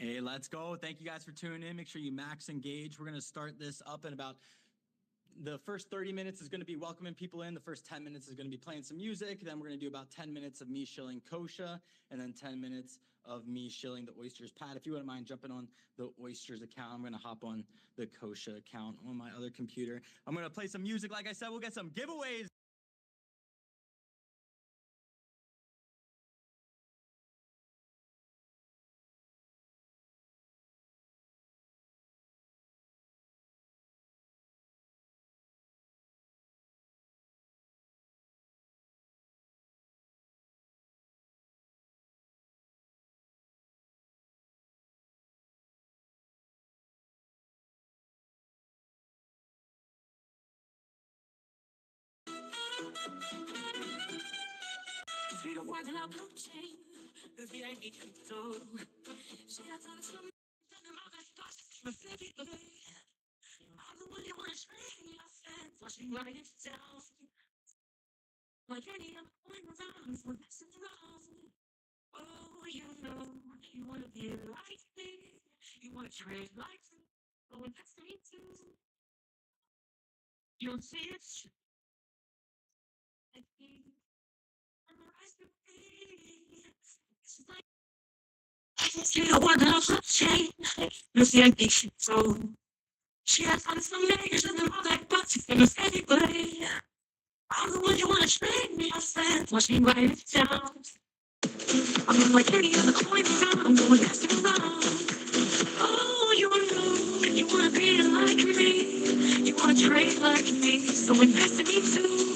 Hey, let's go. Thank you guys for tuning in. Make sure you max engage. We're going to start this up in about the first 30 minutes is going to be welcoming people in. The first 10 minutes is going to be playing some music. Then we're going to do about 10 minutes of me shilling Kosha and then 10 minutes of me shilling the Oysters. Pat, if you wouldn't mind jumping on the Oysters account, I'm going to hop on the Kosha account on my other computer. I'm going to play some music. Like I said, we'll get some giveaways. She don't want to love blue chain, the VIP so she has done some about that stuff, but baby, I'm the one you want to scream in your sense, watching right down. Like any other point around, for messing around. Oh, you know, you want to be like me, you want to trade like me, but when that's me too, you don't see it's like me. I'm the rest of me. It's like she don't want to love blue chain, the VIP so. She has done some makers and they're all like bucks in the anyway. I'm the one you want to trade me your friends, watch me write it down. I'm like any other coin around, I'm going passing around. Oh, you wanna know, you wanna be like me, you wanna trade like me, so invest in me too.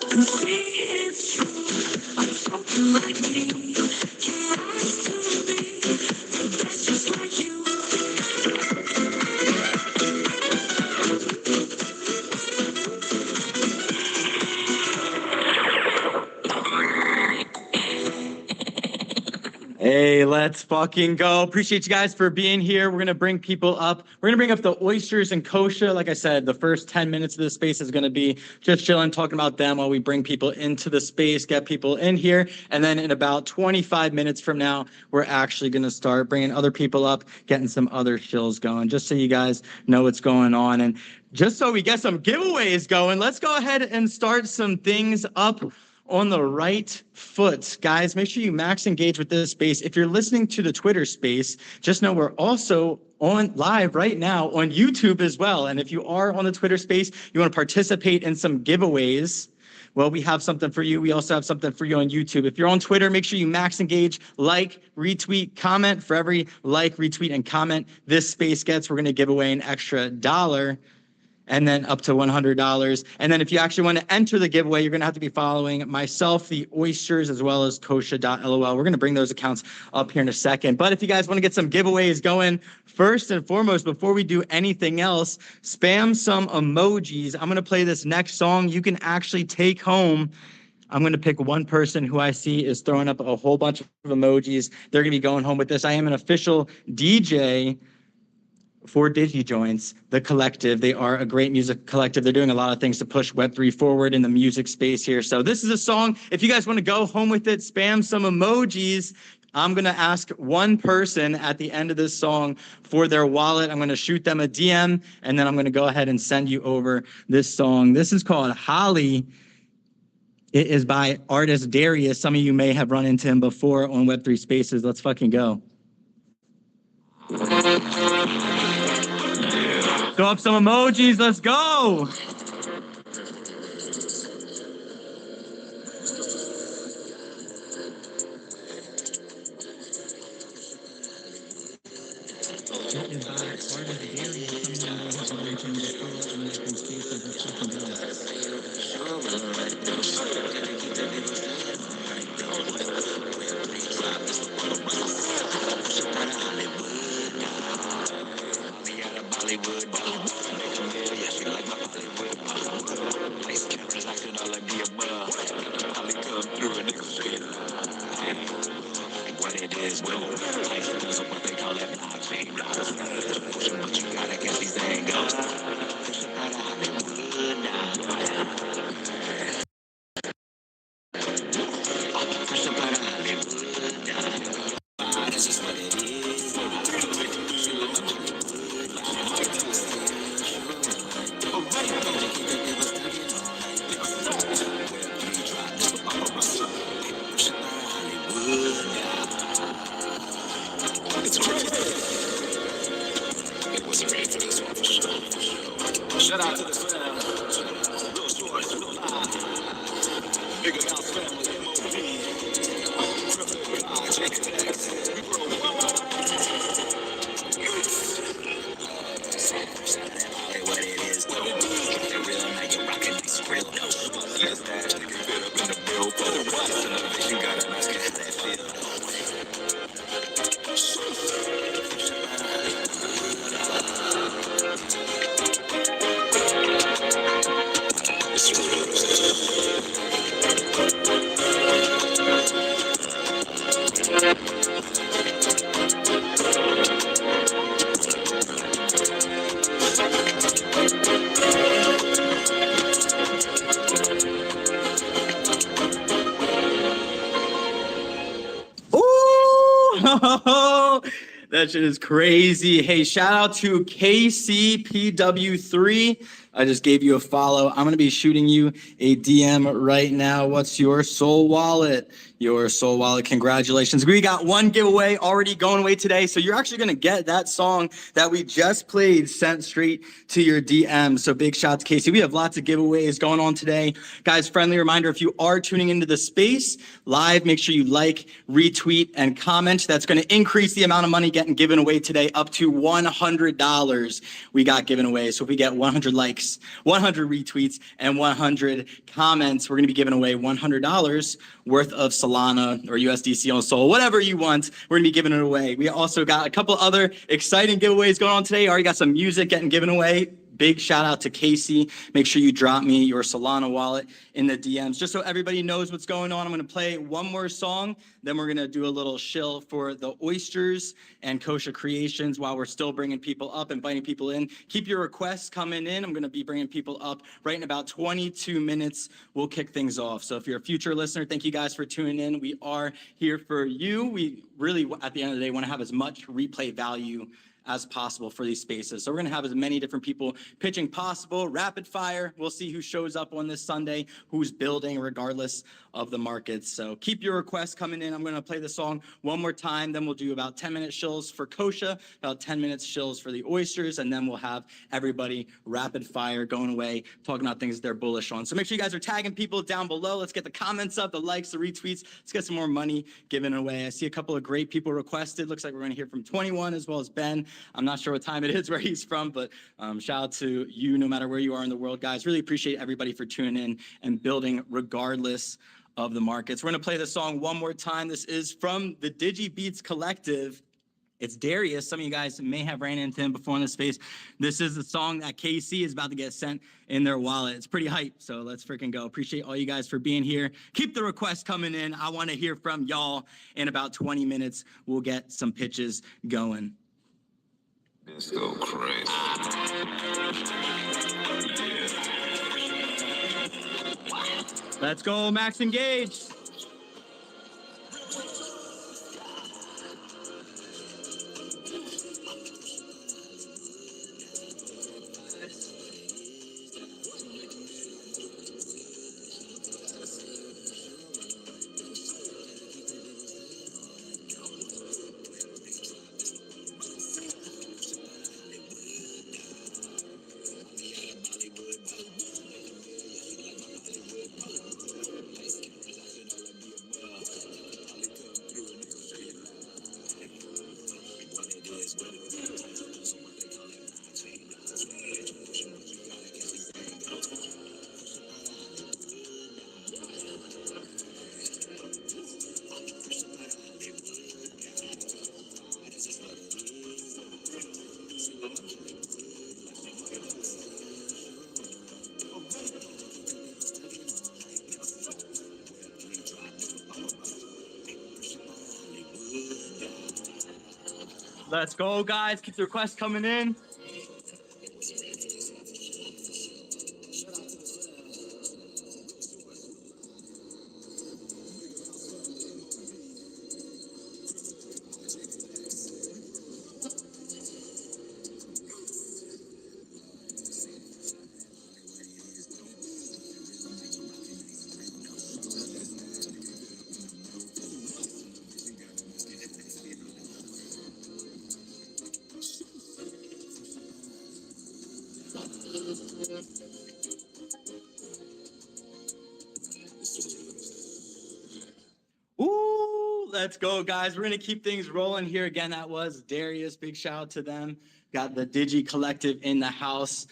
And see it's true, I'm something like me. You rise to be, that's just like you. Hey, let's fucking go. Appreciate you guys for being here. We're going to bring people up. We're going to bring up the Oysters and Kosha. Like I said, the first 10 minutes of this space is going to be just chilling, talking about them while we bring people into the space, get people in here. And then in about 25 minutes from now, we're actually going to start bringing other people up, getting some other shills going, just so you guys know what's going on. And just so we get some giveaways going, let's go ahead and start some things up on the right foot. Guys, make sure you max engage with this space. If you're listening to the Twitter space, just know we're also on live right now on YouTube as well. And if you are on the Twitter space, you want to participate in some giveaways, well, we have something for you. We also have something for you on YouTube. If you're on Twitter, make sure you max engage, like, retweet, comment. For every like, retweet, and comment this space gets, we're going to give away an extra $1. And then up to $100. And then if you actually want to enter the giveaway, you're going to have to be following myself, the Oysters, as well as Kosha.lol. We're going to bring those accounts up here in a second. But if you guys want to get some giveaways going, first and foremost, before we do anything else, spam some emojis. I'm going to play this next song. You can actually take home. I'm going to pick one person who I see is throwing up a whole bunch of emojis. They're going to be going home with this. I am an official DJ for DigiJoints, the collective. They are a great music collective. They're doing a lot of things to push Web3 forward in the music space here. So this is a song. If you guys want to go home with it, spam some emojis. I'm going to ask one person at the end of this song for their wallet. I'm going to shoot them a DM, and then I'm going to go ahead and send you over this song. This is called Holly. It is by artist Darius. Some of you may have run into him before on Web3 Spaces. Let's fucking go. Throw up some emojis. Let's go. Shout out to the fam. Real short, real live. Bigger House family, MOB. Triple God, JKX. We worldwide. What it is, what it is. The real, now you rockin' this real. Let's dash, nigga, fit up in the bill. For the rest innovation, got a nice get how that feel. Ooh, that shit is crazy. Hey, shout out to KCPW3. I just gave you a follow. I'm going to be shooting you a DM right now. What's your soul wallet? Your soul wallet. Congratulations. We got one giveaway already going away today. So you're actually going to get that song that we just played sent straight to your DM. So big shout out to Casey. We have lots of giveaways going on today. Guys, friendly reminder, if you are tuning into the space live, make sure you like, retweet, and comment. That's going to increase the amount of money getting given away today up to $100 we got given away. So if we get 100 likes, 100 retweets, and 100 comments, we're going to be giving away $100 worth of Solana or USDC on Sol, whatever you want. We're going to be giving it away. We also got a couple other exciting giveaways going on today. Already got some music getting given away. Big shout out to Casey. Make sure you drop me your Solana wallet in the DMs. Just so everybody knows what's going on, I'm going to play one more song. Then we're going to do a little shill for the Oysters and Kosha Creations while we're still bringing people up, inviting people in. Keep your requests coming in. I'm going to be bringing people up right in about 22 minutes. We'll kick things off. So if you're a future listener, thank you guys for tuning in. We are here for you. We really, at the end of the day, want to have as much replay value as possible for these spaces. So we're gonna have as many different people pitching possible, rapid fire. We'll see who shows up on this Sunday, who's building regardless of the markets. So keep your requests coming in. I'm gonna play the song one more time, then we'll do about 10-minute shills for Kosha, about 10 minutes shills for the Oysters, and then we'll have everybody rapid fire going away, talking about things they're bullish on. So make sure you guys are tagging people down below. Let's get the comments up, the likes, the retweets. Let's get some more money given away. I see a couple of great people requested. Looks like we're gonna hear from 21 as well as Ben. I'm not sure what time it is where he's from, but shout out to you no matter where you are in the world, guys. Really appreciate everybody for tuning in and building regardless of the markets. We're going to play the song one more time. This is from the Digi Beats Collective. It's Darius. Some of you guys may have ran into him before in this space. This is the song that KC is about to get sent in their wallet. It's pretty hype, so let's freaking go. Appreciate all you guys for being here. Keep the requests coming in. I want to hear from y'all. In about 20 minutes, we'll get some pitches going. Let's go crazy. Let's go, Max Engage. Let's go, guys. Keep the requests coming in. Ooh, let's go, guys. We're going to keep things rolling here. Again, that was Darius. Big shout out to them. Got the Digi Collective in the house.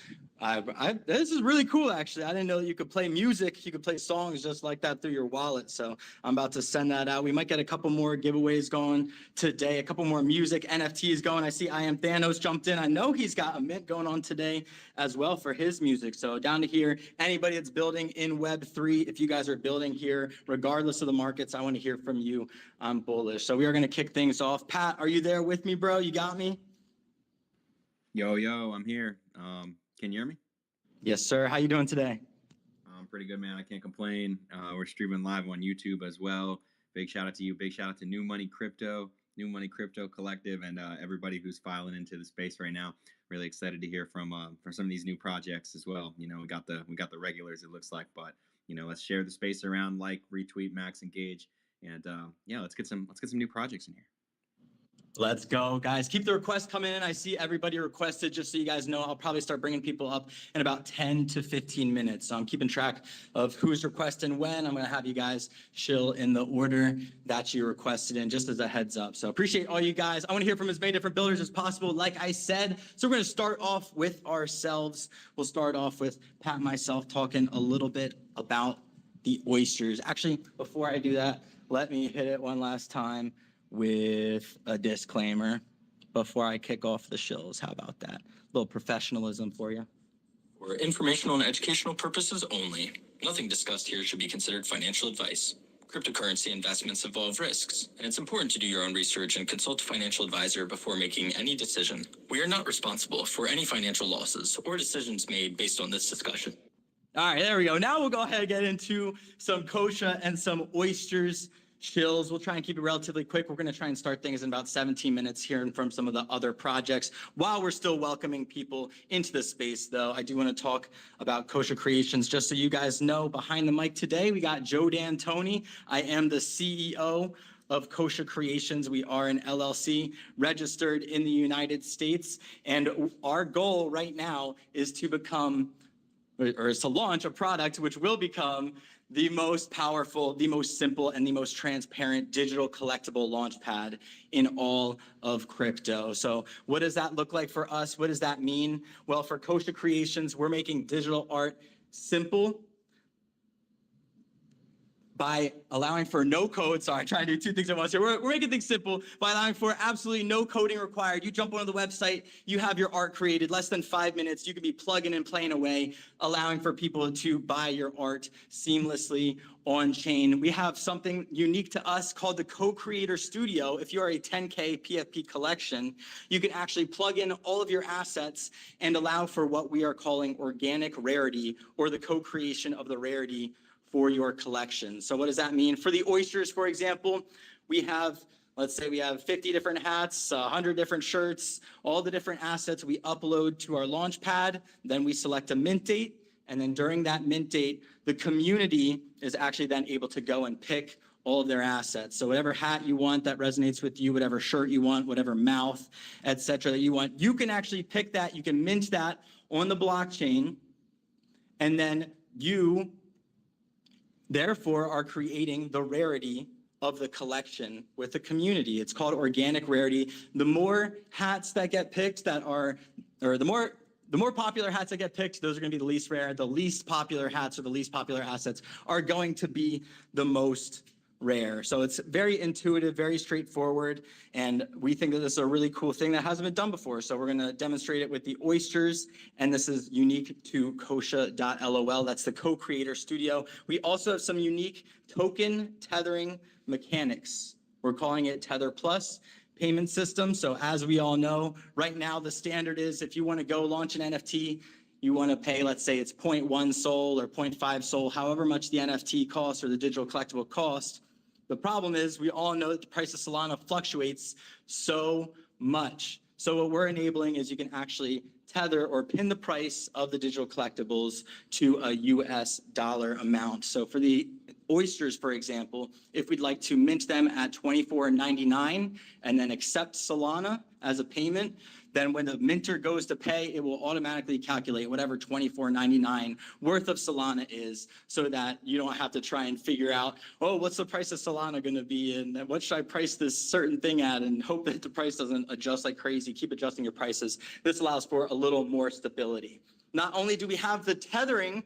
This is really cool, actually. I didn't know that you could play music. You could play songs just like that through your wallet. So I'm about to send that out. We might get a couple more giveaways going today, a couple more music NFTs going. I see I Am Thanos jumped in. I know he's got a mint going on today as well for his music. So down to here, anybody that's building in Web3, if you guys are building here, regardless of the markets, I want to hear from you. I'm bullish. So we are going to kick things off. Pat, are you there with me, bro? You got me? Yo, I'm here. Can you hear me? Yes, sir. How you doing today? I'm pretty good, man. I can't complain. We're streaming live on YouTube as well. Big shout out to you. Big shout out to New Money Crypto Collective, and everybody who's filing into the space right now. Really excited to hear from some of these new projects as well. You know, we got the regulars, it looks like, but you know, let's share the space around, like, retweet, max, engage, and yeah, let's get some new projects in here. Let's go, guys. Keep the requests coming in. I see everybody requested. Just so you guys know, I'll probably start bringing people up in about 10 to 15 minutes. So I'm keeping track of who's requesting when. I'm going to have you guys chill in the order that you requested in, just as a heads up. So appreciate all you guys. I want to hear from as many different builders as possible, like I said. So we're going to start off with ourselves. We'll start off with Pat and myself talking a little bit about the oysters. Actually, before I do that, let me hit it one last time with a disclaimer before I kick off the shills. How about that? A little professionalism for you. For informational and educational purposes only, nothing discussed here should be considered financial advice. Cryptocurrency investments involve risks, and it's important to do your own research and consult a financial advisor before making any decision. We are not responsible for any financial losses or decisions made based on this discussion. All right, there we go. Now we'll go ahead and get into some kosha and some oysters. Chills. We'll try and keep it relatively quick. We're going to try and start things in about 17 minutes, hearing from some of the other projects while we're still welcoming people into the space, though. I do want to talk about Kosha Creations. Just so you guys know, behind the mic today, we got Joe D'Antoni. I am the CEO of Kosha Creations. We are an LLC registered in the United States. And our goal right now is to become or is to launch a product which will become the most powerful, the most simple, and the most transparent digital collectible launch pad in all of crypto. So what does that look like for us? What does that mean? Well, for Kosha Creations, we're making digital art simple by allowing for no code. Sorry, trying to do two things at once here. We're making things simple by allowing for absolutely no coding required. You jump onto the website, you have your art created, less than 5 minutes. You can be plugging and playing away, allowing for people to buy your art seamlessly on chain. We have something unique to us called the Co-Creator Studio. If you are a 10K PFP collection, you can actually plug in all of your assets and allow for what we are calling organic rarity, or the co-creation of the rarity for your collection. So what does that mean? For the oysters, for example, we have, let's say we have 50 different hats, 100 different shirts, all the different assets we upload to our launch pad. Then we select a mint date. And then during that mint date, the community is actually then able to go and pick all of their assets. So whatever hat you want that resonates with you, whatever shirt you want, whatever mouth, etc. that you want, you can actually pick that. You can mint that on the blockchain. And then you therefore are creating the rarity of the collection with the community. It's called organic rarity. The more hats that get picked that are, or the more popular hats that get picked, those are going to be the least rare. The least popular hats or the least popular assets are going to be the most rare. So it's very intuitive, very straightforward, and we think that this is a really cool thing that hasn't been done before. So we're going to demonstrate it with the oysters, and this is unique to kosha.lol. That's the Co-Creator Studio. We also have some unique token tethering mechanics. We're calling it Tether Plus payment system. So as we all know, right now the standard is if you want to go launch an NFT, you want to pay, let's say it's 0.1 Sol or 0.5 Sol, however much the NFT costs or the digital collectible cost. The problem is we all know that the price of Solana fluctuates so much. So what we're enabling is you can actually tether or pin the price of the digital collectibles to a US dollar amount. So for the oysters, for example, if we'd like to mint them at $24.99 and then accept Solana as a payment, then when the minter goes to pay, it will automatically calculate whatever $24.99 worth of Solana is, so that you don't have to try and figure out, oh, what's the price of Solana going to be, and what should I price this certain thing at, and hope that the price doesn't adjust like crazy. Keep adjusting your prices. This allows for a little more stability. Not only do we have the tethering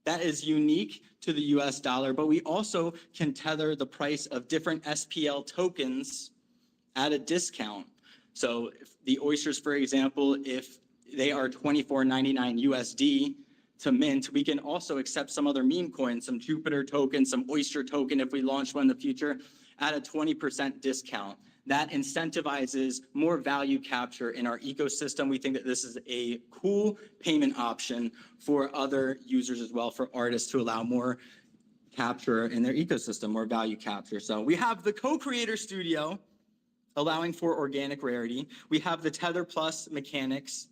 that is unique to the US dollar, but we also can tether the price of different SPL tokens at a discount. So if the oysters, for example, if they are $24.99 USD to mint, we can also accept some other meme coins, some Jupiter token, some oyster token if we launch one in the future at a 20% discount. That incentivizes more value capture in our ecosystem. We think that this is a cool payment option for other users as well, for artists to allow more capture in their ecosystem, more value capture. So we have the co-creator studio allowing for organic rarity. We have the Tether Plus mechanics.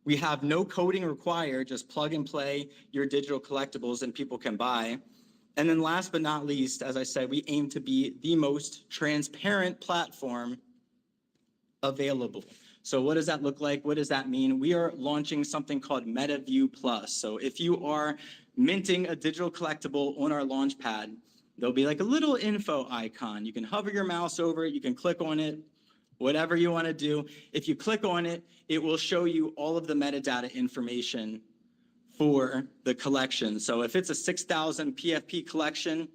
We have no coding required, just plug and play your digital collectibles and people can buy. And then last but not least, as I said, we aim to be the most transparent platform available. So what does that look like? What does that mean? We are launching something called MetaView Plus. So if you are minting a digital collectible on our launch pad, there'll be like a little info icon. You can hover your mouse over it, you can click on it, whatever you want to do. If you click on it, it will show you all of the metadata information for the collection. So if it's a 6,000 PFP collection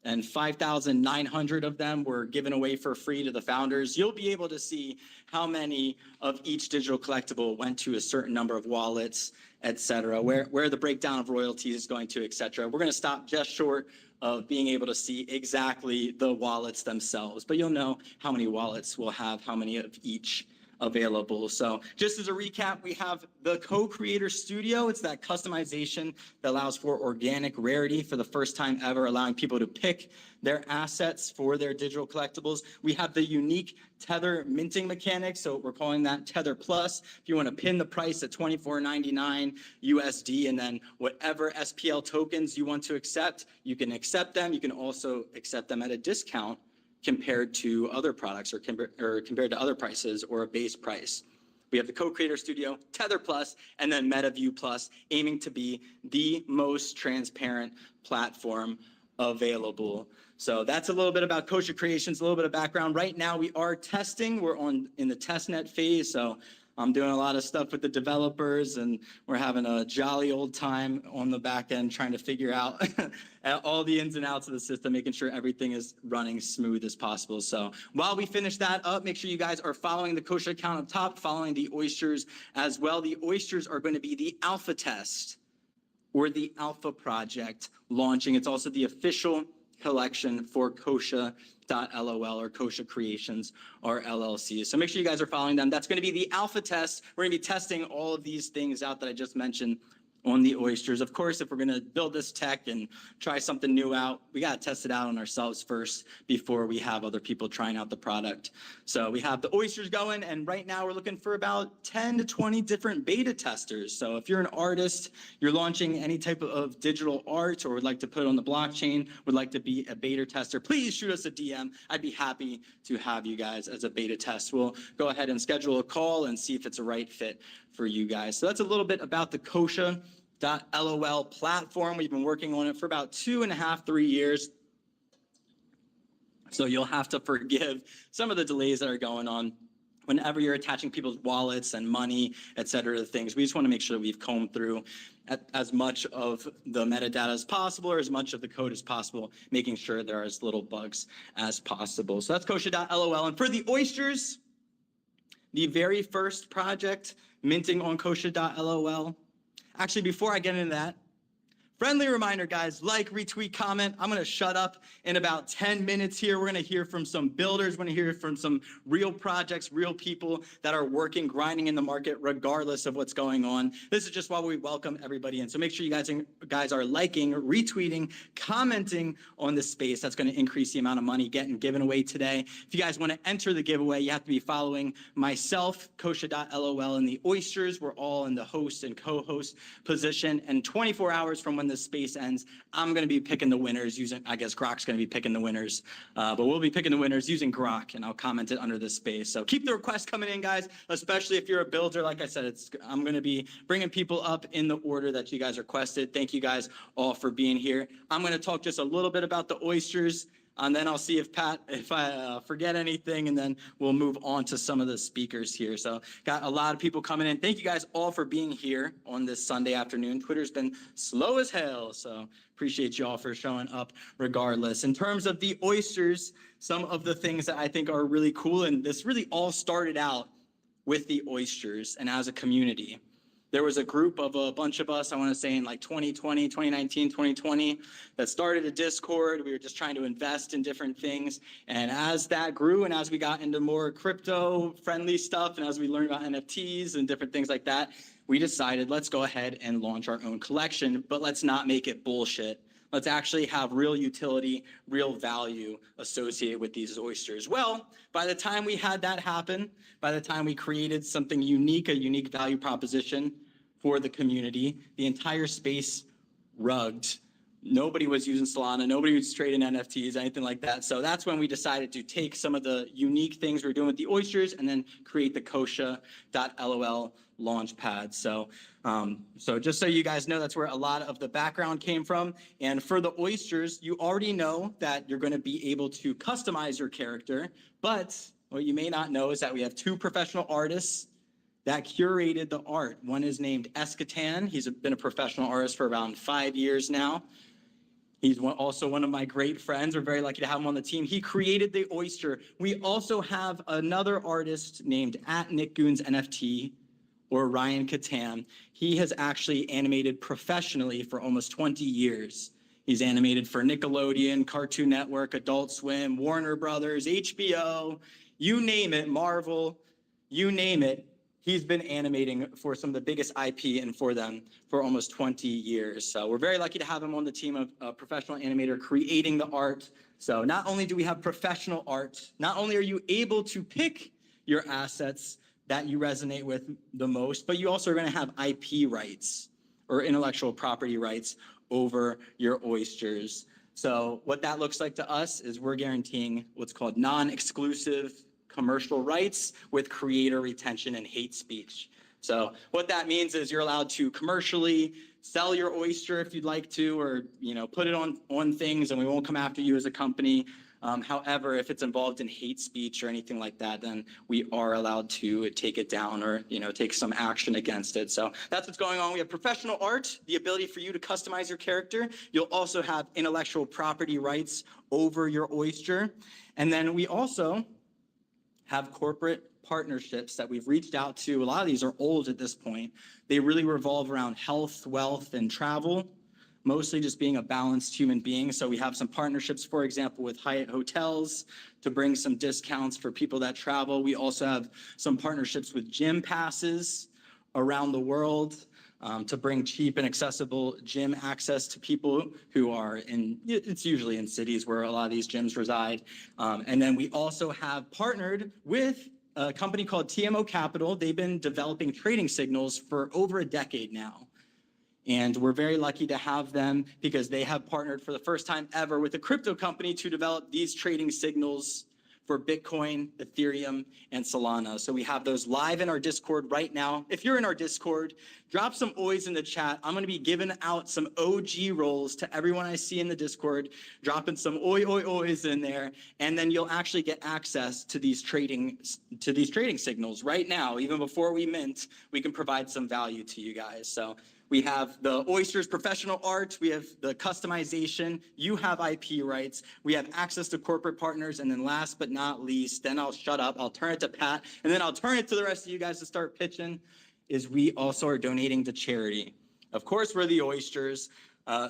and 5,900 of them were given away for free to the founders, you'll be able to see how many of each digital collectible went to a certain number of wallets, et cetera, where the breakdown of royalties is going to, et cetera. We're going to stop just short of being able to see exactly the wallets themselves, but you'll know how many wallets will have how many of each available. So just as a recap, we have the co-creator studio. It's that customization that allows for organic rarity for the first time ever, allowing people to pick their assets for their digital collectibles. We have the unique Tether minting mechanics. So we're calling that Tether Plus. If you want to pin the price at $24.99 USD, and then whatever SPL tokens you want to accept, you can accept them. You can also accept them at a discount compared to other products, or compared to other prices, or a base price. We have the co-creator studio, Tether Plus, and then MetaView Plus, aiming to be the most transparent platform available. So that's a little bit about Kosher Creations, a little bit of background. Right now we are testing. We're in the testnet phase. So I'm doing a lot of stuff with the developers, and we're having a jolly old time on the back end trying to figure out all the ins and outs of the system, making sure everything is running smooth as possible. So while we finish that up, make sure you guys are following the Kosher account up top, following the oysters as well. The oysters are going to be the alpha test, or the alpha project launching. It's also the official collection for Kosher.lol, or Kosher Creations, or LLC. So make sure you guys are following them. That's going to be the alpha test. We're going to be testing all of these things out that I just mentioned on the oysters. Of course, if we're going to build this tech and try something new out, we got to test it out on ourselves first before we have other people trying out the product. So we have the oysters going, and right now we're looking for about 10 to 20 different beta testers. So if you're an artist, you're launching any type of digital art, or would like to put it on the blockchain, would like to be a beta tester, please shoot us a DM. I'd be happy to have you guys as a beta test. We'll go ahead and schedule a call and see if it's a right fit for you guys. So that's a little bit about the Kosher.lol platform. We've been working on it for about 2.5, 3 years. So you'll have to forgive some of the delays that are going on whenever you're attaching people's wallets and money, et cetera, to things. We just want to make sure that we've combed through as much of the metadata as possible, or as much of the code as possible, making sure there are as little bugs as possible. So that's Kosher.lol. And for the oysters, the very first project minting on Kosher.lol. Actually, before I get into that, friendly reminder, guys, like, retweet, comment. I'm going to shut up in about 10 minutes here. We're going to hear from some builders. We're going to hear from some real projects, real people that are working, grinding in the market, regardless of what's going on. This is just while we welcome everybody in. So make sure you guys are liking, retweeting, commenting on this space. That's going to increase the amount of money getting given away today. If you guys want to enter the giveaway, you have to be following myself, Kosher.lol, and the oysters. We're all in the host and co-host position. And 24 hours from when when this space ends, I'm going to be picking the winners using, I guess Grok's going to be picking the winners, but we'll be picking the winners using Grok, and I'll comment it under this space. So keep the requests coming in, guys, especially if you're a builder. Like I said, I'm going to be bringing people up in the order that you guys requested. Thank you guys all for being here. I'm going to talk just a little bit about the oysters. And then I'll see if I forget anything, and then we'll move on to some of the speakers here. So got a lot of people coming in. Thank you guys all for being here on this Sunday afternoon. Twitter's been slow as hell, so appreciate you all for showing up regardless. In terms of the oysters, some of the things that I think are really cool, and this really all started out with the oysters and as a community. There was a group of a bunch of us, I want to say in like 2020, 2019, 2020, that started a Discord. We were just trying to invest in different things. And as that grew and as we got into more crypto-friendly stuff and as we learned about NFTs and different things like that, we decided let's go ahead and launch our own collection, but let's not make it bullshit. Let's actually have real utility, real value associated with these oysters. Well, by the time we had that happen, by the time we created something unique, a unique value proposition for the community, the entire space rugged. Nobody was using Solana. Nobody was trading NFTs, anything like that. So that's when we decided to take some of the unique things we were doing with the oysters and then create the Kosha.lol launchpad. So just so you guys know, that's where a lot of the background came from. And for the oysters, you already know that you're going to be able to customize your character. But what you may not know is that we have two professional artists that curated the art. One is named Escatan. He's been a professional artist for around 5 years now. He's also one of my great friends. We're very lucky to have him on the team. He created the oyster. We also have another artist named @NickGoonsNFT or Ryan Katan. He has actually animated professionally for almost 20 years. He's animated for Nickelodeon, Cartoon Network, Adult Swim, Warner Brothers, HBO, you name it, Marvel, you name it. He's been animating for some of the biggest IP and for them for almost 20 years. So we're very lucky to have him on the team of a professional animator creating the art. So not only do we have professional art, not only are you able to pick your assets that you resonate with the most, but you also are going to have IP rights or intellectual property rights over your oysters. So what that looks like to us is we're guaranteeing what's called non-exclusive commercial rights with creator retention and hate speech. So what that means is you're allowed to commercially sell your oyster if you'd like to, or put it on things, and we won't come after you as a company. However, if it's involved in hate speech or anything like that, then we are allowed to take it down or take some action against it. So that's what's going on. We have professional art, the ability for you to customize your character. You'll also have intellectual property rights over your oyster. And then we also have corporate partnerships that we've reached out to. A lot of these are old at this point. They really revolve around health, wealth, and travel, mostly just being a balanced human being. So we have some partnerships, for example, with Hyatt Hotels to bring some discounts for people that travel. We also have some partnerships with gym passes around the world to bring cheap and accessible gym access to people who are it's usually in cities where a lot of these gyms reside. And then we also have partnered with a company called TMO Capital. They've been developing trading signals for over a decade now. And we're very lucky to have them because they have partnered for the first time ever with a crypto company to develop these trading signals for Bitcoin, Ethereum, and Solana. So we have those live in our Discord right now. If you're in our Discord, drop some oys in the chat. I'm gonna be giving out some OG rolls to everyone I see in the Discord, dropping some oys in there, and then you'll actually get access to these trading signals right now. Even before we mint, we can provide some value to you guys. So we have the oysters professional art, we have the customization, you have IP rights, we have access to corporate partners, and then last but not least, then I'll shut up, I'll turn it to Pat, and then I'll turn it to the rest of you guys to start pitching, is we also are donating to charity. Of course, we're the oysters,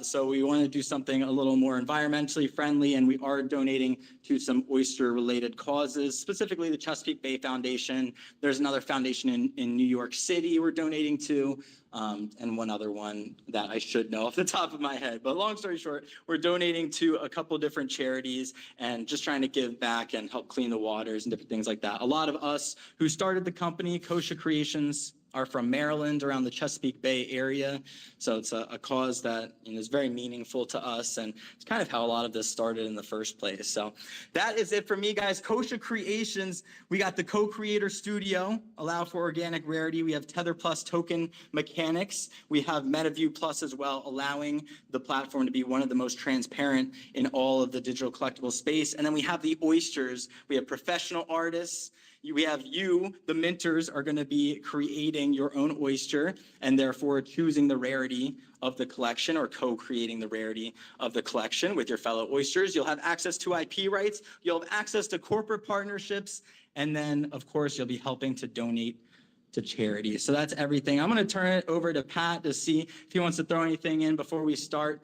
so we want to do something a little more environmentally friendly, and we are donating to some oyster-related causes, specifically the Chesapeake Bay Foundation. There's another foundation in New York City we're donating to, and one other one that I should know off the top of my head. But long story short, we're donating to a couple different charities and just trying to give back and help clean the waters and different things like that. A lot of us who started the company, Kosha Creations, are from Maryland, around the Chesapeake Bay area. So it's a cause that is very meaningful to us, and it's kind of how a lot of this started in the first place. So that is it for me, guys. Kosha Creations, we got the Co-Creator Studio, allow for organic rarity. We have Tether Plus token mechanics. We have MetaView Plus as well, allowing the platform to be one of the most transparent in all of the digital collectible space. And then we have the Oysters. We have professional artists. We have you, the minters, are going to be creating your own oyster and therefore choosing the rarity of the collection or co-creating the rarity of the collection with your fellow oysters. You'll have access to IP rights. You'll have access to corporate partnerships. And then, of course, you'll be helping to donate to charity. So that's everything. I'm going to turn it over to Pat to see if he wants to throw anything in before we start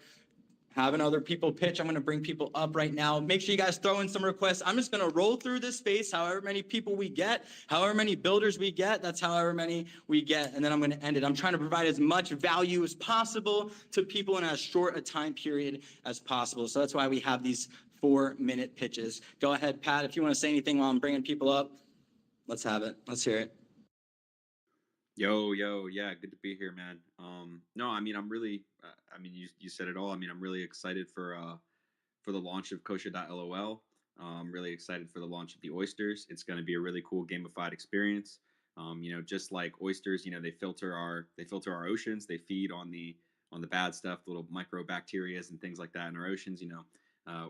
having other people pitch. I'm going to bring people up right now. Make sure you guys throw in some requests. I'm just going to roll through this space, however many people we get, however many builders we get, that's however many we get, and then I'm going to end it. I'm trying to provide as much value as possible to people in as short a time period as possible. So that's why we have these 4-minute pitches. Go ahead, Pat, if you want to say anything while I'm bringing people up. Let's have it. Let's hear it. Yo, yeah, good to be here, man. No, I mean, I'm really, I mean, you said it all. I mean, I'm really excited for the launch of Kosha.lol. I'm really excited for the launch of the Oysters. It's going to be a really cool gamified experience. Just like oysters, they filter our oceans. They feed on the bad stuff, the little microbacteria and things like that in our oceans.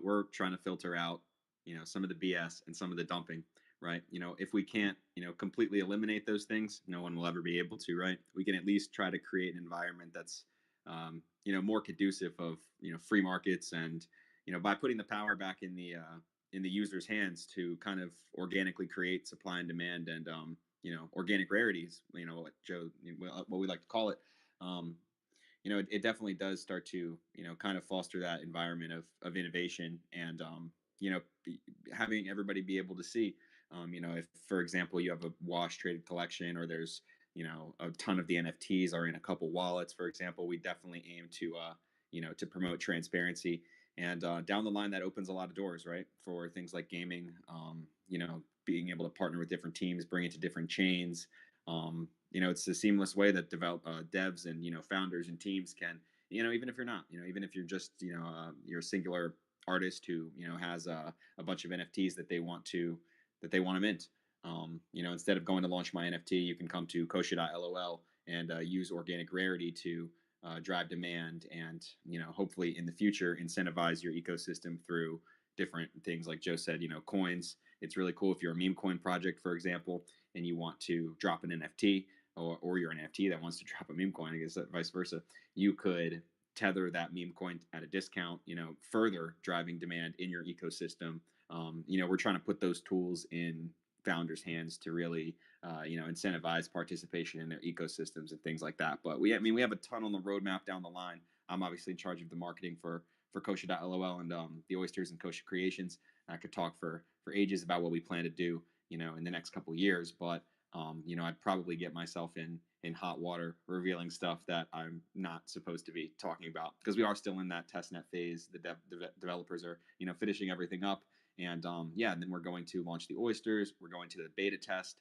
We're trying to filter out, some of the BS and some of the dumping. Right. If we can't, completely eliminate those things, no one will ever be able to. Right. We can at least try to create an environment that's, more conducive of, free markets and, by putting the power back in the user's hands to kind of organically create supply and demand and, organic rarities, what we like to call it. It definitely does start to, kind of foster that environment of innovation and, having everybody be able to see. If, for example, you have a wash traded collection or there's, a ton of the NFTs are in a couple wallets, for example, we definitely aim to promote transparency. And down the line, that opens a lot of doors, right, for things like gaming, being able to partner with different teams, bring it to different chains. It's a seamless way that devs and, founders and teams can, even if you're not, even if you're just, you're a singular artist who, has a bunch of NFTs that they want to mint. Instead of going to launch my NFT, you can come to Kosha.lol and use organic rarity to drive demand and, hopefully in the future, incentivize your ecosystem through different things like Joe said, coins. It's really cool if you're a meme coin project, for example, and you want to drop an NFT or you're an NFT that wants to drop a meme coin, I guess vice versa. You could tether that meme coin at a discount, further driving demand in your ecosystem. We're trying to put those tools in founders' hands to really, incentivize participation in their ecosystems and things like that. But we have a ton on the roadmap down the line. I'm obviously in charge of the marketing for Kosha.lol and the Oysters and Kosha Creations. I could talk for ages about what we plan to do, in the next couple of years. But I'd probably get myself in hot water revealing stuff that I'm not supposed to be talking about because we are still in that testnet phase. The developers are, finishing everything up. And and then we're going to launch the Oysters. We're going to the beta test,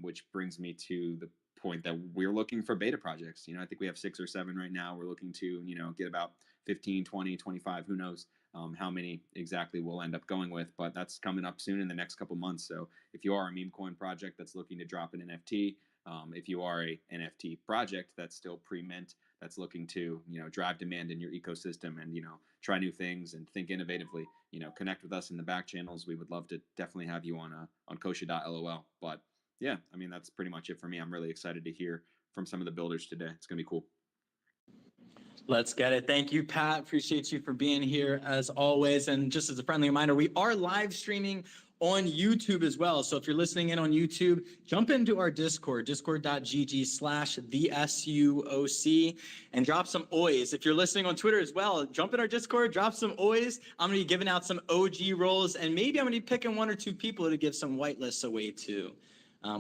which brings me to the point that we're looking for beta projects. I think we have 6 or 7 right now. We're looking to, get about 15, 20, 25, who knows how many exactly we'll end up going with, but that's coming up soon in the next couple months. So if you are a meme coin project that's looking to drop an NFT, if you are a NFT project that's still pre-mint, that's looking to, drive demand in your ecosystem and, try new things and think innovatively, connect with us in the back channels. We would love to definitely have you on Kosha.lol. But yeah, that's pretty much it for me. I'm really excited to hear from some of the builders today. It's going to be cool. Let's get it. Thank you, Pat. Appreciate you for being here as always. And just as a friendly reminder, we are live streaming on YouTube as well. So if you're listening in on YouTube, jump into our Discord, discord.gg/thesuoc, and drop some oys. If you're listening on Twitter as well, jump in our Discord, drop some oys. I'm going to be giving out some OG roles, and maybe I'm going to be picking 1 or 2 people to give some whitelists away too.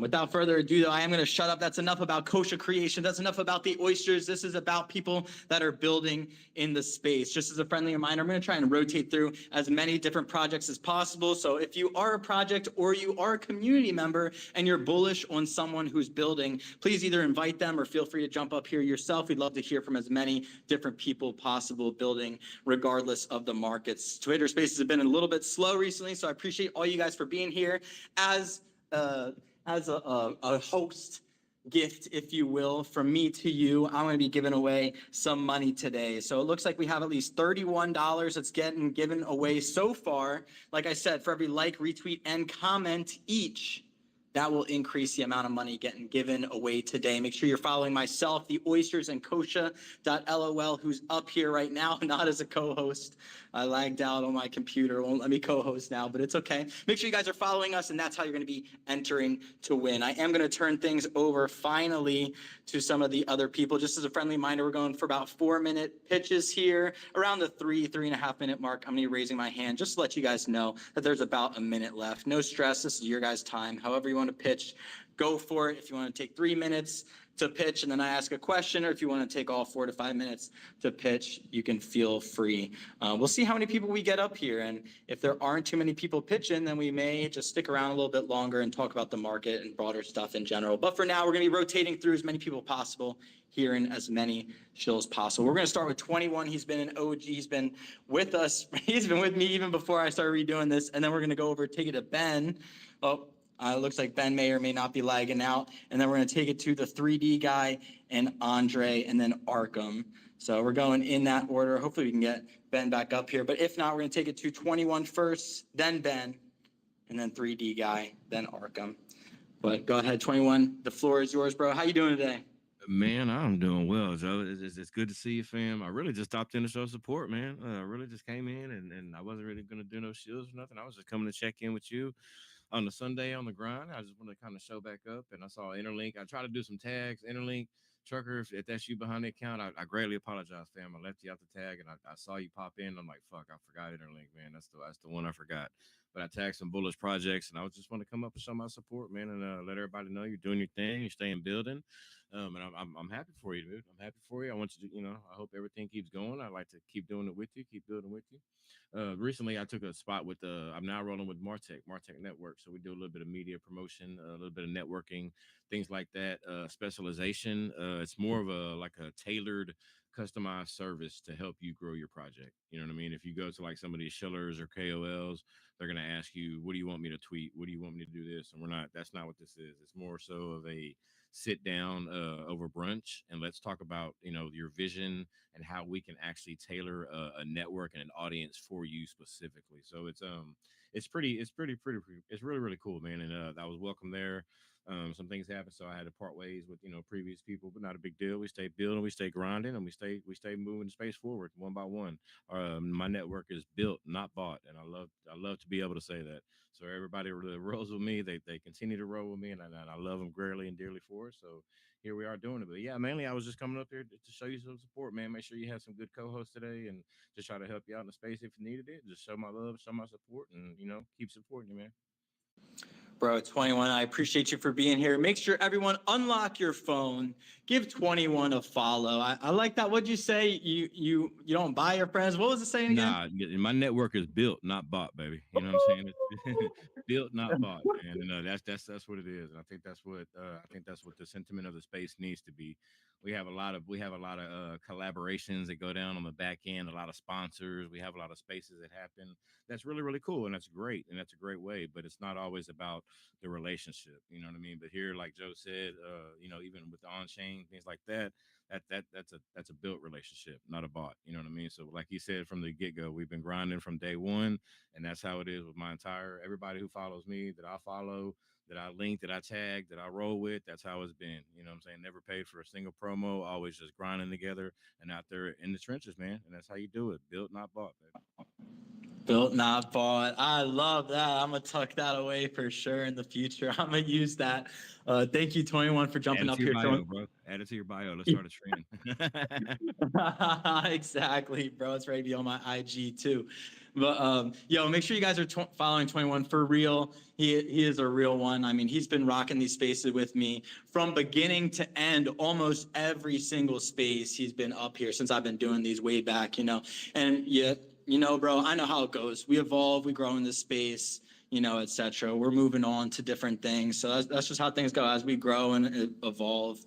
Without further ado, though, I am going to shut up. That's enough about kosher creation. That's enough about the oysters. This is about people that are building in the space. Just as a friendly reminder, I'm going to try and rotate through as many different projects as possible. So if you are a project or you are a community member and you're bullish on someone who's building, please either invite them or feel free to jump up here yourself. We'd love to hear from as many different people possible building regardless of the markets. Twitter Spaces have been a little bit slow recently, so I appreciate all you guys for being here. As a host gift, if you will, from me to you, I'm going to be giving away some money today. So it looks like we have at least $31 that's getting given away so far. Like I said, for every like, retweet, and comment each, that will increase the amount of money getting given away today. Make sure you're following myself, the oysters and kosha.lol, who's up here right now, not as a co-host. I lagged out on my computer, won't let me co-host now, but it's okay. Make sure you guys are following us, and that's how you're going to be entering to win. I am going to turn things over finally to some of the other people. Just as a friendly reminder, we're going for about 4-minute pitches here, around the 3.5 minute mark. I'm going to be raising my hand just to let you guys know that there's about a minute left. No stress. This is your guys' time. However you want to pitch, go for it. If you want to take 3 minutes to pitch and then I ask a question, or if you want to take all 4 to 5 minutes to pitch, you can feel free. We'll see how many people we get up here. And if there aren't too many people pitching, then we may just stick around a little bit longer and talk about the market and broader stuff in general. But for now, we're going to be rotating through as many people possible, hearing as many shills possible. We're going to start with 21. He's been an OG. He's been with us. He's been with me even before I started redoing this. And then we're going to go over, take it to Ben. Oh, it looks like Ben may or may not be lagging out. And then we're going to take it to the 3D guy and Andre and then Arkham. So we're going in that order. Hopefully we can get Ben back up here. But if not, we're going to take it to 21 first, then Ben, and then 3D guy, then Arkham. But go ahead, 21. The floor is yours, bro. How you doing today? Man, I'm doing well, Joe. It's good to see you, fam. I really just stopped in to show support, man. I really just came in and I wasn't really going to do no shields or nothing. I was just coming to check in with you on the Sunday on the grind. I just wanted to kind of show back up, and I saw Interlink. I tried to do some tags, Interlink, Trucker. If that's you behind the account, I greatly apologize, fam. I left you out the tag, and I saw you pop in. I'm like, fuck, I forgot Interlink, man. That's the one I forgot. But I tagged some bullish projects, and I was just want to come up and show my support, man, and let everybody know you're doing your thing, you're staying building, and I'm happy for you, dude. I'm happy for you. I want you to, I hope everything keeps going. I like to keep doing it with you, keep building with you. Recently, I took a spot with I'm now rolling with Martech Network. So we do a little bit of media promotion, a little bit of networking, things like that. Specialization. It's more of a like a tailored, customized service to help you grow your project. You know what I mean? If you go to like some of these shillers or KOLs, they're gonna ask you, "What do you want me to tweet? What do you want me to do this?" And we're not. That's not what this is. It's more so of a sit down over brunch and let's talk about your vision and how we can actually tailor a network and an audience for you specifically. So it's really really cool, man. And I was welcome there. Some things happened, so I had to part ways with previous people, but not a big deal. We stay building, we stay grinding, and we stay moving the space forward one by one. My network is built, not bought, and I love to be able to say that. So everybody that rolls with me, they continue to roll with me, and I love them greatly and dearly for it. So here we are doing it. But yeah, mainly I was just coming up here to show you some support, man. Make sure you have some good co-hosts today, and just try to help you out in the space if you needed it. Just show my love, show my support, and keep supporting you, man. Bro, 21, I appreciate you for being here. Make sure everyone unlock your phone. Give 21 a follow. I like that. What'd you say? You don't buy your friends. What was it saying again? Nah, my network is built, not bought, baby. You know what I'm saying? It's built, not bought, man. And that's what it is. And I think that's what the sentiment of the space needs to be. We have a lot of collaborations that go down on the back end. A lot of sponsors. We have a lot of spaces that happen. That's really really cool, and that's great, and that's a great way. But it's not always about the relationship. You know what I mean? But here, like Joe said, even with the on chain things like that, that's a built relationship, not a bot. You know what I mean? So like he said from the get go, we've been grinding from day one, and that's how it is with my entire everybody who follows me, that I follow, that I link, that I tag, that I roll with. That's how it's been. You know what I'm saying? Never paid for a single promo, always just grinding together and out there in the trenches, man. And that's how you do it. Built, not bought, baby. Built not bought. I love that. I'm gonna tuck that away for sure in the future. I'm gonna use that. Thank you, 21, for Add jumping it up to your here. bio, bro. Add it to your bio. Let's start a trend. Exactly, bro. It's ready to be on my IG too. But yo, make sure you guys are following 21 for real. He is a real one. I mean, he's been rocking these spaces with me from beginning to end. Almost every single space he's been up here since I've been doing these way back. And yeah, bro, I know how it goes. We evolve, we grow in this space, etc. We're moving on to different things. So that's just how things go as we grow and evolve.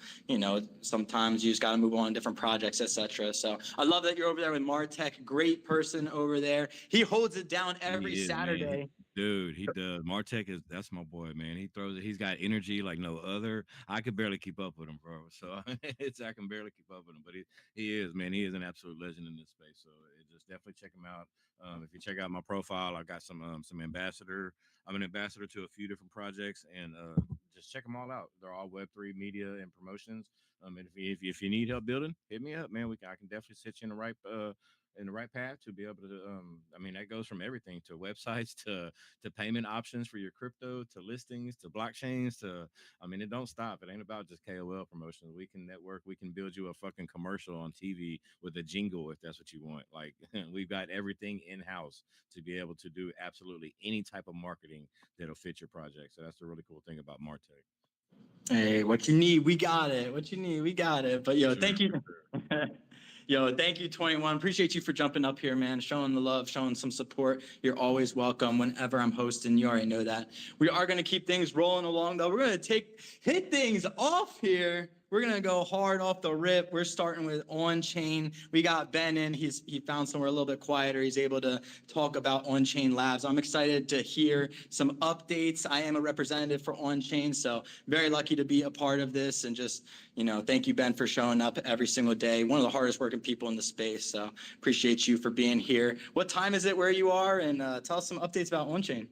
Sometimes you just got to move on to different projects, etc. So I love that you're over there with Martech. Great person over there. He holds it down every He is, man. Saturday. Dude, he does. Martech that's my boy, man. He throws it. He's got energy like no other. I could barely keep up with him, bro. So I can barely keep up with him. But he is, man. He is an absolute legend in this space. So just definitely check him out. If you check out my profile, I've got some ambassador. I'm an ambassador to a few different projects, and just check them all out. They're all Web3 media and promotions. And if you need help building, hit me up, man. I can definitely set you in the right path to be able to that goes from everything to websites to payment options for your crypto to listings to blockchains to it don't stop. It ain't about just KOL promotions. We can network, we can build you a fucking commercial on TV with a jingle if that's what you want. Like we've got everything in-house to be able to do absolutely any type of marketing that'll fit your project. So that's the really cool thing about Martech. Hey, what you need, we got it. What you need, we got it. But yo, thank you. Yo, thank you, 21. Appreciate you for jumping up here, man. Showing the love, showing some support. You're always welcome whenever I'm hosting. You already know that. We are going to keep things rolling along, though. We're going to hit things off here. We're going to go hard off the rip. We're starting with on-chain. We got Ben in. He found somewhere a little bit quieter. He's able to talk about on-chain labs. I'm excited to hear some updates. I am a representative for on-chain, so very lucky to be a part of this. And just, thank you, Ben, for showing up every single day. One of the hardest working people in the space. So appreciate you for being here. What time is it where you are? And tell us some updates about on-chain.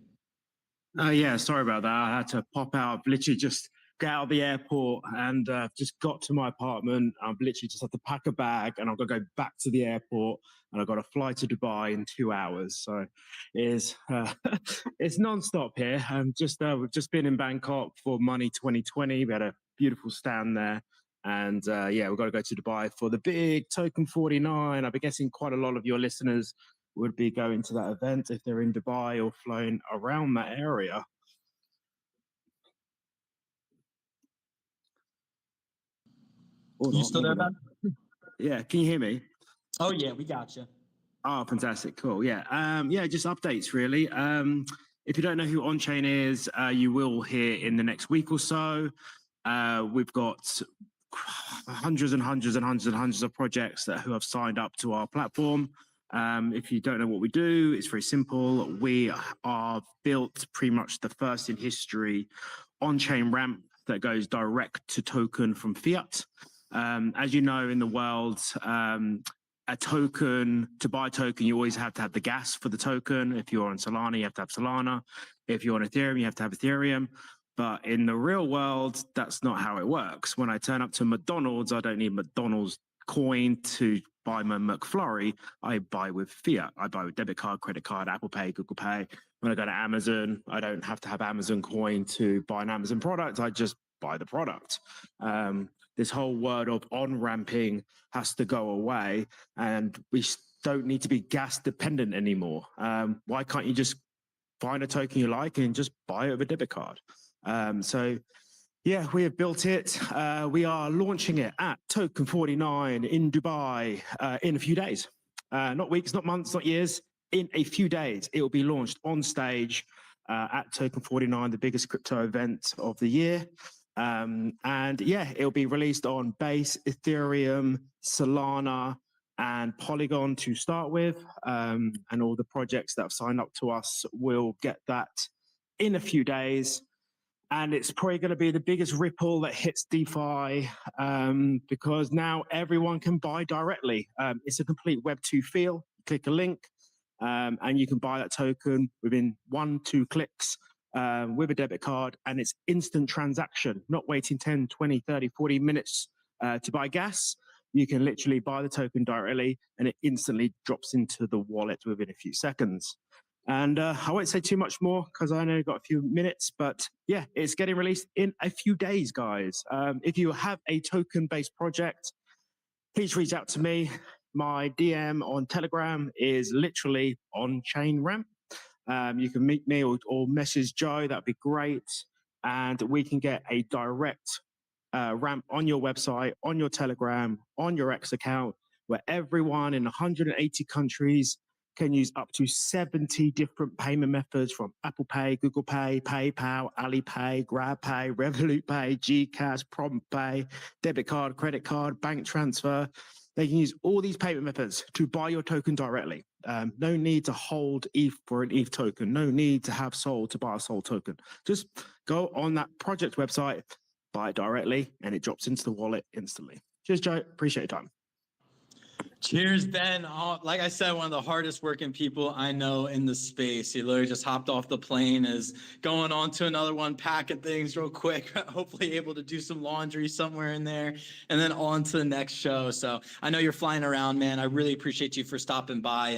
Yeah, sorry about that. I had to pop out. I've literally just got out of the airport and just got to my apartment. I've literally just had to pack a bag and I've got to go back to the airport and I've got to fly to Dubai in 2 hours. So it's non-stop here. We've just been in Bangkok for Money 2020. We had a beautiful stand there. And we've got to go to Dubai for the big Token 49. I'll be guessing quite a lot of your listeners would be going to that event if they're in Dubai or flying around that area. You still there, Ben? Yeah, can you hear me? Oh, yeah, we got you. Oh, fantastic. Cool. Yeah. Just updates, really. If you don't know who On-Chain is, you will hear in the next week or so. We've got hundreds and hundreds and hundreds and hundreds of projects who have signed up to our platform. If you don't know what we do, it's very simple. We are built pretty much the first in history on-chain ramp that goes direct to token from fiat. As you know, in the world, a token, to buy a token, you always have to have the gas for the token. If you're on Solana, you have to have Solana. If you're on Ethereum, you have to have Ethereum. But in the real world, that's not how it works. When I turn up to McDonald's, I don't need McDonald's coin to buy my McFlurry. I buy with fiat. I buy with debit card, credit card, Apple Pay, Google Pay. When I go to Amazon, I don't have to have Amazon coin to buy an Amazon product. I just buy the product. This whole word of on-ramping has to go away, and we don't need to be gas dependent anymore. Why can't you just find a token you like and just buy it with a debit card? We have built it. We are launching it at Token 49 in Dubai in a few days. Not weeks, not months, not years. In a few days, it will be launched on stage at Token 49, the biggest crypto event of the year. It'll be released on Base, Ethereum, Solana, and Polygon to start with. And all the projects that have signed up to us will get that in a few days. And it's probably going to be the biggest ripple that hits DeFi because now everyone can buy directly. It's a complete Web2 feel. Click a link and you can buy that token within 1-2 clicks with a debit card. And it's instant transaction, not waiting 10, 20, 30, 40 minutes to buy gas. you can literally buy the token directly and it instantly drops into the wallet within a few seconds. And I won't say too much more because I only got a few minutes, but yeah, it's getting released in a few days, guys. If you have a token-based project, please reach out to me. My DM on Telegram is literally on-chain ramp. You can meet me or message Joe, that'd be great. And we can get a direct ramp on your website, on your Telegram, on your X account, where everyone in 180 countries can use up to 70 different payment methods from Apple Pay, Google Pay, PayPal, Alipay, GrabPay, Revolut Pay, GCash, Prompt Pay, debit card, credit card, bank transfer. They can use all these payment methods to buy your token directly. No need to hold ETH for an ETH token. No need to have Sol to buy a Sol token. Just go on that project website, buy it directly, and it drops into the wallet instantly. Cheers, Joe. Appreciate your time. Cheers, Ben. Like I said, one of the hardest working people I know in the space. He literally just hopped off the plane, is going on to another one, packing things real quick, hopefully able to do some laundry somewhere in there, and then on to the next show. So I know you're flying around, man. I really appreciate you for stopping by,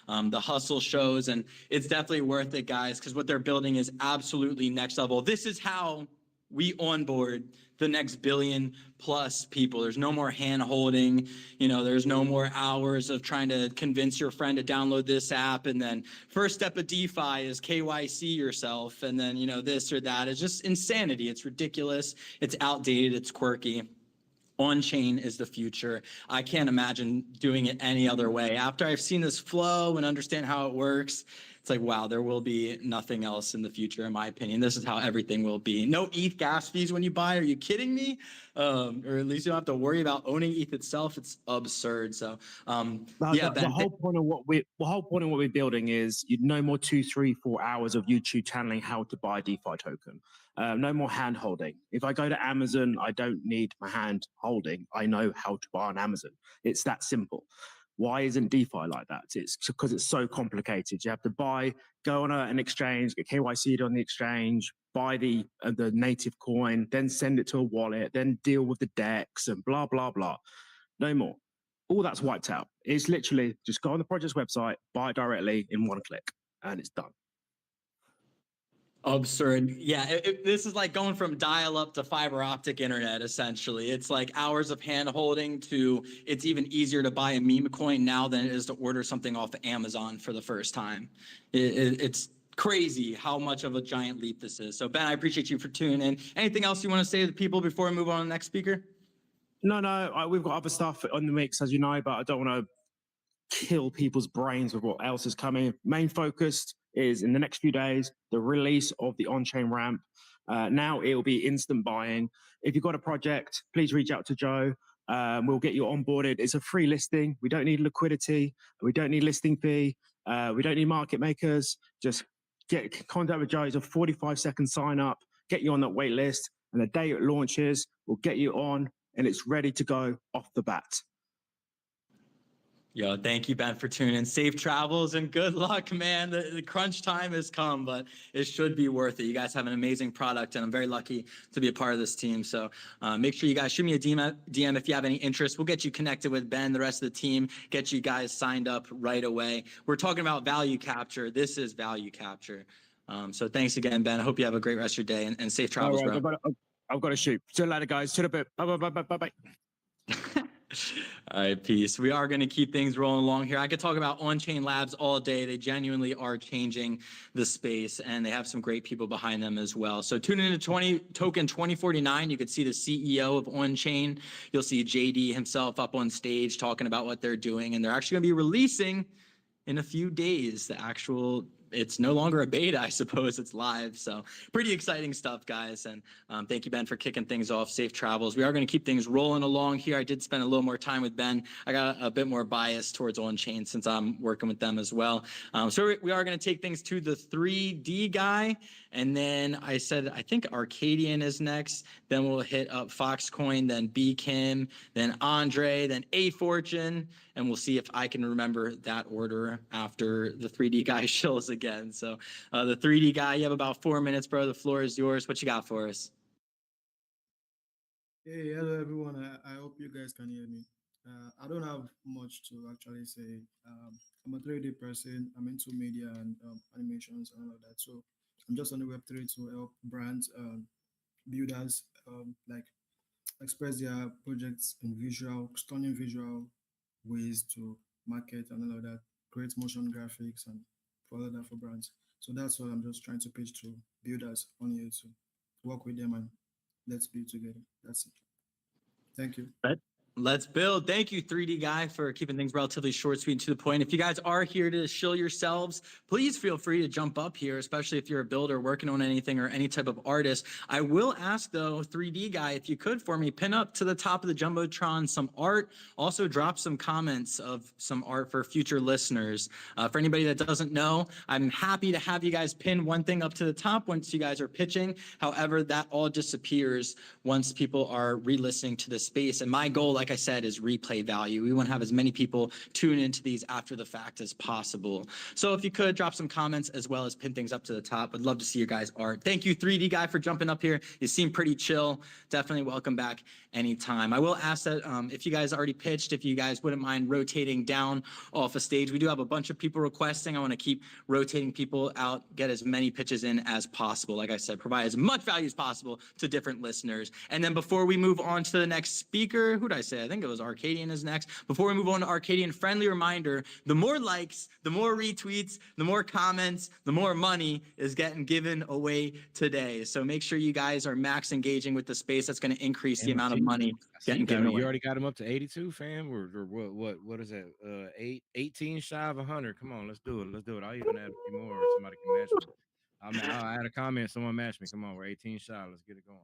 and the hustle shows. And it's definitely worth it, guys, because what they're building is absolutely next level. This is how we onboard the next billion plus people. There's no more hand holding, there's no more hours of trying to convince your friend to download this app. And then first step of DeFi is KYC yourself. And then, this or that. It's just insanity. It's ridiculous. It's outdated. It's quirky. On-chain is the future. I can't imagine doing it any other way. After I've seen this flow and understand how it works, it's like, wow, there will be nothing else in the future, in my opinion. This is how everything will be. No ETH gas fees when you buy. Are you kidding me? Or at least you don't have to worry about owning ETH itself. It's absurd. So, yeah, the whole point of what we're building is no more 2, 3, 4 hours of YouTube channeling how to buy a DeFi token. No more hand holding. If I go to Amazon, I don't need my hand holding. I know how to buy on Amazon. It's that simple. Why isn't DeFi like that? It's because it's so complicated. You have to go on an exchange, get KYC'd on the exchange, buy the native coin, then send it to a wallet, then deal with the DEX and blah, blah, blah. No more. All that's wiped out. It's literally just go on the project's website, buy it directly in one click, and it's done. Absurd. Yeah, this is like going from dial-up to fiber optic internet, essentially. It's like hours of hand-holding to it's even easier to buy a meme coin now than it is to order something off of Amazon for the first time. It's crazy how much of a giant leap this is. So, Ben, I appreciate you for tuning in. Anything else you want to say to the people before we move on to the next speaker? No, we've got other stuff on the mix, as you know, but I don't want to kill people's brains with what else is coming. Main focus is in the next few days, the release of the on-chain ramp. Now it'll be instant buying. If you've got a project, please reach out to Joe. We'll get you onboarded. It's a free listing. We don't need liquidity. We don't need listing fee. We don't need market makers. Just get contact with Joe. It's a 45-second sign up. Get you on that wait list. And the day it launches, we'll get you on and it's ready to go off the bat. Yo, thank you, Ben, for tuning in. Safe travels and good luck, man. The crunch time has come, but it should be worth it. You guys have an amazing product, and I'm very lucky to be a part of this team. So make sure you guys shoot me a DM if you have any interest. We'll get you connected with Ben, the rest of the team, get you guys signed up right away. We're talking about value capture. This is value capture. So thanks again, Ben. I hope you have a great rest of your day and safe travels, right, bro. I've got to shoot. See you later, guys. See you in a bit. Bye. All right, peace. We are going to keep things rolling along here. I could talk about on-chain labs all day. They genuinely are changing the space, and they have some great people behind them as well. So tune into Token 2049. You could see the CEO of on-chain. You'll see JD himself up on stage talking about what they're doing, and they're actually going to be releasing in a few days the actual. It's no longer a beta, I suppose. It's live. So pretty exciting stuff, guys. And thank you, Ben, for kicking things off. Safe travels. We are going to keep things rolling along here. I did spend a little more time with Ben. I got a bit more bias towards on-chain since I'm working with them as well. So we are going to take things to the 3D guy. And then I think Arcadian is next. Then we'll hit up Foxcoin, then B Kim, then Andre, then A Fortune. And we'll see if I can remember that order after the 3D guy shills again. So the 3D guy, you have about 4 minutes, bro. The floor is yours. What you got for us? Hey, hello everyone. I hope you guys can hear me. I don't have much to actually say. I'm a 3D person. I'm into media and animations and all of that. So I'm just on the Web3 to help brands, builders, like express their projects in visual, stunning visual ways to market and all of that. Create motion graphics and follow that for brands. So that's what I'm just trying to pitch to builders on here to work with them and let's build together. That's it. Thank you. Let's build. Thank you, 3D guy, for keeping things relatively short, sweet, and to the point. If you guys are here to shill yourselves, please feel free to jump up here, especially if you're a builder working on anything or any type of artist. I will ask, though, 3D guy, if you could for me, pin up to the top of the Jumbotron some art. Also, drop some comments of some art for future listeners. For anybody that doesn't know, I'm happy to have you guys pin one thing up to the top once you guys are pitching. However, that all disappears once people are re-listening to the space. And my goal, like I said, is replay value. We want to have as many people tune into these after the fact as possible. So if you could drop some comments as well as pin things up to the top, I'd love to see your guys' art. Thank you, 3D guy, for jumping up here. You seem pretty chill. Definitely welcome back anytime. I will ask that if you guys already pitched, if you guys wouldn't mind rotating down off a stage. We do have a bunch of people requesting. I want to keep rotating people out, get as many pitches in as possible. Like I said, provide as much value as possible to different listeners. And then before we move on to the next speaker, who did I say? I think it was Arcadian is next. Before we move on to Arcadian, friendly reminder, the more likes, the more retweets, the more comments, the more money is getting given away today. So make sure you guys are max engaging with the space. That's going to increase the amount of money getting given away. You already got him up to 82, fam. Or what is that? 18 shy of 100. Come on, let's do it. Let's do it. I'll even add a few more if somebody can match me. I'll add a comment. Someone match me. Come on, we're 18 shy. Let's get it going.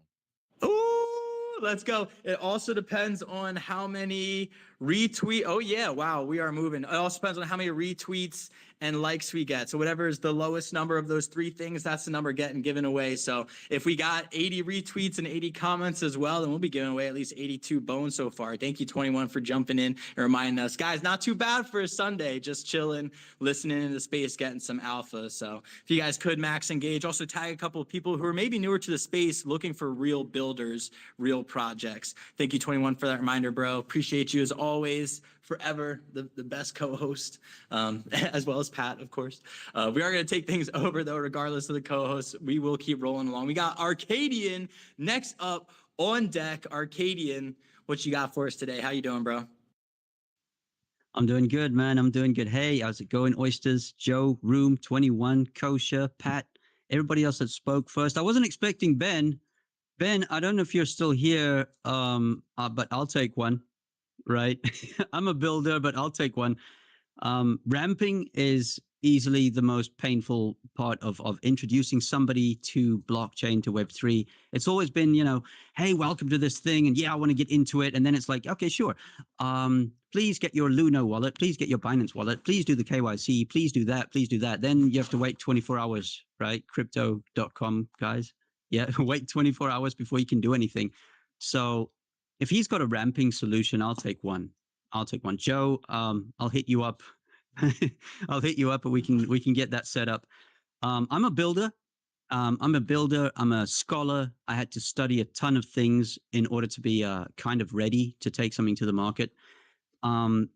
Ooh, let's go. It also depends on how many retweet. Oh yeah, wow, we are moving. It also depends on how many retweets and likes we get. So whatever is the lowest number of those three things, that's the number getting given away. So if we got 80 retweets and 80 comments as well, then we'll be giving away at least 82 bones so far. Thank you, 21, for jumping in and reminding us. Guys, not too bad for a Sunday, just chilling, listening in the space, getting some alpha. So if you guys could max engage, also tag a couple of people who are maybe newer to the space looking for real builders, real projects. Thank you, 21, for that reminder, bro. Appreciate you as always. Forever the best co-host, as well as Pat, of course. We are going to take things over, though, regardless of the co-hosts. We will keep rolling along. We got Arcadian next up on deck. Arcadian, what you got for us today? How you doing, bro? I'm doing good, man. I'm doing good. Hey, how's it going? Oysters, Joe, Room, 21, Kosher, Pat, everybody else that spoke first. I wasn't expecting Ben. Ben, I don't know if you're still here, but I'll take one. Right. I'm a builder, but I'll take one. Ramping is easily the most painful part of introducing somebody to blockchain, to Web3. It's always been, hey, welcome to this thing. And yeah, I want to get into it. And then it's like, okay, sure. Please get your Luna wallet. Please get your Binance wallet. Please do the KYC. Please do that. Please do that. Then you have to wait 24 hours, right? Crypto.com guys. Yeah. Wait 24 hours before you can do anything. So if he's got a ramping solution, I'll take one. I'll take one. Joe, I'll hit you up. I'll hit you up, but we can get that set up. I'm a builder. I'm a scholar. I had to study a ton of things in order to be kind of ready to take something to the market. I'm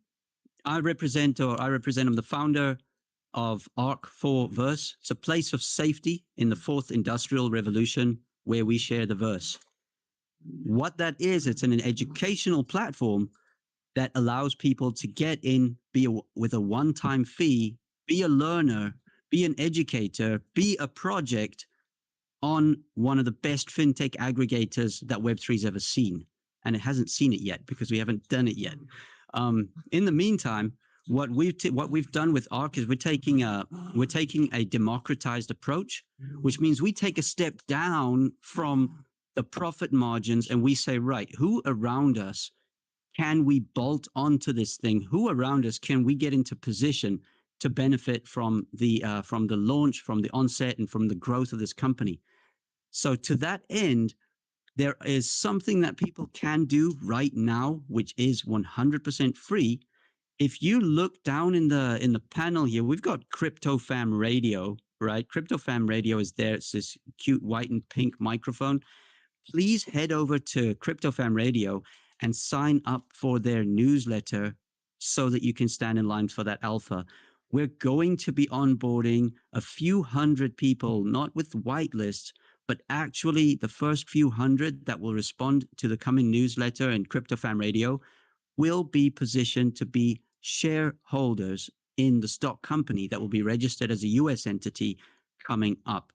the founder of Arc4Verse. It's a place of safety in the fourth industrial revolution where we share the verse. What that is, it's an educational platform that allows people to get in, with a one-time fee, be a learner, be an educator, be a project on one of the best fintech aggregators that Web3's ever seen. And it hasn't seen it yet because we haven't done it yet. In the meantime, what we've done with Arc is we're taking a democratized approach, which means we take a step down from the profit margins and we say, right, who around us can we bolt onto this thing? Who around us can we get into position to benefit from the launch, from the onset, and from the growth of this company? So to that end, there is something that people can do right now, which is 100% free. If you look down in the panel here, we've got Crypto Fam Radio, right? Crypto Fam Radio is there. It's this cute white and pink microphone. Please head over to Crypto Fam Radio and sign up for their newsletter so that you can stand in line for that alpha. We're going to be onboarding a few hundred people, not with whitelists, but actually the first few hundred that will respond to the coming newsletter and CryptoFam Radio will be positioned to be shareholders in the stock company that will be registered as a US entity coming up.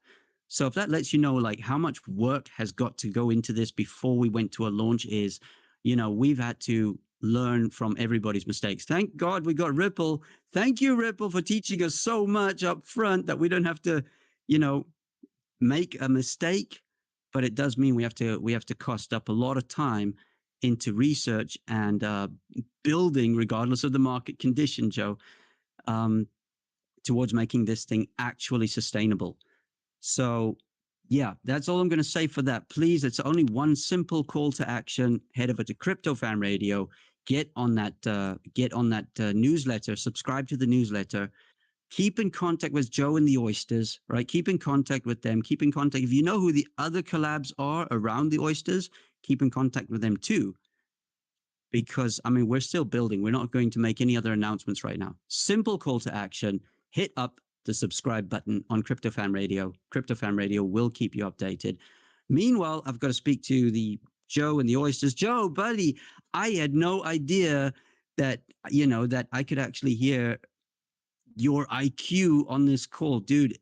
So if that lets you know like how much work has got to go into this before we went to a launch is, you know, we've had to learn from everybody's mistakes. Thank God we got Ripple. Thank you, Ripple, for teaching us so much up front that we don't have to, you know, make a mistake. But it does mean we have to cost up a lot of time into research and building, regardless of the market condition, Joe, towards making this thing actually sustainable. So yeah, that's all I'm going to say for that. Please, it's only one simple call to action. Head over to CryptoFam Radio, get on that newsletter, subscribe to the newsletter, keep in contact with Joe and the Oysters, right? Keep in contact with them. Keep in contact. If you know who the other collabs are around the Oysters, keep in contact with them too. Because, I mean, we're still building. We're not going to make any other announcements right now. Simple call to action. Hit up the subscribe button on CryptoFam Radio. CryptoFam Radio will keep you updated. Meanwhile, I've got to speak to the Joe and the Oysters. Joe, buddy, I had no idea that, you know, that I could actually hear your IQ on this call. Dude,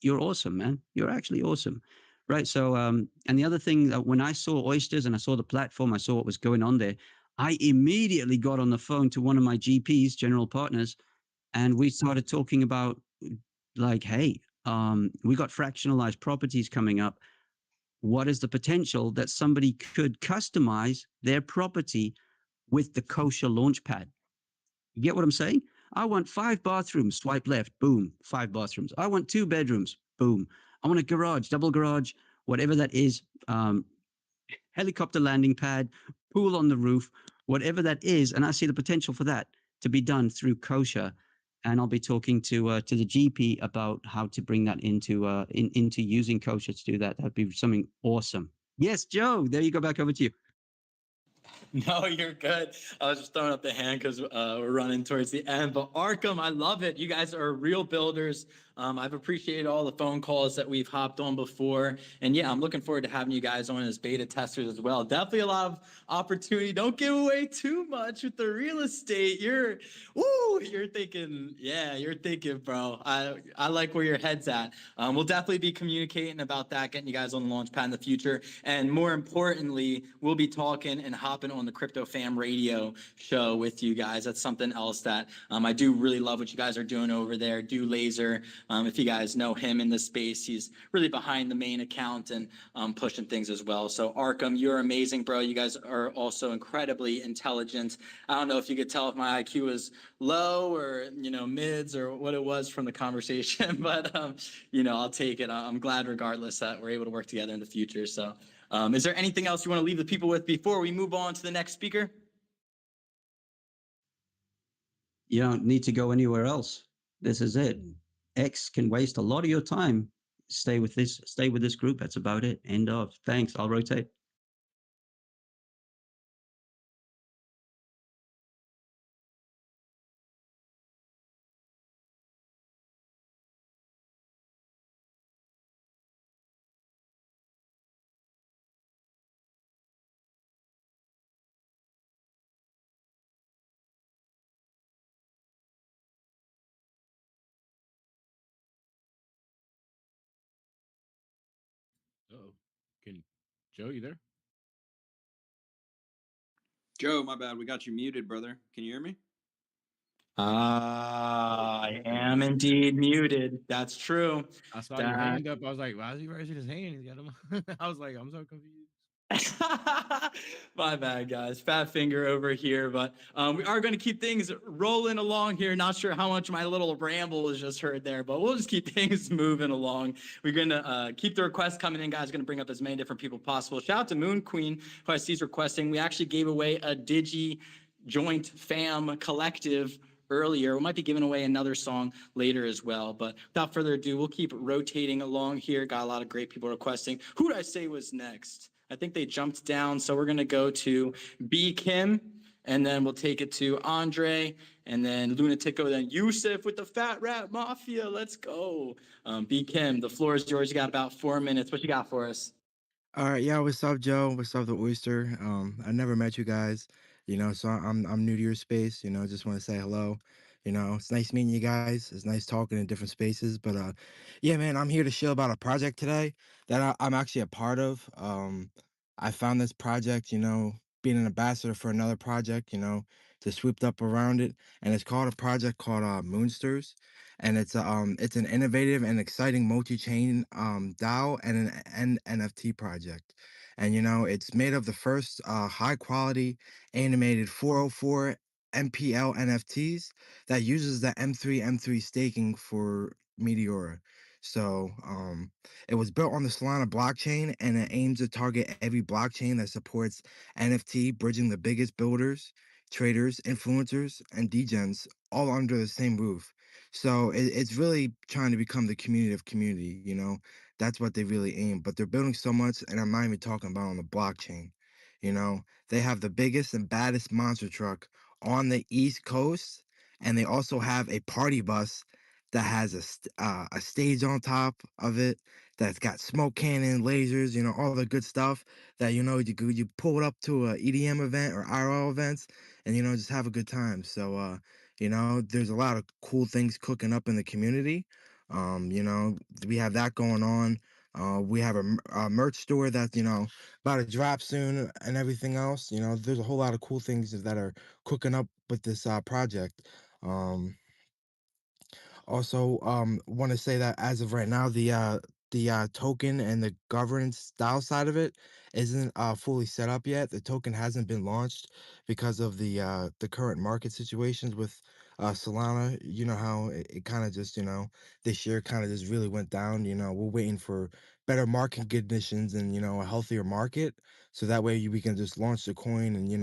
you're awesome, man. You're actually awesome. Right. So, and the other thing that when I saw Oysters and I saw the platform, I saw what was going on there, I immediately got on the phone to one of my GPs, general partners, and we started talking about like, hey, we got fractionalized properties coming up. What is the potential that somebody could customize their property with the kosher launchpad? You get what I'm saying? I want 5 bathrooms, swipe left, boom, 5 bathrooms. I want 2 bedrooms, boom. I want a garage, double garage, whatever that is, helicopter landing pad, pool on the roof, whatever that is. And I see the potential for that to be done through kosher. And I'll be talking to the GP about how to bring that into using kosher to do that. That'd be something awesome. Yes, Joe, there you go, back over to you. No, you're good. I was just throwing up the hand because we're running towards the end. But Arkham, I love it. You guys are real builders. I've appreciated all the phone calls that we've hopped on before. And yeah, I'm looking forward to having you guys on as beta testers as well. Definitely a lot of opportunity. Don't give away too much with the real estate. You're thinking, bro. I like where your head's at. We'll definitely be communicating about that, getting you guys on the launch pad in the future. And more importantly, we'll be talking and hopping on the Crypto Fam Radio show with you guys. That's something else that I do really love what you guys are doing over there. Do Laser. If you guys know him in the space, he's really behind the main account and pushing things as well. So Arkham, you're amazing, bro. You guys are also incredibly intelligent. I don't know if you could tell if my IQ is low or, you know, mids or what it was from the conversation, but, you know, I'll take it. I'm glad regardless that we're able to work together in the future. So is there anything else you want to leave the people with before we move on to the next speaker? You don't need to go anywhere else. This is it. X can waste a lot of your time. Stay with this group. That's about it. End of. Thanks. I'll rotate. Oh, can Joe, you there? Joe, my bad. We got you muted, brother. Can you hear me? I am indeed muted. That's true. I saw your hand up. I was like, why is he raising his hand? He's got him. I was like, I'm so confused. My bad, guys. Fat finger over here, but we are going to keep things rolling along here. Not sure how much my little ramble was just heard there, but we'll just keep things moving along. We're going to keep the requests coming in, guys. Going to bring up as many different people possible. Shout out to Moon Queen, who I see is requesting. We actually gave away a Digi Joint Fam Collective earlier. We might be giving away another song later as well. But without further ado, we'll keep rotating along here. Got a lot of great people requesting. Who did I say was next? I think they jumped down. So we're going to go to B. Kim, and then we'll take it to Andre, and then Lunatico, then Yusuf with the Fat Rat Mafia. Let's go. B. Kim, the floor is yours. You got about 4 minutes. What you got for us? All right, yeah, what's up, Joe? What's up, the Oyster? I never met you guys, so I'm new to your space. Just want to say hello. It's nice meeting you guys. It's nice talking in different spaces. But yeah, man, I'm here to share about a project today that I'm actually a part of. I found this project, being an ambassador for another project, just swooped up around it, and it's called a project called Moonsters, and it's an innovative and exciting multi-chain DAO and an NFT project. And it's made of the first high quality animated 404 MPL NFTs that uses the M3 staking for Meteora. So it was built on the Solana blockchain, and it aims to target every blockchain that supports NFT, bridging the biggest builders, traders, influencers, and degens all under the same roof. So it's really trying to become the community of community, That's what they really aim. But they're building so much, and I'm not even talking about on the blockchain. They have the biggest and baddest monster truck on the East Coast, and they also have a party bus that has a stage on top of it that's got smoke cannon, lasers, all the good stuff that you pull it up to a EDM event or IRL events, and just have a good time. So there's a lot of cool things cooking up in the community. We have that going on. We have a merch store that's, about to drop soon and everything else. There's a whole lot of cool things that are cooking up with this project. Um, Also, want to say that as of right now, the token and the governance style side of it isn't fully set up yet. The token hasn't been launched because of the current market situations with Solana. You know how it kind of just this year kind of just really went down. We're waiting for better market conditions and a healthier market, so that way we can just launch the coin. And you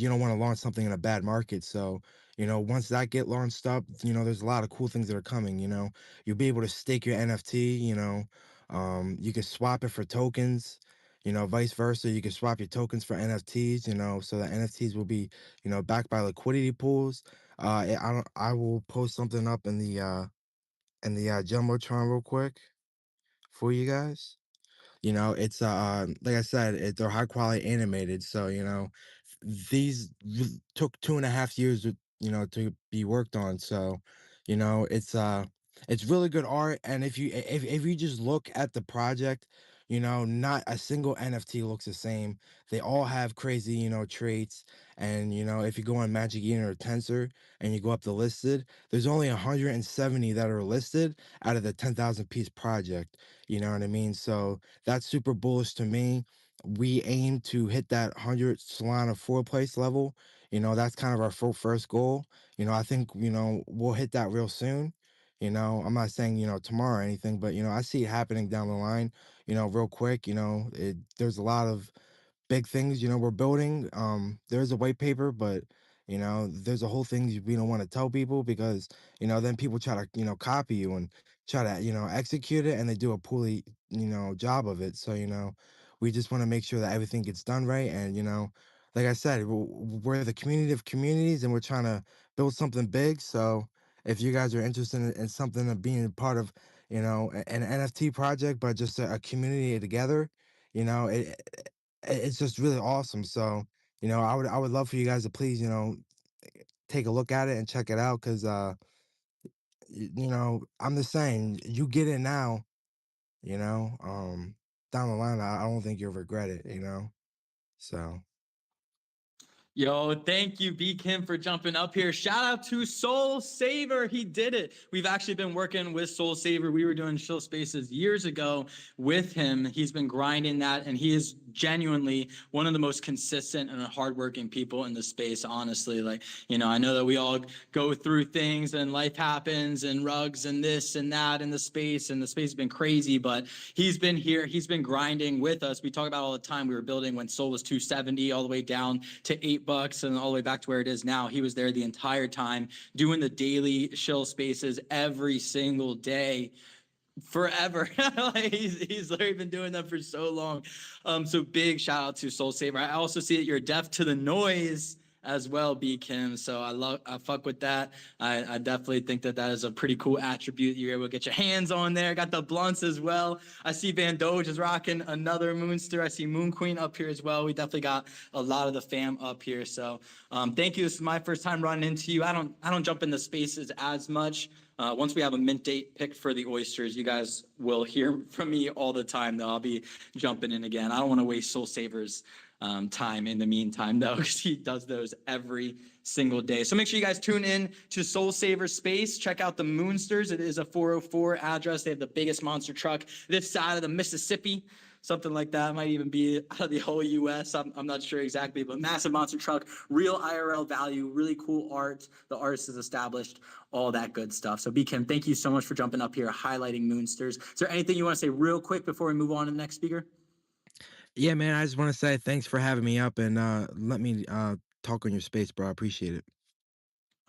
don't want to launch something in a bad market. So once that get launched up, there's a lot of cool things that are coming. You'll be able to stake your NFT. You can swap it for tokens. Vice versa, you can swap your tokens for NFTs. So that NFTs will be backed by liquidity pools. I will post something up in the jumbotron real quick for you guys. It's like I said, they're high quality animated. So these took 2.5 years to be worked on. So it's really good art. And if you just look at the project, not a single NFT looks the same. They all have crazy traits. And if you go on Magic Eden or Tensor and you go up the listed, there's only 170 that are listed out of the 10,000 piece project. You know what I mean? So that's super bullish to me. We aim to hit that 100 Solana 4 place level. That's kind of our first goal. I think we'll hit that real soon. I'm not saying tomorrow or anything, but I see it happening down the line, real quick. There's a lot of big things we're building. There's a white paper, but there's a whole thing we don't want to tell people, because then people try to copy you and try to execute it, and they do a poorly job of it. So we just want to make sure that everything gets done right. And like I said, we're the community of communities, and we're trying to build something big. So if you guys are interested in something of being part of an NFT project, but just a community together, it's just really awesome. So I would love for you guys to please take a look at it and check it out, because I'm just saying, you get it now, down the line, I don't think you'll regret it. So Yo, thank you, B Kim, for jumping up here. Shout out to Soul Saver. He did it. We've actually been working with Soul Saver. We were doing Chill Spaces years ago with him. He's been grinding that, and he is genuinely one of the most consistent and hardworking people in the space, honestly. I know that we all go through things and life happens and rugs and this and that in the space, and the space has been crazy, but he's been here. He's been grinding with us. We talk about all the time. We were building when Soul was 270 all the way down to $8 and all the way back to where it is now. He was there the entire time doing the daily chill spaces every single day. forever. Like he's literally been doing that for so long. So big shout out to Soul Saver. I also see that you're deaf to the noise as well, B Kim. So I fuck with that. I definitely think that that is a pretty cool attribute. You're able to get your hands on there. Got the blunts as well. I see Van Doge is rocking another Moonster. I see Moon Queen up here as well. We definitely got a lot of the fam up here. So thank you. This is my first time running into you. I don't jump into spaces as much. Once we have a mint date picked for the oysters, you guys will hear from me all the time, though. I'll be jumping in again. I don't want to waste Soul Saver's time in the meantime, though, because he does those every single day. So make sure you guys tune in to Soul Saver Space. Check out the Moonsters. It is a 404 address. They have the biggest monster truck this side of the Mississippi. Something like that. Might even be out of the whole US. I'm not sure exactly, but massive monster truck, real IRL value, really cool art. The artist is established, all that good stuff. So B Kim, thank you so much for jumping up here, highlighting Moonsters. Is there anything you want to say real quick before we move on to the next speaker? Yeah, man, I just want to say thanks for having me up and let me talk on your space, bro. I appreciate it.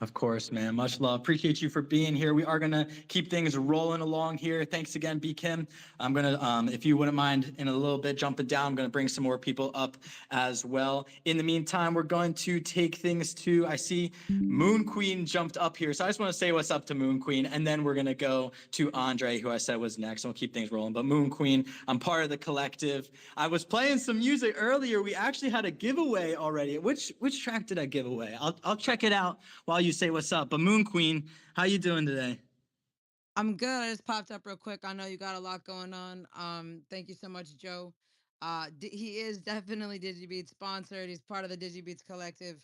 Of course, man. Much love. Appreciate you for being here. We are going to keep things rolling along here. Thanks again, B Kim. I'm going to, if you wouldn't mind in a little bit jumping down, I'm going to bring some more people up as well. In the meantime, we're going to take things to, I see Moon Queen jumped up here. So I just want to say what's up to Moon Queen. And then we're going to go to Andre, who I said was next. We'll keep things rolling. But Moon Queen, I'm part of the collective. I was playing some music earlier. We actually had a giveaway already. Which track did I give away? I'll check it out while you say what's up. But Moon Queen, how you doing today? I'm good. I just popped up real quick. I know you got a lot going on. Thank you so much, Joe. He is definitely DigiBeats sponsored. He's part of the DigiBeats collective.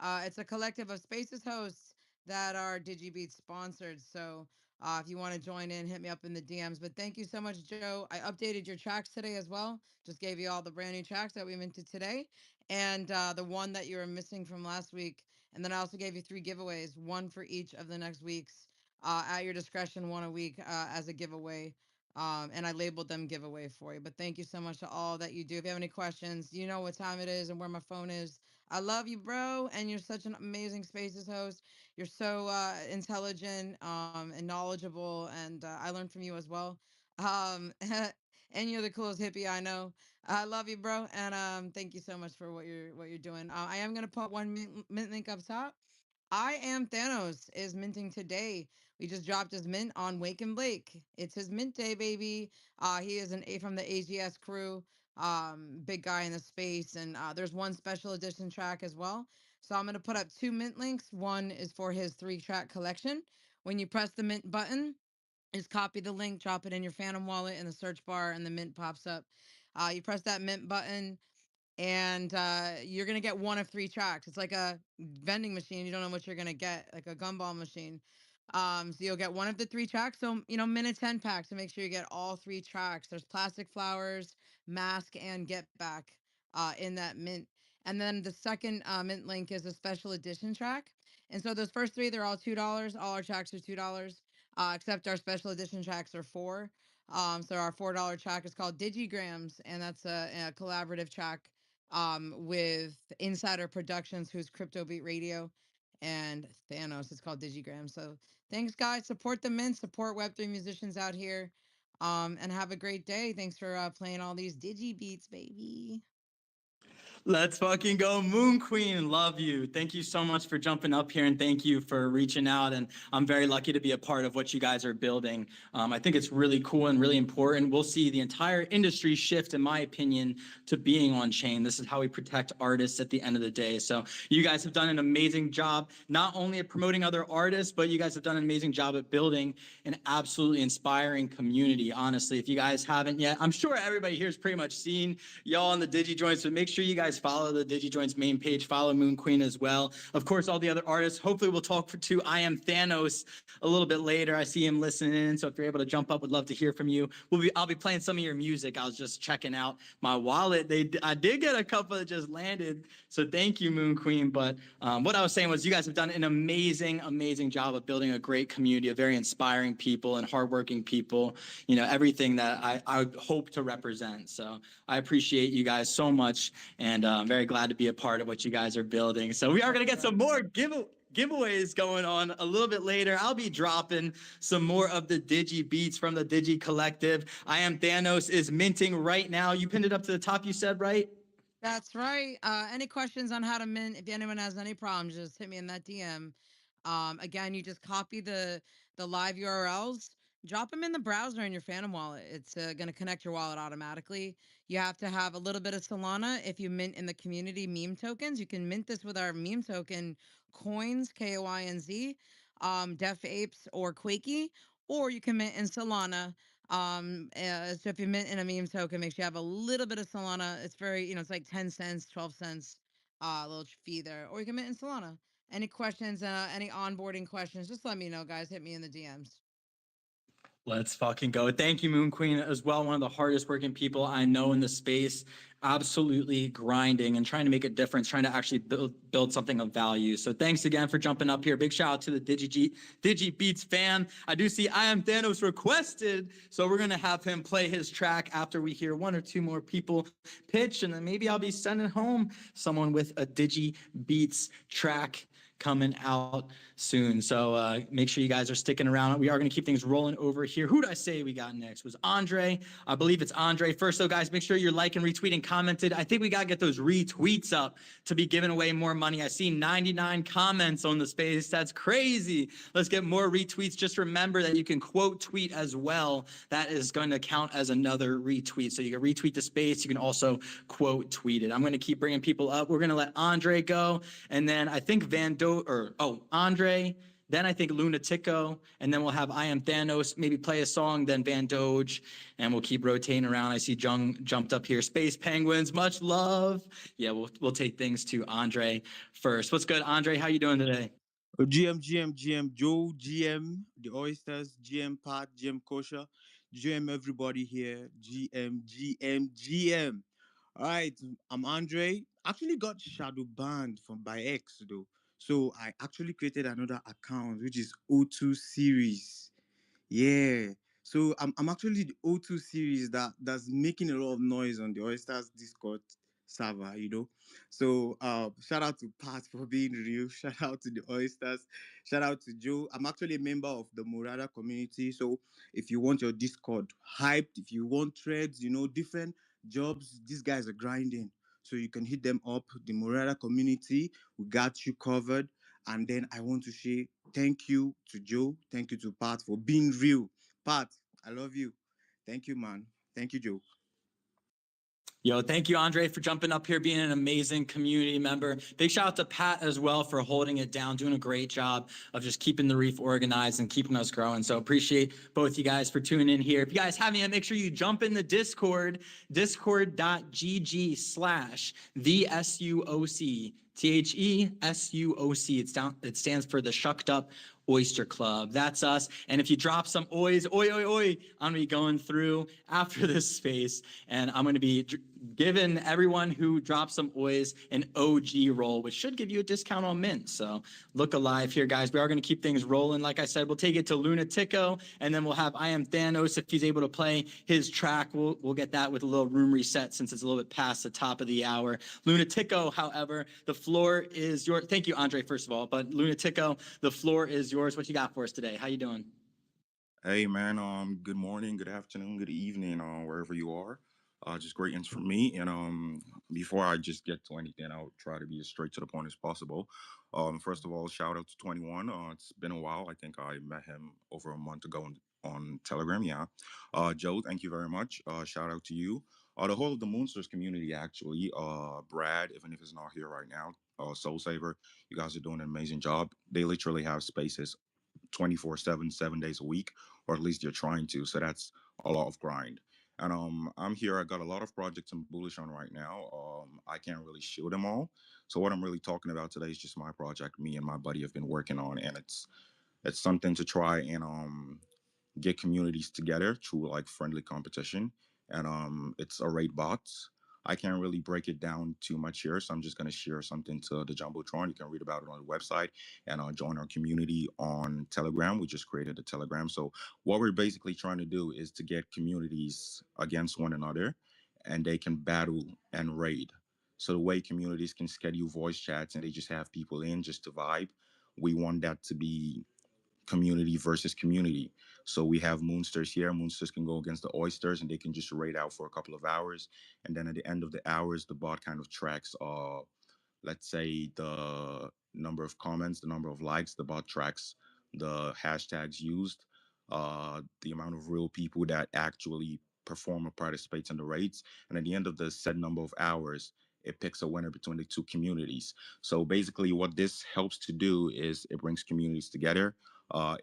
It's a collective of Spaces hosts that are DigiBeats sponsored. So if you want to join in, hit me up in the DMs. But thank you so much, Joe. I updated your tracks today as well. Just gave you all the brand new tracks that we minted today, and the one that you were missing from last week. And then I also gave you 3 giveaways, one for each of the next weeks. At your discretion, 1 a week as a giveaway. And I labeled them giveaway for you. But thank you so much to all that you do. If you have any questions, you know what time it is and where my phone is. I love you, bro. And you're such an amazing Spaces host. You're so intelligent and knowledgeable. And I learned from you as well. And you're the coolest hippie I know. I love you, bro. And thank you so much for what you're doing. I am gonna put one mint link up top. I Am Thanos is minting today. We just dropped his mint on Wake and Blake. It's his mint day, baby. He is from the AGS crew, big guy in the space, and there's one special edition track as well. So I'm gonna put up 2 mint links. One is for his 3-track collection. When you press the mint button, just copy the link, drop it in your Phantom wallet in the search bar, and the mint pops up. You press that mint button, and you're gonna get 1 of 3 tracks. It's like a vending machine. You don't know what you're gonna get, like a gumball machine. So you'll get 1 of the 3 tracks. So minute 10 pack to make sure you get all 3 tracks. There's Plastic Flowers, Mask, and Get Back in that mint. And then the second mint link is a special edition track. And so those first 3, they're all $2. All our tracks are $2, except our special edition tracks are 4. So our $4 track is called Digigrams, and that's a collaborative track with Insider Productions, who's Crypto Beat Radio, and Thanos. It's called Digigram. So thanks, guys. Support the mint, support Web3 musicians out here, and have a great day. Thanks for playing all these Digi beats, baby. Let's fucking go, Moon Queen. Love you. Thank you so much for jumping up here, and thank you for reaching out. And I'm very lucky to be a part of what you guys are building. I think it's really cool and really important. We'll see the entire industry shift, in my opinion, to being on chain. This is how we protect artists at the end of the day. So you guys have done an amazing job, not only at promoting other artists, but you guys have done an amazing job at building an absolutely inspiring community. Honestly, if you guys haven't yet, I'm sure everybody here has pretty much seen y'all on the Digi Joints, so make sure you guys follow the DigiJoints main page, follow Moon Queen as well. Of course, all the other artists. Hopefully we'll talk to I Am Thanos a little bit later. I see him listening in, so if you're able to jump up, would love to hear from you. I'll be playing some of your music. I was just checking out my wallet. I did get a couple that just landed, so thank you, Moon Queen. But what I was saying was you guys have done an amazing, amazing job of building a great community of very inspiring people and hardworking people, everything that I hope to represent. So I appreciate you guys so much, and I'm very glad to be a part of what you guys are building. So we are going to get some more giveaways going on a little bit later. I'll be dropping some more of the Digi beats from the Digi Collective. I Am Thanos is minting right now. You pinned it up to the top, you said, right? That's right. Any questions on how to mint? If anyone has any problems, just hit me in that DM. Again, you just copy the live URLs, drop them in the browser in your Phantom wallet. It's going to connect your wallet automatically. You have to have a little bit of Solana. If you mint in the community meme tokens, you can mint this with our meme token coins, KOINZ, Def Apes or Quakey, or you can mint in Solana. So if you mint in a meme token, make sure you have a little bit of Solana. It's very, it's like 10 cents, 12 cents, little fee there. Or you can mint in Solana. Any questions, any onboarding questions, just let me know, guys. Hit me in the DMs. Let's fucking go. Thank you, Moon Queen, as well. One of the hardest working people I know in the space. Absolutely grinding and trying to make a difference, trying to actually build something of value. So thanks again for jumping up here. Big shout out to the Digi Beats fan. I do see I Am Thanos requested, so we're gonna have him play his track after we hear one or two more people pitch, and then maybe I'll be sending home someone with a Digi Beats track coming out soon. So make sure you guys are sticking around. We are going to keep things rolling over here. Who did I say we got next? Was Andre? I believe it's Andre. First, though, guys, make sure you're liking, retweeting, commented. I think we got to get those retweets up to be giving away more money. I see 99 comments on the space. That's crazy. Let's get more retweets. Just remember that you can quote tweet as well. That is going to count as another retweet. So you can retweet the space. You can also quote tweet it. I'm going to keep bringing people up. We're going to let Andre go. And then I think Andre, then I think Lunatico, and then we'll have I Am Thanos maybe play a song, then Van Doge, and we'll keep rotating around. I see Jung jumped up here. Space Penguins, much love. Yeah, we'll take things to Andre first. What's good, Andre? How you doing today? GM, Joe, GM, the Oysters, GM Pat, GM Kosher, GM everybody here, GM. All right, I'm Andre. Actually got shadow banned by X though. So I actually created another account, which is O2 series. Yeah. So I'm actually the O2 series that's making a lot of noise on the Oysters Discord server. So shout out to Pat for being real. Shout out to the Oysters. Shout out to Joe. I'm actually a member of the Murada community. So if you want your Discord hyped, if you want threads, different jobs, these guys are grinding. So you can hit them up. The Murada community, we got you covered. And then I want to say thank you to Joe. Thank you to Pat for being real. Pat, I love you. Thank you, man. Thank you, Joe. Yo, thank you, Andre, for jumping up here, being an amazing community member. Big shout out to Pat as well for holding it down, doing a great job of just keeping the reef organized and keeping us growing. So appreciate both you guys for tuning in here. If you guys haven't yet, make sure you jump in the Discord, discord.gg/TheSUOC. THESUOC. It stands for the Shucked Up Oyster Club. That's us. And if you drop some oys, I'm going to be going through after this space, and I'm going to be giving everyone who drops some oys an OG roll, which should give you a discount on mint. So look alive here, guys. We are going to keep things rolling. Like I said, we'll take it to Lunatico, and then we'll have I Am Thanos. If he's able to play his track, we'll get that with a little room reset since it's a little bit past the top of the hour. Lunatico, however, the floor is yours. Thank you, Andre, first of all. But Lunatico, the floor is yours. What you got for us today? How you doing? Hey man, good morning, good afternoon, good evening, wherever you are. Just greetings from me. And before I just get to anything, I'll try to be as straight to the point as possible. First of all, shout out to 21. It's been a while. I think I met him over a month ago on Telegram. Yeah. Joe, thank you very much. Shout out to you. The whole of the Moonsters community, actually. Brad, even if he's not here right now. Soul Saver, you guys are doing an amazing job. They literally have spaces 24/7, 7 days a week, or at least you're trying to. So that's a lot of grind. And I'm here. I got a lot of projects I'm bullish on right now. I can't really show them all. So what I'm really talking about today is just my project me and my buddy have been working on, and it's something to try and get communities together through like friendly competition. And it's a raid bots. I can't really break it down too much here, so I'm just going to share something to the Jumbotron. You can read about it on the website and join our community on Telegram. We just created a Telegram. So what we're basically trying to do is to get communities against one another, and they can battle and raid. So the way communities can schedule voice chats and they just have people in just to vibe. we want that to be community versus community. So we have Moonsters here. Moonsters can go against the Oysters and they can just raid out for a couple of hours. And then at the end of the hours, the bot kind of tracks, let's say, the number of comments, the number of likes. The bot tracks the hashtags used, the amount of real people that actually perform or participate in the raids. And at the end of the set number of hours, it picks a winner between the two communities. So basically, what this helps to do is it brings communities together.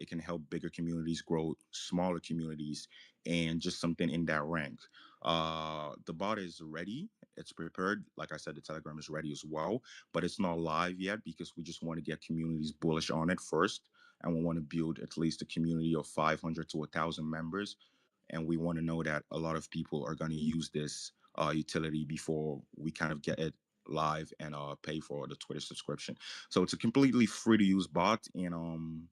It can help bigger communities grow smaller communities and just something in that rank. The bot is ready. It's prepared. Like I said, the Telegram is ready as well, but it's not live yet because we just want to get communities bullish on it first. And we want to build at least a community of 500 to 1,000 members. And we want to know that a lot of people are going to use this utility before we kind of get it live and pay for the Twitter subscription. So it's a completely free to use bot. And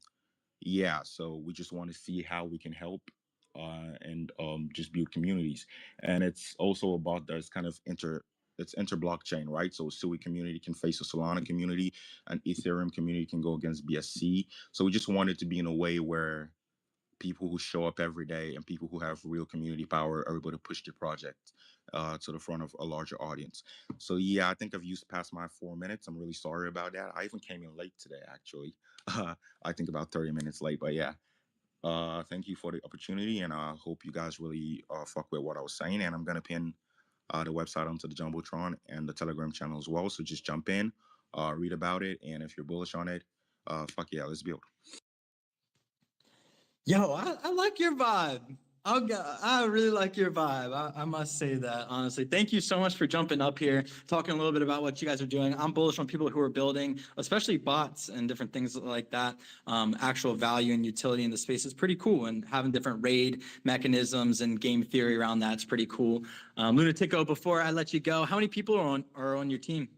yeah, so we just want to see how we can help and just build communities. And it's also about there's kind of it's inter blockchain, right? So Sui community can face a Solana community, and Ethereum community can go against BSC. So we just want it to be in a way where people who show up every day and people who have real community power are able to push the project to the front of a larger audience. So yeah, I think I've used past my 4 minutes. I'm really sorry about that. I even came in late today, actually. I think about 30 minutes late, but yeah. Thank you for the opportunity, and I hope you guys really fuck with what I was saying. And I'm gonna pin the website onto the Jumbotron and the Telegram channel as well. So just jump in, read about it, and if you're bullish on it, fuck yeah, let's build. Yo, I like your vibe. I really like your vibe. I must say that, honestly. Thank you so much for jumping up here, talking a little bit about what you guys are doing. I'm bullish on people who are building, especially bots and different things like that. Actual value and utility in the space is pretty cool, and having different raid mechanisms and game theory around that's pretty cool. Lunatico, before I let you go, how many people are on your team?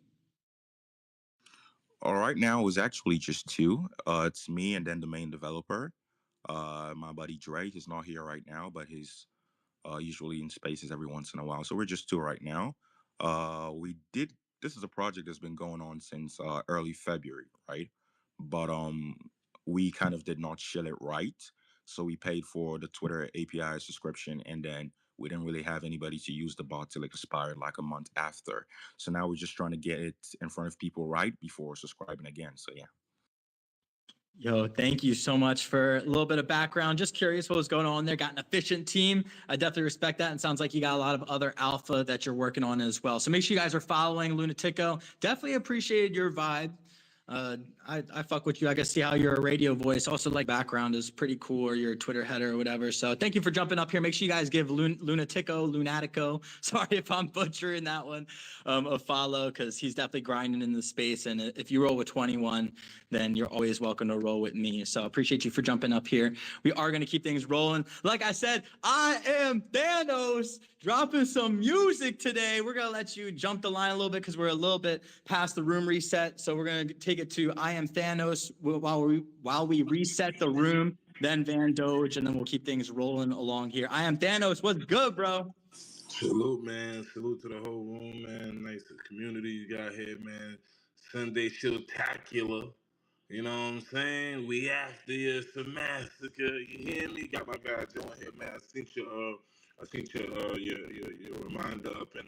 All right, now it was actually just two. It's me and then the main developer. My buddy Dre, he's not here right now, but he's usually in spaces every once in a while. So we're just two right now. This is a project that's been going on since early February, right? But we kind of did not shill it right. So we paid for the Twitter API subscription, and then we didn't really have anybody to use the bot till it expired like a month after. So now we're just trying to get it in front of people right before subscribing again. So yeah. Yo, thank you so much for a little bit of background. Just curious what was going on there. Got an efficient team. I definitely respect that. And sounds like you got a lot of other alpha that you're working on as well. So make sure you guys are following Lunatico. Definitely appreciated your vibe. I fuck with you. I can see how you're a radio voice. Also, like background is pretty cool, or your Twitter header or whatever. So thank you for jumping up here. Make sure you guys give Lunatico. Sorry if I'm butchering that one. A follow, because he's definitely grinding in the space. And if you roll with 21, then you're always welcome to roll with me. So appreciate you for jumping up here. We are going to keep things rolling. Like I said, I am Thanos, dropping some music today. We're going to let you jump the line a little bit because we're a little bit past the room reset. So we're going to take it to I am Thanos while we reset the room, then Van Doge, and then we'll keep things rolling along here. I am Thanos. What's good, bro? Salute, man. Salute to the whole room, man. Nice community you got here, man. Sunday showtacular. You know what I'm saying? We after you, some massacre. You hear me? Got my guy Joe here, man. I seen your reminder up in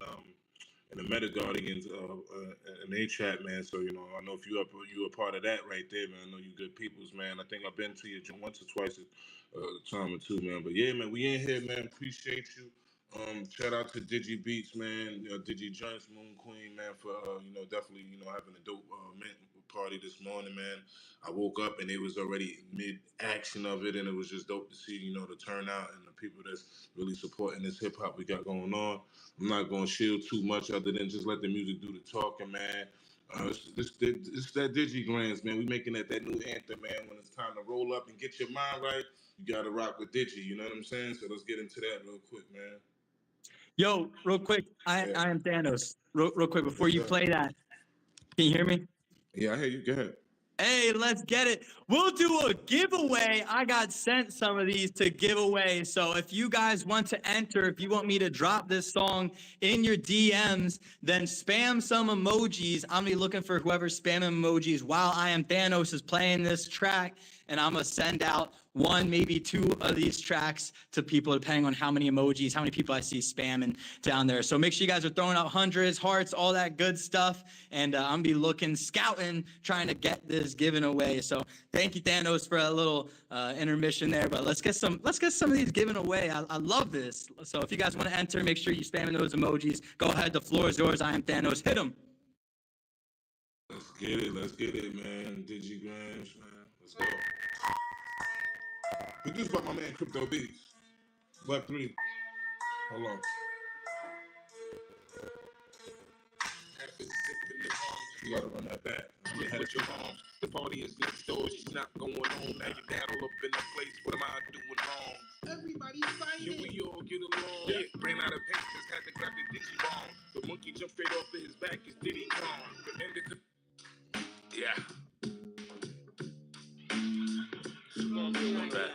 the Meta Guardians in a chat, man. So I know if you a part of that right there, man. I know you good peoples, man. I think I've been to you once or twice a time or two, man. But yeah, man, we in here, man. Appreciate you. Shout out to Digi Beats, man. Digi Joints, Moon Queen, man, for definitely having a dope party this morning, man. I woke up and it was already mid action of it, and it was just dope to see the turnout and the people that's really supporting this hip hop we got going on. I'm not gonna shield too much other than just let the music do the talking, man. It's that Digigrams, man. We making that new anthem, man. When it's time to roll up and get your mind right, you gotta rock with Digi. You know what I'm saying? So let's get into that real quick, man. Yo, real quick, I am Thanos. Real quick, before you play that, can you hear me? Yeah, I hear you. Go ahead. Hey, let's get it. We'll do a giveaway. I got sent some of these to give away. So if you guys want to enter, if you want me to drop this song in your DMs, then spam some emojis. I'm gonna be looking for whoever's spamming emojis while I Am Thanos is playing this track. And I'm gonna send out one, maybe two of these tracks to people, depending on how many emojis, how many people I see spamming down there. So make sure you guys are throwing out hundreds, hearts, all that good stuff. And I'm gonna be looking, scouting, trying to get this given away. So thank you, Thanos, for a little intermission there. But let's get some of these given away. I love this. So if you guys want to enter, make sure you spamming those emojis. Go ahead, the floor is yours. I Am Thanos. Hit them. Let's get it, man. Digigrams, man. Let's go. Produced by my man Crypto Beats. Web 3. Hold on. You gotta run that back. You had it your mom. The party is next door. She's not going home. Now your dad all up in the place. What am I doing wrong? Everybody's fighting. Can we all get along? Yeah. Ran out of patience. Had to grab the digi bomb. The monkey jumped straight off of his back. His Diddy Kong. The end of the... Yeah. Run back.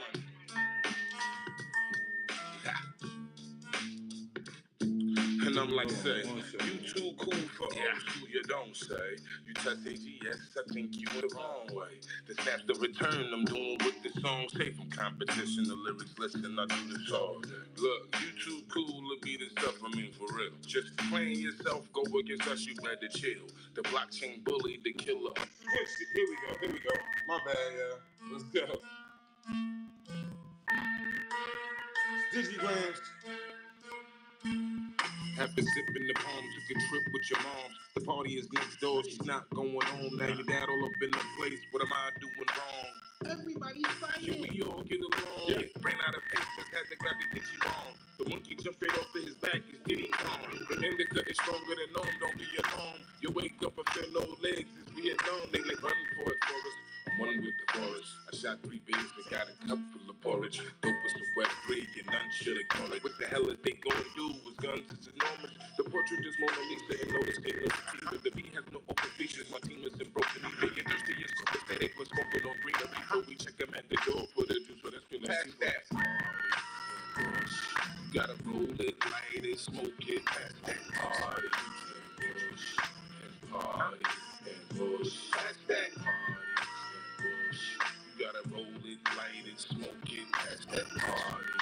And I'm like, say, you too cool for who you don't say. You touch AGS, I think you went the wrong way. This snaps the return, I'm doing what the song say from competition. The lyrics listen, I do this all day. Look, you too cool to be the stuff, I mean for real. Just playing yourself, go against us, you better chill. The blockchain bully, the killer. Here we go. My bad, yeah. Let's go. Digigrams. After sipping the palm, took a trip with your mom. The party is next door, she's not going home. Now your dad all up in the place, what am I doing wrong? Everybody's fighting. Can we all get along? Yeah. Ran out of patience, had to grab the Digi bomb. The monkey jumped straight off of his back, his Diddy Kong. The indica is stronger than known, don't be alarmed. You wake up and feel no legs, it's Vietnam. They like running for it for us. I'm one with the forest. I shot 3 beers, I got a cup full of porridge. Dope was the wet free, and none should ignore it. What the hell are they gonna do? With guns is enormous. The portrait is Mona Lisa, and notice they no but the beat has no open features. My team isn't broken, they get thirsty as copacetic. We're smoking on greenery, so we check them at the door for the juice, so that's feeling pass that. Gotta roll it, light it, smoke it, pass that party. And party, and push, pass that party. You gotta roll it, light it, smoke it, pass that party,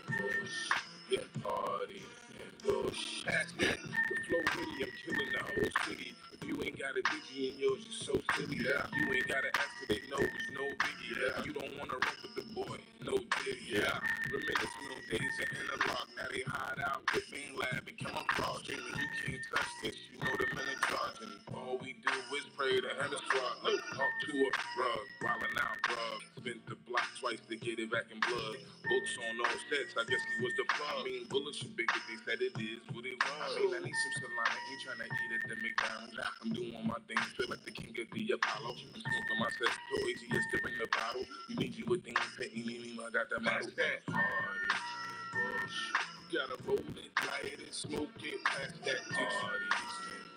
and push, yeah, party, and push, pass that. The flow really, I'm killing the whole city. If you ain't got a digi in yours, you're so silly. Yeah. You ain't gotta ask for they know it's no biggie. Yeah. You don't wanna run with the boy, no diddy. Yeah. Reminisce no days in interlock, now they hide out with main lab and come across. Dreaming you can't touch this, you know the men in charge. And all we do is pray to heaven's rock. Look, talk to a rug, wildin' out rug. Spent the block twice to get it back in blood. Books on all sets, I guess he was the plug. I mean, bullets should big, but they said it is what it was. I mean, I need some salami, ain't tryna eat at the McDonald's. I'm doing my thing, feel like the king of the Apollo. I'm smoking my set, so AGS to bring the bottle. You need you a thing, petty, me, I got that model. That party, push. You gotta roll it, light it, smoke it, pass that party,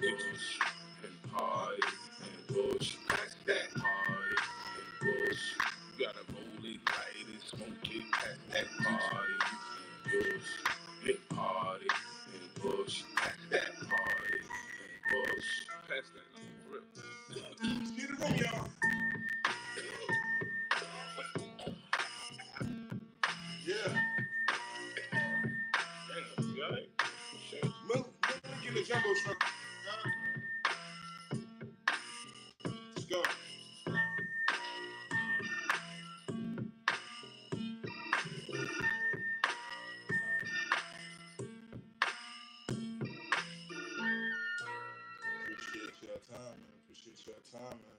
and push, and party, and push, pass that party, and push. You gotta roll it, light it, smoke it, pass that party, and push, and party, and push, pass that party, and push, pass that, for real. Get it on, y'all. Yeah. Damn, you all right? Shit. Move, get the jumbo truck. Let's go. Appreciate your time, man. Appreciate your time, man.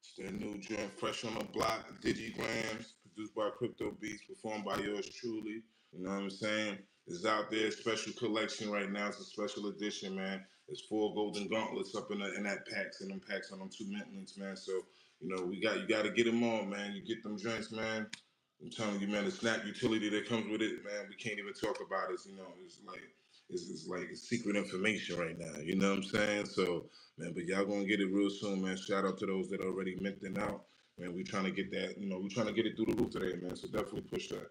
It's that new joint, fresh on the block, Digigrams, produced by Crypto Beats, performed by yours truly. You know what I'm saying? It's out there, special collection right now. It's a special edition, man. It's 4 golden gauntlets up in that packs, and them packs on them 2 mint links, man. So, you know, you got to get them on, man. You get them drinks, man. I'm telling you, man, the snap utility that comes with it, man, we can't even talk about it. You know, it's like is like secret information right now. You know what I'm saying? So man, but y'all gonna get it real soon, man. Shout out to those that already minting out. Man, we trying to get that, we trying to get it through the roof today, man. So definitely push that.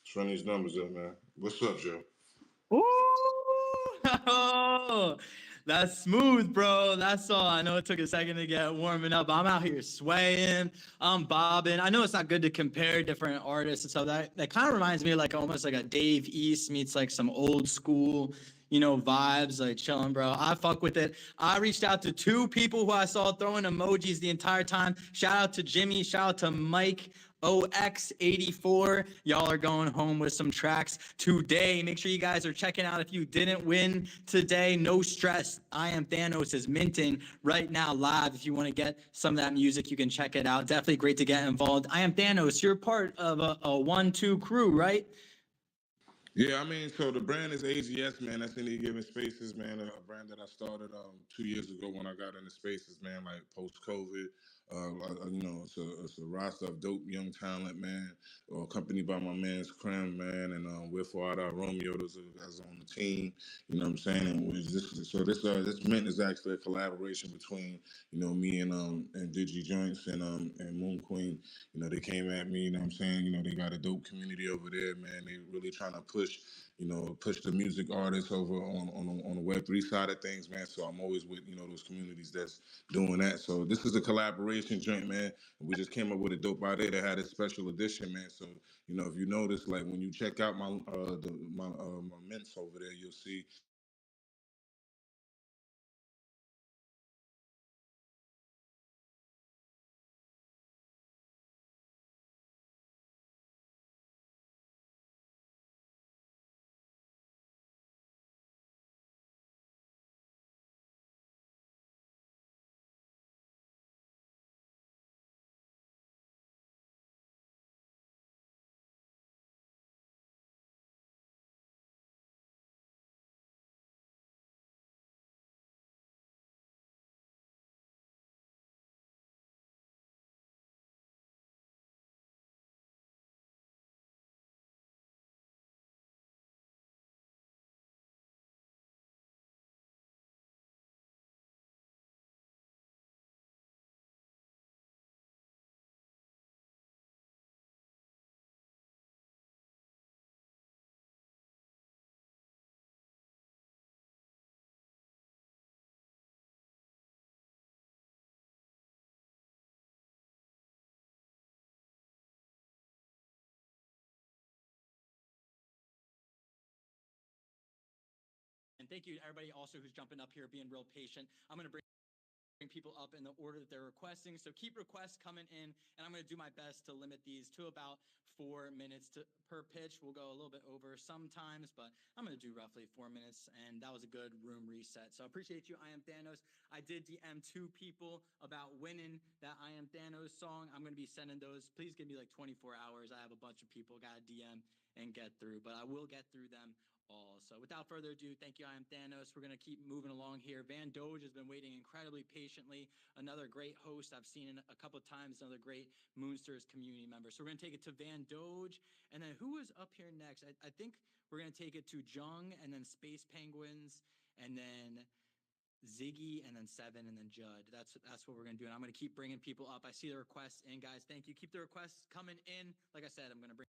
Let's run these numbers up, man. What's up, Joe? Ooh, that's smooth, bro. That's all. I know it took a second to get warming up. I'm out here swaying. I'm bobbing. I know it's not good to compare different artists and stuff. That kind of reminds me of like almost like a Dave East meets like some old school, vibes, like chilling, bro. I fuck with it. I reached out to two people who I saw throwing emojis the entire time. Shout out to Jimmy. Shout out to Mike. OX84. Y'all are going home with some tracks today. Make sure you guys are checking out if you didn't win today. No stress. I Am Thanos is minting right now live. If you want to get some of that music, you can check it out. Definitely great to get involved. I Am Thanos. You're part of a 1-2 crew, right? Yeah, I mean, so the brand is AGS, man. That's Any Given Spaces, man. A brand that I started 2 years ago when I got into spaces, man. Like post COVID, it's a roster of dope young talent, man. Accompanied by my man's Krem, man, and with Fuad Romeo as on the team. You know what I'm saying? And this mint is actually a collaboration between me and Digi Joints and Moon Queen. They came at me, they they got a dope community over there, man. They really trying to push the music artists over on the Web3 side of things, man. So I'm always with, those communities that's doing that. So this is a collaboration joint, man. And we just came up with a dope idea that had a special edition, man. So, if you notice, like when you check out my mints over there, you'll see And thank you to everybody also who's jumping up here, being real patient. I'm going to bring people up in the order that they're requesting. So keep requests coming in, and I'm going to do my best to limit these to about 4 minutes per pitch. We'll go a little bit over sometimes, but I'm going to do roughly 4 minutes, and that was a good room reset. So I appreciate you, I Am Thanos. I did DM 2 people about winning that I Am Thanos song. I'm going to be sending those. Please give me like 24 hours. I have a bunch of people got to DM and get through, but I will get through them all. So without further ado, thank you, I Am Thanos. We're going to keep moving along here. Van Doge has been waiting incredibly patiently. Another great host I've seen a couple of times, another great Moonsters community member. So we're going to take it to Van Doge. And then who is up here next? I think we're going to take it to Jung, and then Space Penguins, and then Ziggy, and then Seven, and then Judd. That's what we're going to do. And I'm going to keep bringing people up. I see the requests in, guys. Thank you. Keep the requests coming in. Like I said, I'm going to bring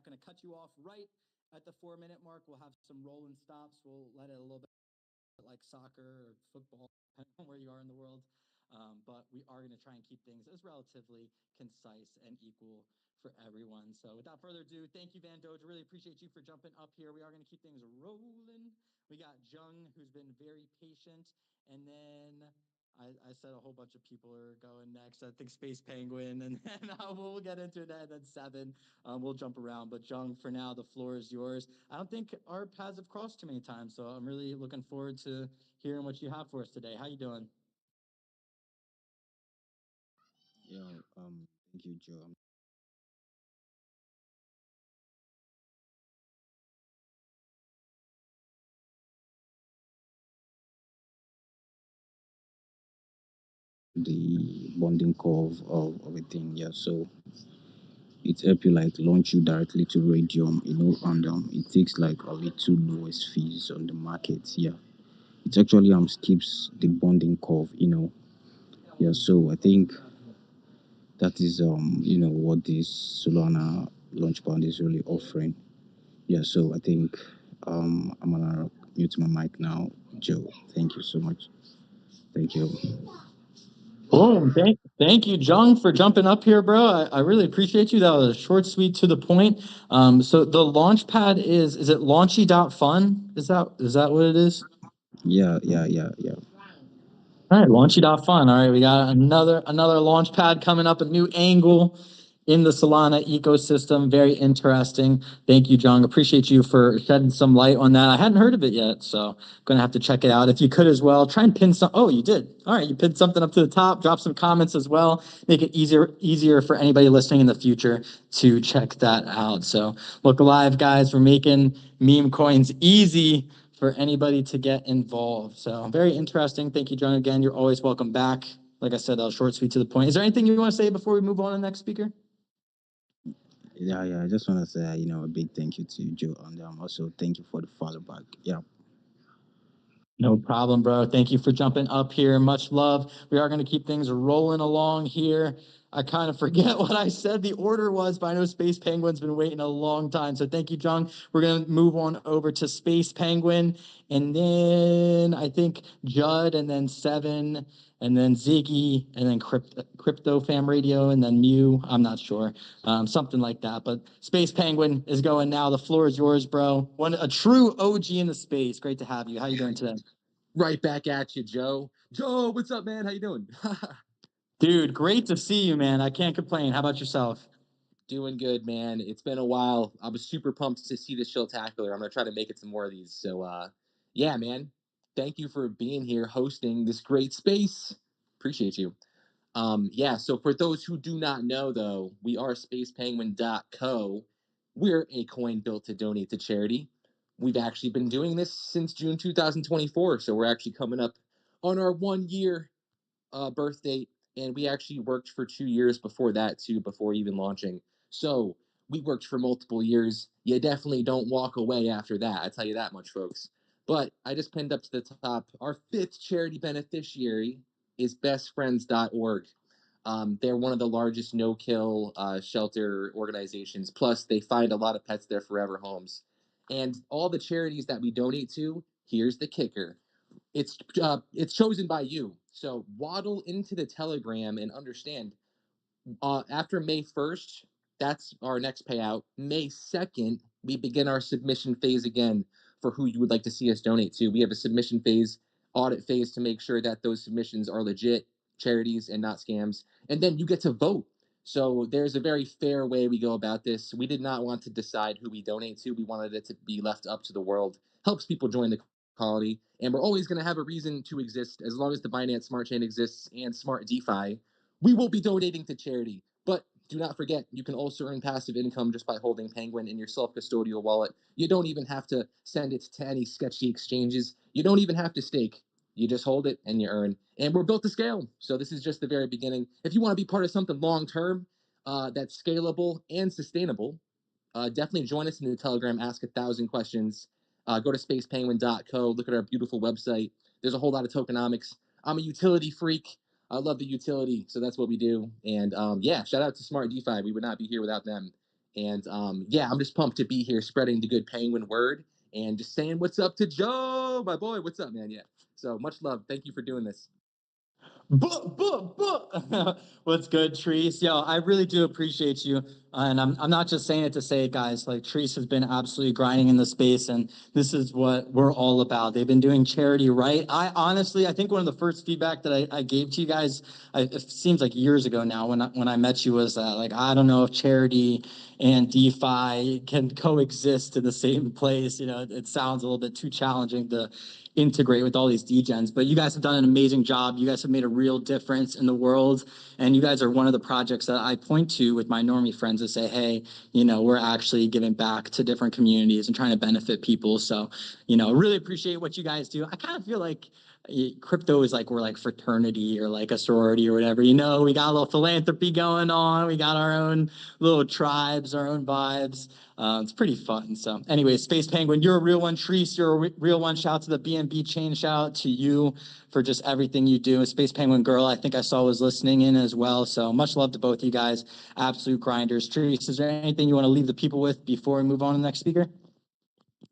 not going to cut you off right at the 4-minute mark. We'll have some rolling stops. We'll let it a little bit like soccer or football, depending on where you are in the world. But we are going to try and keep things as relatively concise and equal for everyone. So without further ado, thank you, Van Doge. Really appreciate you for jumping up here. We are going to keep things rolling. We got Jung, who's been very patient. And then I said a whole bunch of people are going next. I think Space Penguin, and then we'll get into that. Then Seven, we'll jump around. But Jung, for now, the floor is yours. I don't think our paths have crossed too many times, so I'm really looking forward to hearing what you have for us today. How you doing? Yeah, thank you, Joe. The bonding curve of everything, yeah. So it help you like launch you directly to Radium, and it takes like a little lowest fees on the market, yeah. It actually skips the bonding curve. Yeah, so I think that is what this Solana Launchpad is really offering. Yeah, so I think I'm gonna mute my mic now, Joe. Thank you so much. Thank you. Boom. Thank you, Jung, for jumping up here, bro. I really appreciate you. That was short, sweet, to the point. So the launch pad is it launchy.fun? Is that what it is? Yeah. All right, launchy.fun. All right, we got another launch pad coming up, a new angle in the Solana ecosystem. Very interesting. Thank you, Jung. Appreciate you for shedding some light on that. I hadn't heard of it yet, so I'm gonna have to check it out. If you could as well, try and pin some. Oh, you did. All right, you pinned something up to the top. Drop some comments as well. Make it easier for anybody listening in the future to check that out. So look alive, guys. We're making meme coins easy for anybody to get involved. So very interesting. Thank you, John. Again, you're always welcome back. Like I said, short, sweet, to the point. Is there anything you want to say before we move on to the next speaker? Yeah. I just want to say, a big thank you to Joe, and also thank you for the follow back. Yeah. No problem, bro. Thank you for jumping up here. Much love. We are going to keep things rolling along here. I kind of forget what I said the order was, but I know Space Penguin's been waiting a long time. So thank you, John. We're going to move on over to Space Penguin, and then I think Judd, and then Seven, and then Ziggy, and then Crypto Fam Radio, and then Mew. I'm not sure. Something like that. But Space Penguin is going now. The floor is yours, bro. A true OG in the space. Great to have you. How you doing today? Right back at you, Joe. Joe, what's up, man? How you doing? Dude, great to see you, man. I can't complain. How about yourself? Doing good, man. It's been a while. I was super pumped to see this Showtacular. I'm gonna try to make it some more of these. So yeah, man. Thank you for being here hosting this great space. Appreciate you. Yeah, so for those who do not know though, we are spacepenguin.co. We're a coin built to donate to charity. We've actually been doing this since June 2024, so we're actually coming up on our 1 year birth date, and we actually worked for 2 years before that too, before even launching. So we worked for multiple years. You definitely don't walk away after that. I tell you that much, folks. But I just pinned up to the top. Our fifth charity beneficiary is bestfriends.org. They're one of the largest no-kill shelter organizations. Plus, they find a lot of pets their forever homes. And all the charities that we donate to, here's the kicker: it's chosen by you. So waddle into the Telegram and understand. After May 1st, that's our next payout. May 2nd, we begin our submission phase again for who you would like to see us donate to. We have a submission phase, audit phase to make sure that those submissions are legit charities and not scams. And then you get to vote. So there's a very fair way we go about this. We did not want to decide who we donate to. We wanted it to be left up to the world. Helps people join the colony. And we're always going to have a reason to exist as long as the Binance Smart Chain exists and Smart DeFi. We will be donating to charity. But do not forget, you can also earn passive income just by holding Penguin in your self-custodial wallet. You don't even have to send it to any sketchy exchanges. You don't even have to stake. You just hold it and you earn. And we're built to scale. So this is just the very beginning. If you want to be part of something long-term that's scalable and sustainable, definitely join us in the Telegram, ask 1,000 questions. Go to spacepenguin.co, look at our beautiful website. There's a whole lot of tokenomics. I'm a utility freak. I love the utility, so that's what we do. And yeah, shout out to Smart DeFi. We would not be here without them. And yeah, I'm just pumped to be here spreading the good penguin word and just saying what's up to Joe, my boy. What's up, man? Yeah. So much love. Thank you for doing this. What's good, Treese? Yo, I really do appreciate you. And I'm not just saying it to say it, guys. Like, Treese has been absolutely grinding in the space, and this is what we're all about. They've been doing charity right. I honestly, I think one of the first feedback that I gave to you guys, it seems like years ago now when I met you, was that, like, I don't know if charity and DeFi can coexist in the same place. You know, it sounds a little bit too challenging to integrate with all these degens, but you guys have done an amazing job. You guys have made a real difference in the world, and you guys are one of the projects that I point to with my normie friends to say, hey, you know, we're actually giving back to different communities and trying to benefit people. So, you know, really appreciate what you guys do. I kind of feel like crypto is like we're like fraternity or like a sorority or whatever. You know, we got a little philanthropy going on. We got our own little tribes, our own vibes. It's pretty fun. So anyway, Space Penguin, you're a real one. Treese, you're a real one. Shout out to the BNB chain. Shout out to you for just everything you do. Space Penguin Girl, I think I saw was listening in as well. So much love to both you guys. Absolute grinders. Treese, is there anything you want to leave the people with before we move on to the next speaker?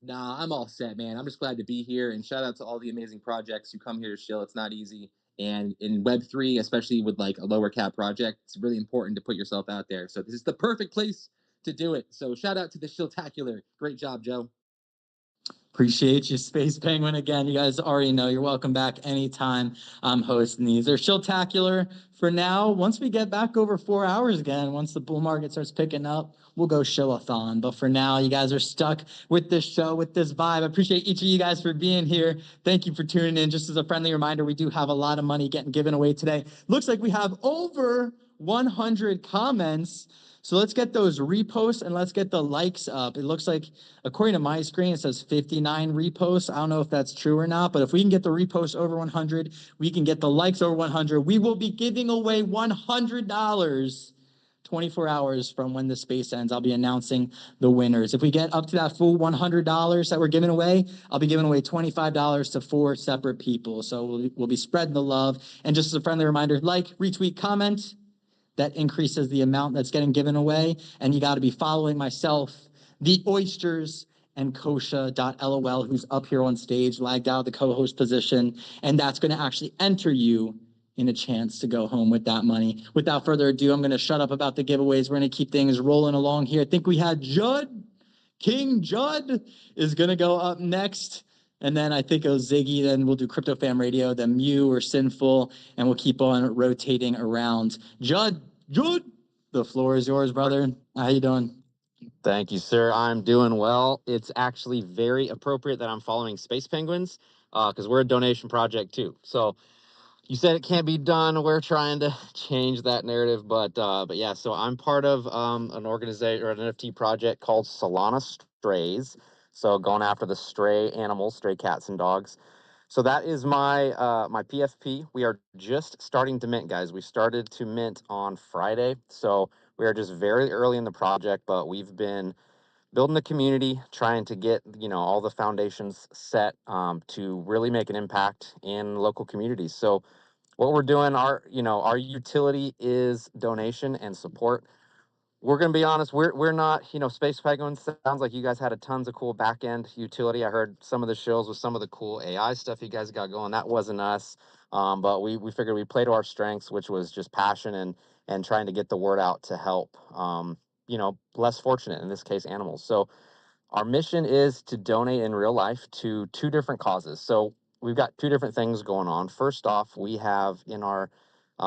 Nah, I'm all set, man. I'm just glad to be here, and shout out to all the amazing projects who come here to chill. It's not easy. And in Web3, especially with like a lower cap project, it's really important to put yourself out there. So this is the perfect place to do it. So shout out to the Shilltacular. Great job, Joe. Appreciate you, Space Penguin. Again, you guys already know you're welcome back anytime I'm hosting these. They're Shilltacular for now. Once we get back over 4 hours again, once the bull market starts picking up, we'll go Shillathon. But for now, you guys are stuck with this show, with this vibe. I appreciate each of you guys for being here. Thank you for tuning in. Just as a friendly reminder, we do have a lot of money getting given away today. Looks like we have over 100 comments. So let's get those reposts and let's get the likes up. It looks like, according to my screen, it says 59 reposts. I don't know if that's true or not, but if we can get the reposts over 100, we can get the likes over 100. We will be giving away $100 24 hours from when the space ends. I'll be announcing the winners. If we get up to that full $100 that we're giving away, I'll be giving away $25 to 4 separate people. So we'll be spreading the love. And just as a friendly reminder, like, retweet, comment. That increases the amount that's getting given away. And you got to be following myself, the Oysters, and Kosha.lol, who's up here on stage, lagged out of the co-host position. And that's going to actually enter you in a chance to go home with that money. Without further ado, I'm going to shut up about the giveaways. We're going to keep things rolling along here. I think we had Judd. King Judd is going to go up next. And then I think it was Ziggy. Then we'll do Crypto Fam Radio, then Mew or Sinful, and we'll keep on rotating around. Judd, the floor is yours, brother. How you doing? Thank you, sir. I'm doing well. It's actually very appropriate that I'm following Space Penguins because we're a donation project too. So you said it can't be done. We're trying to change that narrative, but yeah. So I'm part of an organization or an NFT project called Solana Strays. So going after the stray animals, stray cats and dogs. So that is my PFP. We are just starting to mint, guys. We started to mint on Friday, so we are just very early in the project, but we've been building the community, trying to get all the foundations set to really make an impact in local communities. So what we're doing, our utility is donation and support. We're gonna be honest, we're not, Space Penguins sounds like you guys had a tons of cool back end utility. I heard some of the shows with some of the cool AI stuff you guys got going. That wasn't us. But we figured we play to our strengths, which was just passion and trying to get the word out to help less fortunate, in this case, animals. So our mission is to donate in real life to 2 different causes. So we've got 2 different things going on. First off, we have in our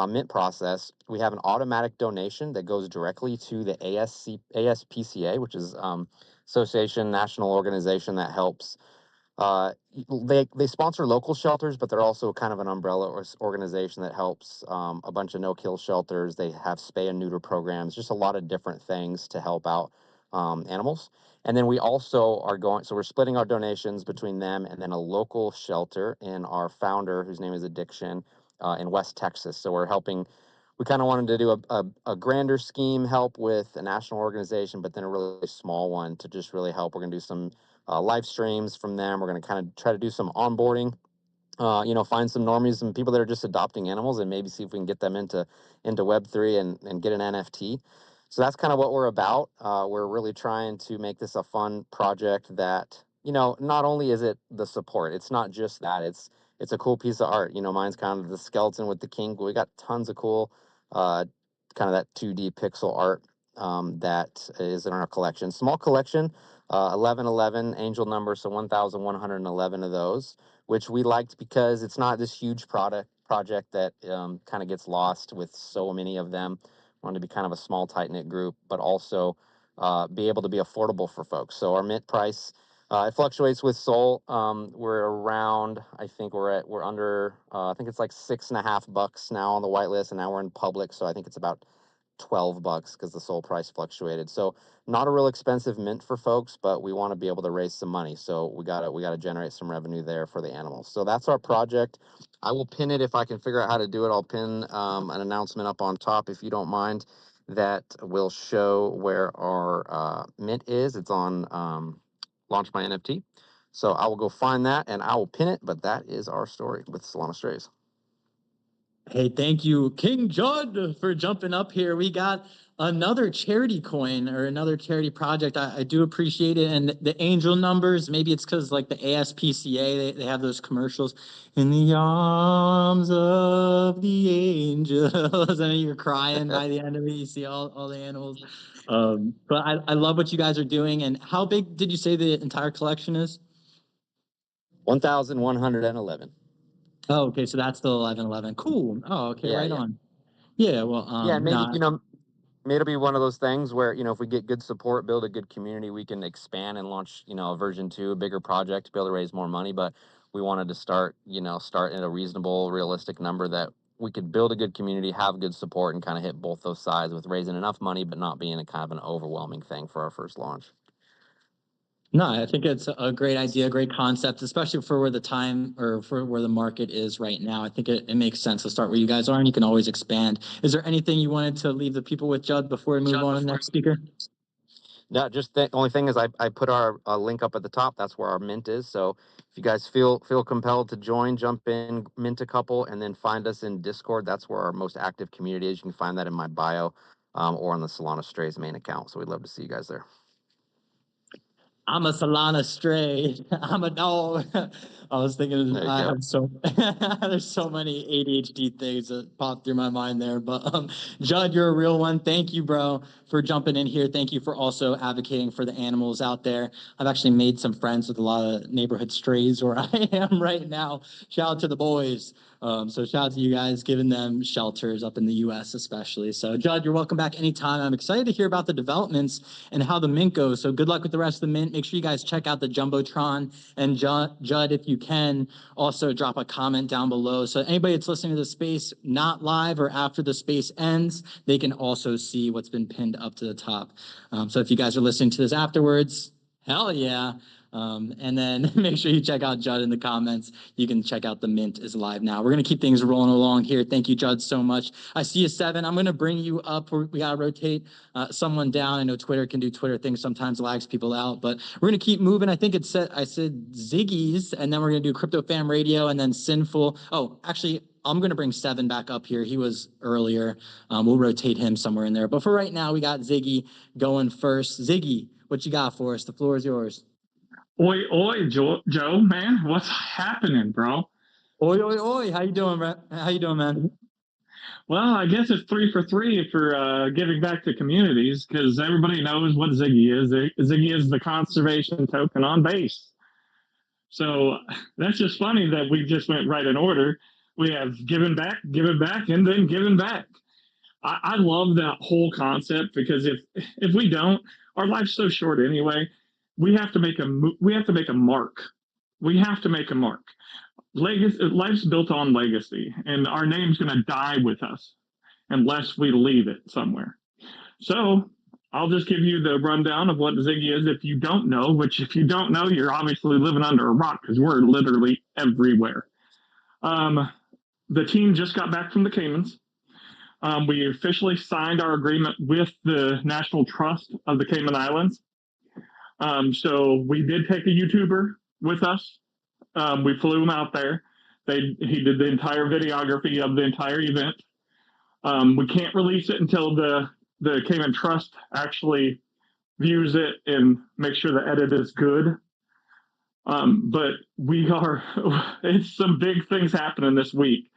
mint process, we have an automatic donation that goes directly to the ASPCA, which is Association National Organization that helps. They sponsor local shelters, but they're also kind of an umbrella organization that helps a bunch of no-kill shelters. They have spay and neuter programs, just a lot of different things to help out animals. And then we also are so we're splitting our donations between them and then a local shelter and our founder, whose name is Addiction, in West Texas. So we're helping. We kind of wanted to do a grander scheme, help with a national organization, but then a really small one to just really help. We're going to do some live streams from them. We're going to kind of try to do some onboarding, find some normies and people that are just adopting animals and maybe see if we can get them into Web3 and get an NFT. So that's kind of what we're about. We're really trying to make this a fun project that, not only is it the support, it's not just that, it's a cool piece of art. Mine's kind of the skeleton with the king, but we got tons of cool, kind of that 2D pixel art that is in our collection. Small collection, 1111 angel number, so 1,111 of those, which we liked because it's not this huge project that kind of gets lost with so many of them. Wanted to be kind of a small, tight-knit group, but also be able to be affordable for folks. So our mint price, it fluctuates with Sol. We're around, I think we're under, I think it's like $6.50 now on the whitelist, and now we're in public, so I think it's about $12 because the Sol price fluctuated. So not a real expensive mint for folks, but we want to be able to raise some money. So we gotta generate some revenue there for the animals. So that's our project. I will pin it if I can figure out how to do it. I'll pin an announcement up on top if you don't mind. That will show where our mint is. It's on Launch My NFT. So I will go find that and I will pin it. But that is our story with Solana Strays. Hey, thank you, King Judd, for jumping up here. We got another charity coin or another charity project. I do appreciate it. And the angel numbers, maybe it's because like the ASPCA, they have those commercials, in the arms of the angels. And you're crying by the end of it. You see all the animals. But I love what you guys are doing. And how big did you say the entire collection is? 1,111. Oh, okay. So that's the 1111. Cool. Oh, okay. Yeah, Right yeah. on. Yeah. Well, Yeah, maybe, nah, maybe it'll be one of those things where, if we get good support, build a good community, we can expand and launch, a version 2, a bigger project to be able to raise more money. But we wanted to start at a reasonable, realistic number that we could build a good community, have good support, and kind of hit both those sides with raising enough money, but not being a kind of an overwhelming thing for our first launch. No, I think it's a great idea, great concept, especially for where the time or for where the market is right now. I think it makes sense to start where you guys are, and you can always expand. Is there anything you wanted to leave the people with, Judd, before we move on to the next speaker? No, just the only thing is I put our link up at the top. That's where our mint is. So if you guys feel compelled to join, jump in, mint a couple, and then find us in Discord. That's where our most active community is. You can find that in my bio or on the Solana Strays main account. So we'd love to see you guys there. I'm a Solana stray. I'm a dog. I was thinking There you I go. have so there's so many ADHD things that pop through my mind there. But Judd, you're a real one. Thank you, bro, for jumping in here. Thank you for also advocating for the animals out there. I've actually made some friends with a lot of neighborhood strays where I am right now. Shout out to the boys. So shout out to you guys, giving them shelters up in the US especially. So Judd, you're welcome back anytime. I'm excited to hear about the developments and how the mint goes. So good luck with the rest of the mint. Make sure you guys check out the Jumbotron. And Judd, if you can, also drop a comment down below. So anybody that's listening to the space, not live or after the space ends, they can also see what's been pinned up to the top. So if you guys are listening to this afterwards, hell yeah. And then make sure you check out Judd in the comments. You can check out the mint is live now. We're going to keep things rolling along here. Thank you, Judd, so much. I see you, Seven. I'm going to bring you up. We got to rotate someone down. I know Twitter can do Twitter things, sometimes lags people out, but we're going to keep moving. I think I said Ziggy's, and then we're going to do Crypto Fam Radio and then Sinful. Oh, actually, I'm going to bring Seven back up here. He was earlier. We'll rotate him somewhere in there. But for right now, we got Ziggy going first. Ziggy, what you got for us? The floor is yours. Oi, oi, Joe, man, what's happening, bro? Oi, oi, oi, how you doing, man? Well, I guess it's 3 for 3 for giving back to communities because everybody knows what Ziggy is. Ziggy is the conservation token on base. So that's just funny that we just went right in order. We have given back, and then given back. I love that whole concept because if we don't, our life's so short anyway. We have to make a mark. We have to make a mark. Life's built on legacy, and our name's going to die with us unless we leave it somewhere. So I'll just give you the rundown of what Ziggy is if you don't know, which if you don't know, you're obviously living under a rock because we're literally everywhere. The team just got back from the Caymans. We officially signed our agreement with the National Trust of the Cayman Islands. So we did take a YouTuber with us. We flew him out there. He did the entire videography of the entire event. We can't release it until the the Cayman Trust actually views it and makes sure the edit is good. But it's some big things happening this week.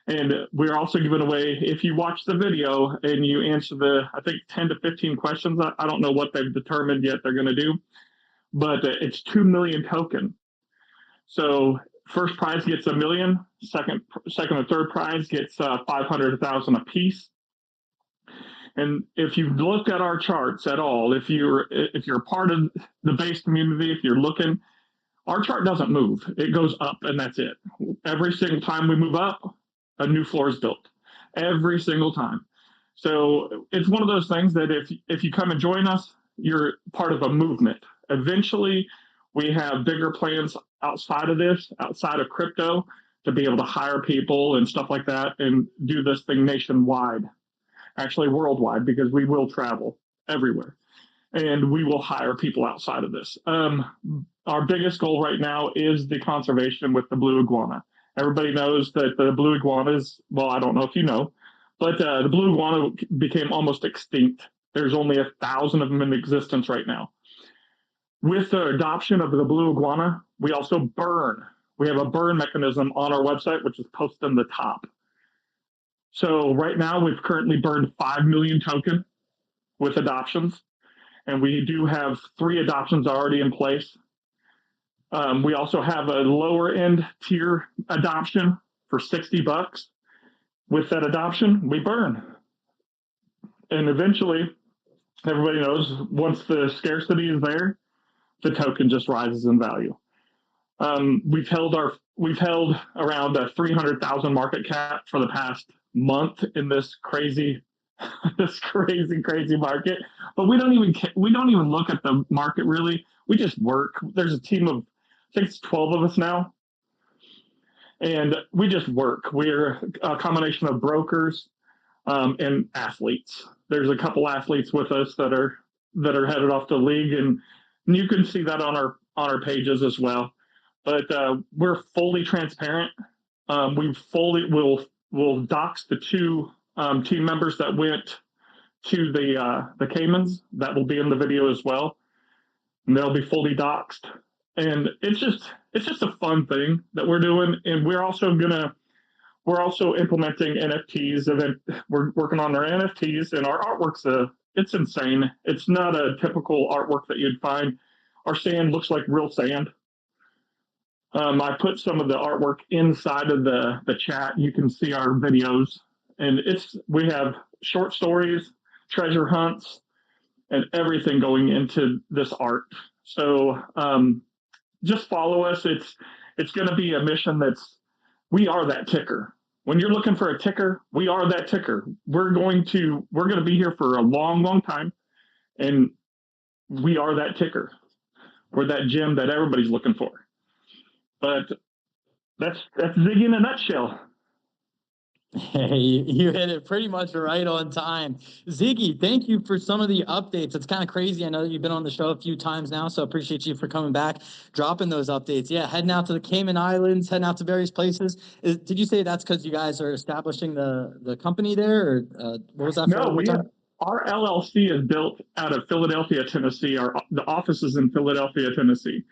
And we're also giving away, if you watch the video and you answer I think 10 to 15 questions, I don't know what they've determined yet they're going to do, but it's 2 million token. So first prize gets 1 million, second and third prize gets 500,000 apiece. And if you've looked at our charts at all, if you're part of the base community, if you're looking, our chart doesn't move. It goes up and that's it. Every single time we move up, a new floor is built. Every single time. So it's one of those things that if you come and join us, you're part of a movement. Eventually, we have bigger plans outside of this, outside of crypto, to be able to hire people and stuff like that and do this thing nationwide, actually worldwide, because we will travel everywhere and we will hire people outside of this. Our biggest goal right now is the conservation with the blue iguana. Everybody knows that the blue iguanas, well, I don't know if you know, but the blue iguana became almost extinct. There's only 1,000 of them in existence right now. With the adoption of the blue iguana, we also burn. We have a burn mechanism on our website, which is posted on the top. So right now, we've currently burned 5 million token with adoptions, and we do have 3 adoptions already in place. We also have a lower end tier adoption for $60. With that adoption, we burn. And eventually, everybody knows once the scarcity is there, the token just rises in value. We've held around a 300,000 market cap for the past month in this crazy market. But we don't even look at the market really. We just work. There's a team of, I think it's 12 of us now, and we just work. We're a combination of brokers and athletes. There's a couple athletes with us that are headed off to league, and you can see that on our pages as well. But we're fully transparent. We'll dox the 2 team members that went to the Caymans. That will be in the video as well, and they'll be fully doxed. And it's just a fun thing that we're doing, and we're also implementing NFTs. And we're working on our NFTs, and our artwork's it's insane. It's not a typical artwork that you'd find. Our sand looks like real sand. I put some of the artwork inside of the chat. You can see our videos, and we have short stories, treasure hunts, and everything going into this art. So just follow us. It's going to be a mission we are that ticker. When you're looking for a ticker, we are that ticker. We're going to be here for a long, long time, and we are that ticker. We're that gem that everybody's looking for. But that's Ziggy in a nutshell. Hey, you hit it pretty much right on time. Ziggy, thank you for some of the updates. It's kind of crazy. I know that you've been on the show a few times now, so I appreciate you for coming back, dropping those updates. Yeah, heading out to the Cayman Islands, heading out to various places. Did you say that's because you guys are establishing the company there, or what was that for? No, our LLC is built out of Philadelphia, Tennessee. The office is in Philadelphia, Tennessee.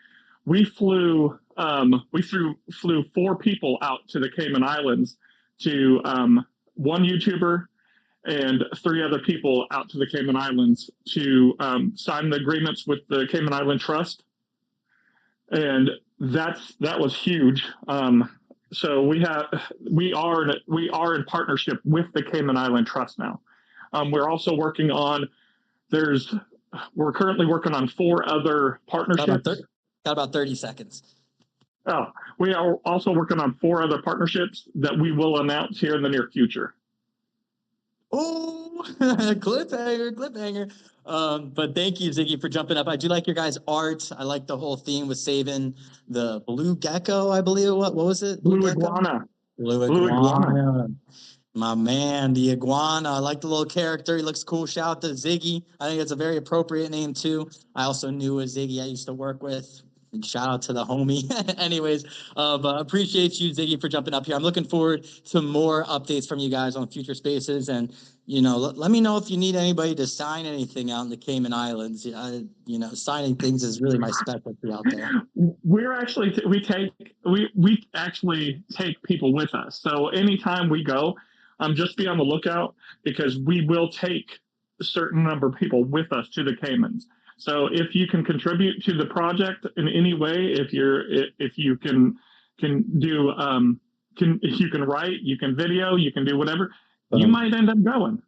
We flew 4 people out to the Cayman Islands, to 1 YouTuber and 3 other people out to the Cayman Islands to sign the agreements with the Cayman Island Trust, and that was huge. So we are in partnership with the Cayman Island Trust now. We're also working on we're currently working on 4 other partnerships. Got about 30 seconds. Oh, we are also working on 4 other partnerships that we will announce here in the near future. Oh, cliffhanger. But thank you, Ziggy, for jumping up. I do like your guys' art. I like the whole theme with saving the blue gecko, I believe. What was it? Blue iguana. Blue iguana. My man, the iguana. I like the little character. He looks cool. Shout out to Ziggy. I think it's a very appropriate name, too. I also knew a Ziggy I used to work with Shout out to the homie. Anyways, but appreciate you, Ziggy, for jumping up here. I'm looking forward to more updates from you guys on future spaces. And, let me know if you need anybody to sign anything out in the Cayman Islands. Signing things is really my specialty out there. We're actually we actually take people with us. So anytime we go, just be on the lookout because we will take a certain number of people with us to the Caymans. So if you can contribute to the project in any way, if you can do if you can write, you can video, you can do whatever, you might end up going.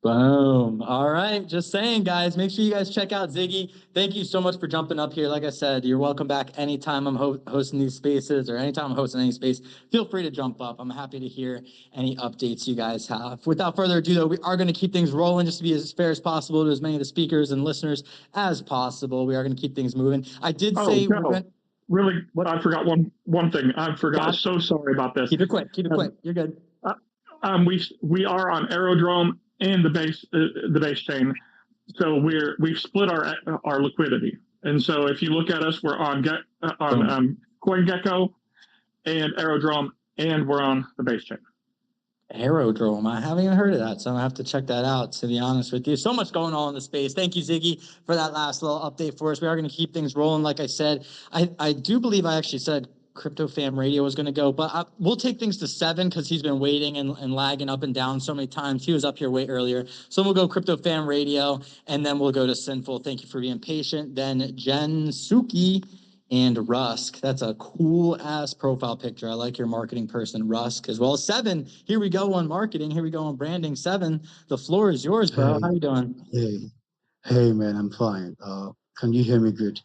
Boom. All right. Just saying, guys, make sure you guys check out Ziggy. Thank you so much for jumping up here. Like I said, you're welcome back anytime I'm hosting these spaces or anytime I'm hosting any space. Feel free to jump up. I'm happy to hear any updates you guys have. Without further ado, though, we are going to keep things rolling just to be as fair as possible to as many of the speakers and listeners as possible. We are going to keep things moving. I did say we're going really, I forgot one thing. I forgot. So sorry about this. Keep it quick. Keep it quick. You're good. We are on Aerodrome and the base chain, so we've split our liquidity. And so if you look at us, we're on CoinGecko and Aerodrome, and we're on the base chain. Aerodrome. I haven't even heard of that, so I have to check that out, to be honest with you. So much going on in the space. Thank you, Ziggy, for that last little update for us. We are going to keep things rolling. Like I said, I do believe I actually said Crypto Fam Radio was going to go, but we'll take things to 7 because he's been waiting and lagging up and down so many times. He was up here way earlier. So we'll go Crypto Fam Radio, and then we'll go to Sinful. Thank you for being patient. Then Jen Suki and Rusk. That's a cool ass profile picture. I like your marketing person, Rusk, as well. 7, here we go on marketing. Here we go on branding. 7, the floor is yours, bro. How you doing? Hey, man, I'm fine. Can you hear me good?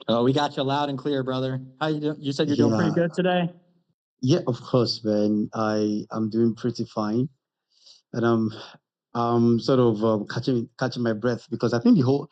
Oh, we got you loud and clear, brother. How you doing? You said you're doing pretty good today? Yeah, of course, man. I'm doing pretty fine, and I'm sort of catching my breath because I think the whole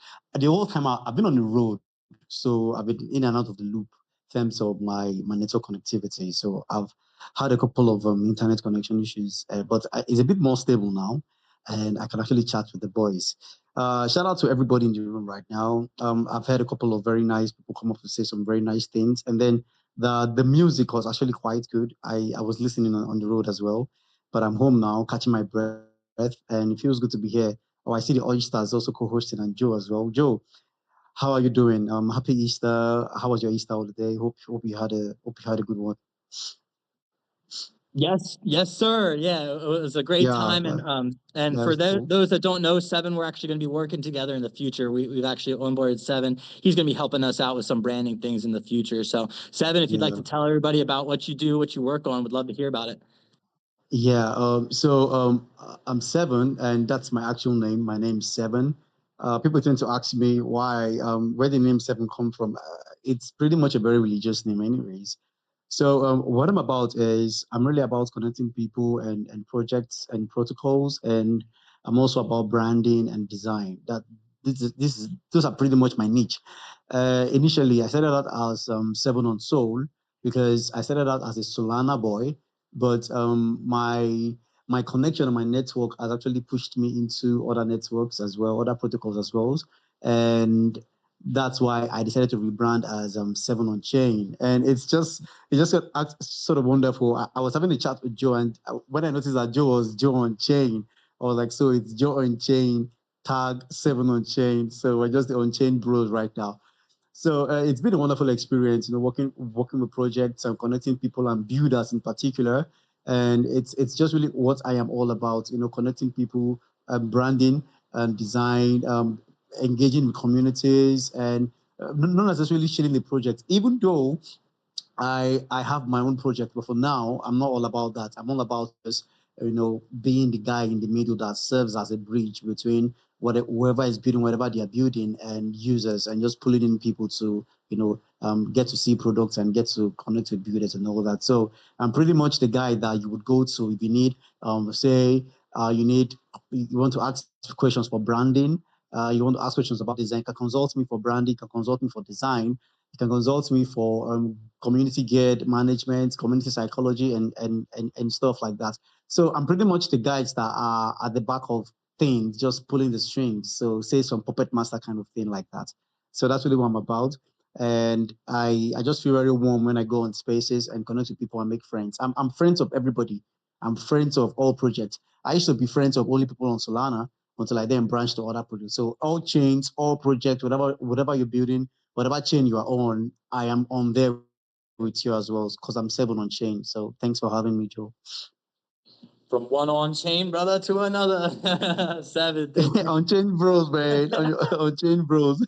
time I've been on the road, so I've been in and out of the loop in terms of my network connectivity. So I've had a couple of internet connection issues, but it's a bit more stable now, and I can actually chat with the boys. Shout out to everybody in the room right now. I've had a couple of very nice people come up to say some very nice things, and then the music was actually quite good. I was listening on the road as well, but I'm home now, catching my breath, and it feels good to be here. Oh, I see the Oysters also co-hosting and Joe as well. Joe, how are you doing? Happy Easter. How was your Easter holiday? Hope you had a good one. Yes, sir. Yeah, it was a great time, and for those that don't know, 7, we're actually going to be working together in the future. We've actually onboarded 7. He's going to be helping us out with some branding things in the future. So 7, if you'd like to tell everybody about what you do, what you work on, would love to hear about it. Yeah. I'm 7, and that's my actual name. My name's 7. People tend to ask me where the name 7 come from. It's pretty much a very religious name, anyways. So what I'm about is I'm really about connecting people and projects and protocols, and I'm also about branding and design. Those are pretty much my niche. Initially, I started out as 7 on Soul because I started out as a Solana boy, but my connection and my network has actually pushed me into other networks as well, other protocols as well, and that's why I decided to rebrand as 7 on Chain. And it's just sort of wonderful. I was having a chat with Joe, and when I noticed that Joe was Joe on Chain, I was like, so it's Joe on Chain, tag 7 on Chain. So we're just the on Chain bros right now. So it's been a wonderful experience, working with projects and connecting people and builders in particular. And it's just really what I am all about, connecting people, branding and design, engaging with communities, and not necessarily sharing the project, even though I have my own project, but for now, I'm not all about that. I'm all about just, being the guy in the middle that serves as a bridge between whoever is building whatever they are building and users, and just pulling in people to, get to see products and get to connect with builders and all that. So I'm pretty much the guy that you would go to if you need, you want to ask questions for branding, you want to ask questions about design, you can consult me for branding, you can consult me for design, you can consult me for community geared management, community psychology, and stuff like that. So I'm pretty much the guys that are at the back of things, just pulling the strings. So say some puppet master kind of thing like that. So that's really what I'm about. And I just feel very warm when I go on spaces and connect with people and make friends. I'm friends of everybody. I'm friends of all projects. I used to be friends of only people on Solana until I then branched to other projects. So all chains, all projects, whatever you're building, whatever chain you are on, I am on there with you as well because I'm 7 on chain. So thanks for having me, Joe. From one on chain brother to another. 7. Thank you. On chain bros, man. On chain bros.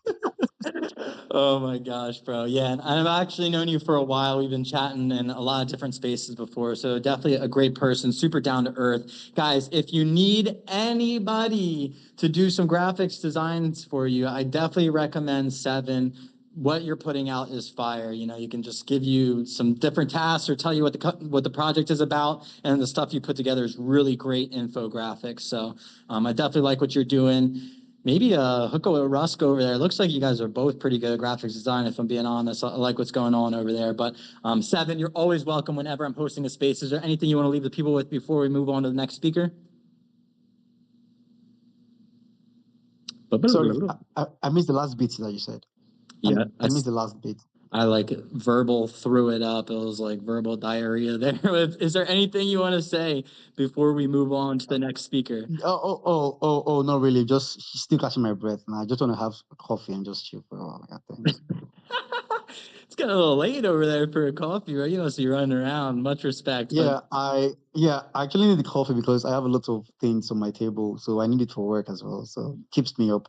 Oh my gosh, bro. Yeah, and I've actually known you for a while. We've been chatting in a lot of different spaces before. So definitely a great person, super down to earth. Guys, if you need anybody to do some graphics designs for you, I definitely recommend 7. What you're putting out is fire. You know, you can just give you some different tasks or tell you what the project is about, and the stuff you put together is really great infographics. So I definitely like what you're doing. Maybe hook up with Rusk over there. It looks like you guys are both pretty good at graphics design, if I'm being honest. I like what's going on over there. But 7, you're always welcome whenever I'm hosting a space. Is there anything you want to leave the people with before we move on to the next speaker? Sorry, I missed the last bit that you said. Yeah, I missed the last bit. I like verbal threw it up. It was like verbal diarrhea there. Is there anything you want to say before we move on to the next speaker? Oh, not really. Just still catching my breath. And I just want to have a coffee and just chill for a while. Yeah, thanks. It's getting a little late over there for a coffee, right? You must be running around. Much respect. Yeah, I actually need the coffee because I have a lot of things on my table, so I need it for work as well. So it keeps me up.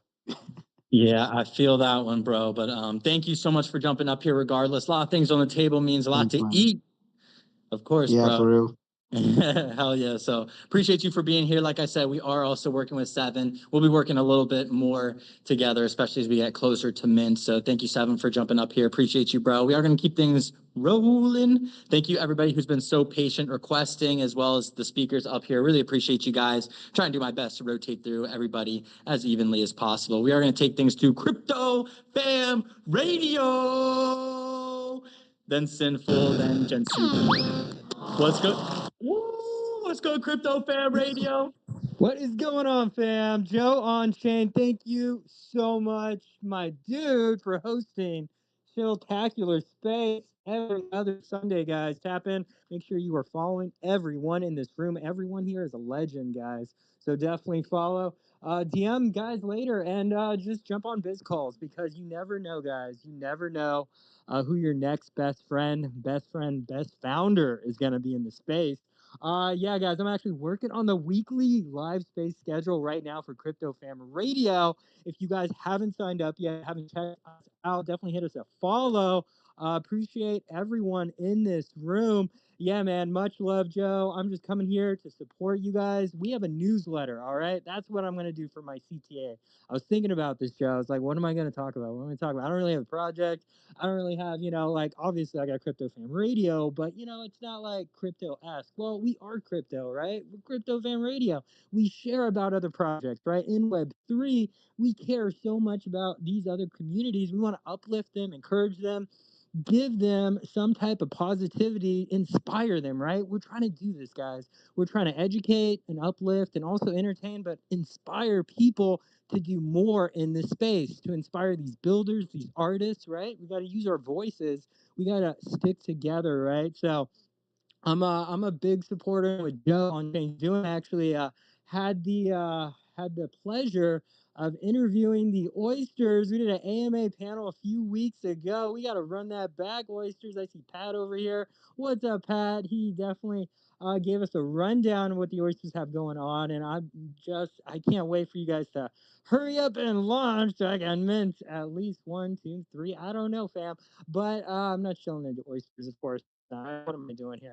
Yeah, I feel that one, bro. But thank you so much for jumping up here regardless. A lot of things on the table means a lot Thanks, to man. eat. Of course, Yeah, bro. for real. Hell yeah. So appreciate you for being here. Like I said, we are also working with 7. We'll be working a little bit more together, especially as we get closer to Mint. So thank you, 7, for jumping up here. Appreciate you, bro. We are going to keep things rolling. Thank you, everybody who's been so patient requesting, as well as the speakers up here. Really appreciate you guys. Trying to do my best to rotate through everybody as evenly as possible. We are going to take things to Crypto Fam Radio, then Sinful, then Jensen. Let's go. Woo! Let's go, Crypto Fam Radio. What is going on, fam? Joe on chain. Thank you so much, my dude, for hosting Chilltacular Space every other Sunday, guys. Tap in. Make sure you are following everyone in this room. Everyone here is a legend, guys. So definitely follow. DM guys later and just jump on biz calls because you never know, guys. You never know who your next best friend, best founder is going to be in the space. Yeah, guys, I'm actually working on the weekly live space schedule right now for Crypto Fam Radio. If you guys haven't signed up yet, haven't checked us out, definitely hit us a follow. Appreciate everyone in this room. Yeah, man, much love, Joe. I'm just coming here to support you guys. We have a newsletter, all right? That's what I'm going to do for my CTA. I was thinking about this, Joe. I was like, what am I going to talk about? What am I going to talk about? I don't really have a project. I don't really have, like, obviously I got Crypto Fam Radio, but, it's not like crypto-esque. Well, we are crypto, right? We're Crypto Fam Radio. We share about other projects, right? In Web3, we care so much about these other communities. We want to uplift them, encourage them, give them some type of positivity, inspire them, right? We're trying to do this, guys. We're trying to educate and uplift and also entertain, but inspire people to do more in this space, to inspire these builders, these artists, right? We got to use our voices. We got to stick together, right? So I'm a big supporter with Joe on Change Doing. Actually, had the pleasure of interviewing the Oysters. We did an AMA panel a few weeks ago. We got to run that back, Oysters. I see Pat over here. What's up, Pat? He definitely gave us a rundown of what the Oysters have going on, and I can't wait for you guys to hurry up and launch so I can mint at least 1, 2, 3. I don't know, fam, but I'm not chilling into Oysters, of course. What am I doing here?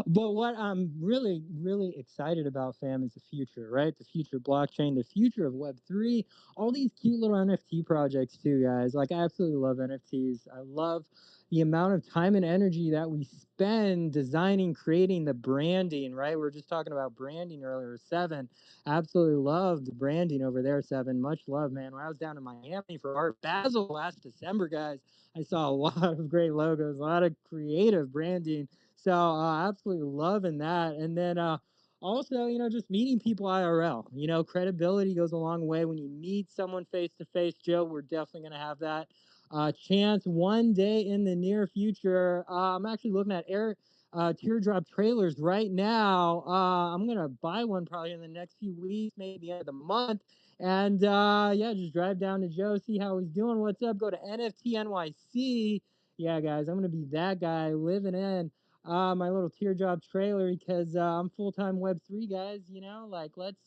But what I'm really, really excited about, fam, is the future, right? The future of blockchain, the future of Web3, all these cute little NFT projects too, guys. Like, I absolutely love NFTs. I love the amount of time and energy that we spend designing, creating the branding, right? We were just talking about branding earlier. 7, absolutely loved the branding over there, 7. Much love, man. When I was down in Miami for Art Basel last December, guys, I saw a lot of great logos, a lot of creative branding. So absolutely loving that. And then Also, just meeting people IRL. Credibility goes a long way when you meet someone face to face. Joe, we're definitely going to have that chance one day in the near future. I'm actually looking at teardrop trailers right now. I'm gonna buy one probably in the next few weeks, maybe the end of the month. And yeah, just drive down to Joe, see how he's doing. What's up? Go to NFT NYC. Yeah, guys, I'm gonna be that guy living in my little teardrop trailer because I'm full-time Web3 guys. Like let's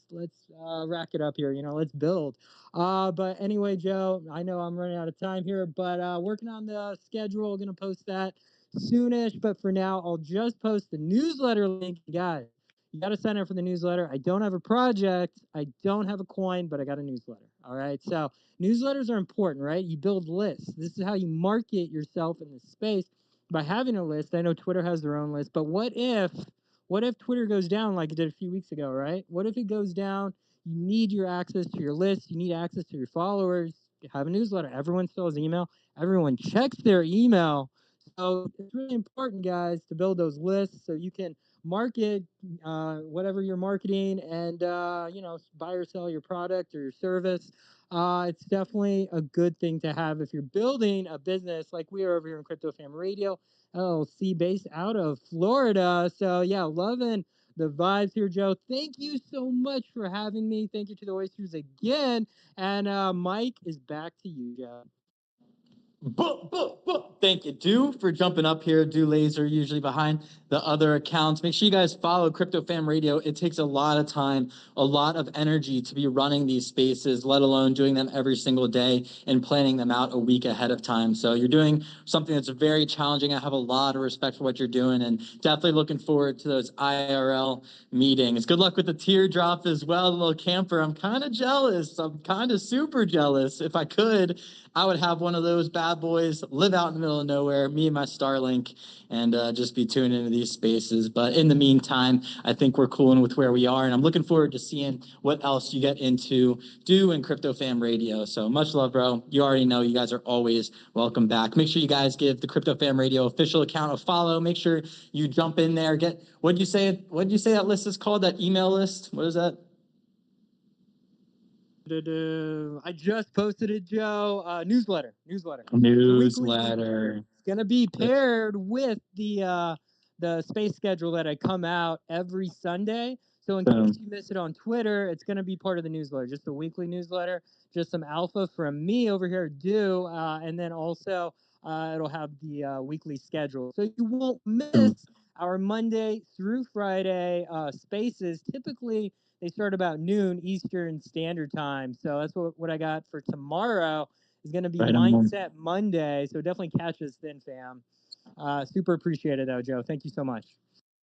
rack it up here. Let's build. But anyway, Joe, I know I'm running out of time here, but working on the schedule. Gonna post that soonish. But for now, I'll just post the newsletter link, guys. You got to sign up for the newsletter. I don't have a project. I don't have a coin, but I got a newsletter. All right. So newsletters are important, right? You build lists. This is how you market yourself in this space by having a list. I know Twitter has their own list, but what if Twitter goes down like it did a few weeks ago, right? What if it goes down? You need your access to your list. You need access to your followers. You have a newsletter. Everyone still has email. Everyone checks their email. So it's really important, guys, to build those lists so you can market whatever you're marketing and buy or sell your product or your service. It's definitely a good thing to have if you're building a business like we are over here in Crypto Fam Radio LLC, based out of Florida. So yeah, loving the vibes here, Joe. Thank you so much for having me. Thank you to the oysters again. And Mike is back to you, Joe. Thank you, Do, for jumping up here. Do Laser usually behind the other accounts. Make sure you guys follow Crypto Fam Radio. It takes a lot of time, a lot of energy to be running these spaces, let alone doing them every single day and planning them out a week ahead of time. So you're doing something that's very challenging. I have a lot of respect for what you're doing and definitely looking forward to those IRL meetings. Good luck with the teardrop as well, little camper. I'm kind of jealous. I'm kind of super jealous. If I could, I would have one of those bad boys, live out in the middle of nowhere, me and my Starlink, and just be tuned into these spaces. But in the meantime, I think we're cooling with where we are, and I'm looking forward to seeing what else you get into do in Crypto Fam Radio. So much love, bro. You already know you guys are always welcome back. Make sure you guys give the Crypto Fam Radio official account a follow. Make sure you jump in there. What'd you say that list is called? That email list? What is that? I just posted it, Joe. Newsletter. The weekly Newsletter. It's gonna be paired with the space schedule that I come out every Sunday. So in case you miss it on Twitter, it's gonna be part of the newsletter, just a weekly newsletter, just some alpha from me over here, Do, and then also it'll have the weekly schedule, so you won't miss our Monday through Friday spaces. Typically, they start about noon Eastern Standard Time. So that's what I got for tomorrow is going to be Right on. Mindset Monday. So definitely catch us then, fam. Super appreciate it, though, Joe. Thank you so much.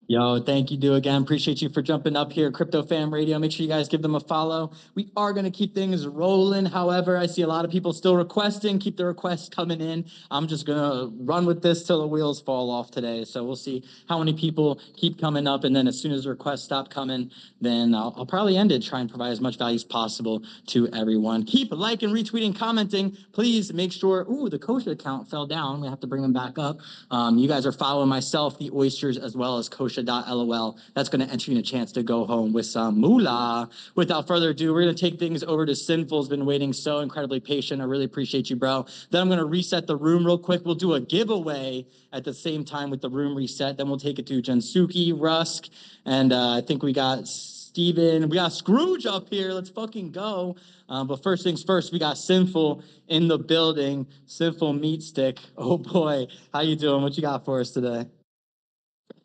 Yo, thank you, Do, again. Appreciate you for jumping up here, Crypto Fam Radio. Make sure you guys give them a follow. We are going to keep things rolling. However, I see a lot of people still requesting. Keep the requests coming in. I'm just going to run with this till the wheels fall off today. So we'll see how many people keep coming up. And then as soon as the requests stop coming, then I'll probably end it, try and provide as much value as possible to everyone. Keep liking, retweeting, commenting. Please make sure, the Kosha account fell down. We have to bring them back up. You guys are following myself, the oysters, as well as Kosha.lol. That's going to enter you in a chance to go home with some moolah. Without further ado, we're going to take things over to Sinful's been waiting so incredibly patient. I really appreciate you, bro. Then I'm going to reset the room real quick. We'll do a giveaway at the same time with the room reset. Then we'll take it to Jansuki, Rusk, and I think we got Steven. We got Scrooge up here. Let's fucking go. But first things first, we got Sinful in the building. Sinful Meat Stick. Oh boy, how you doing? What you got for us today?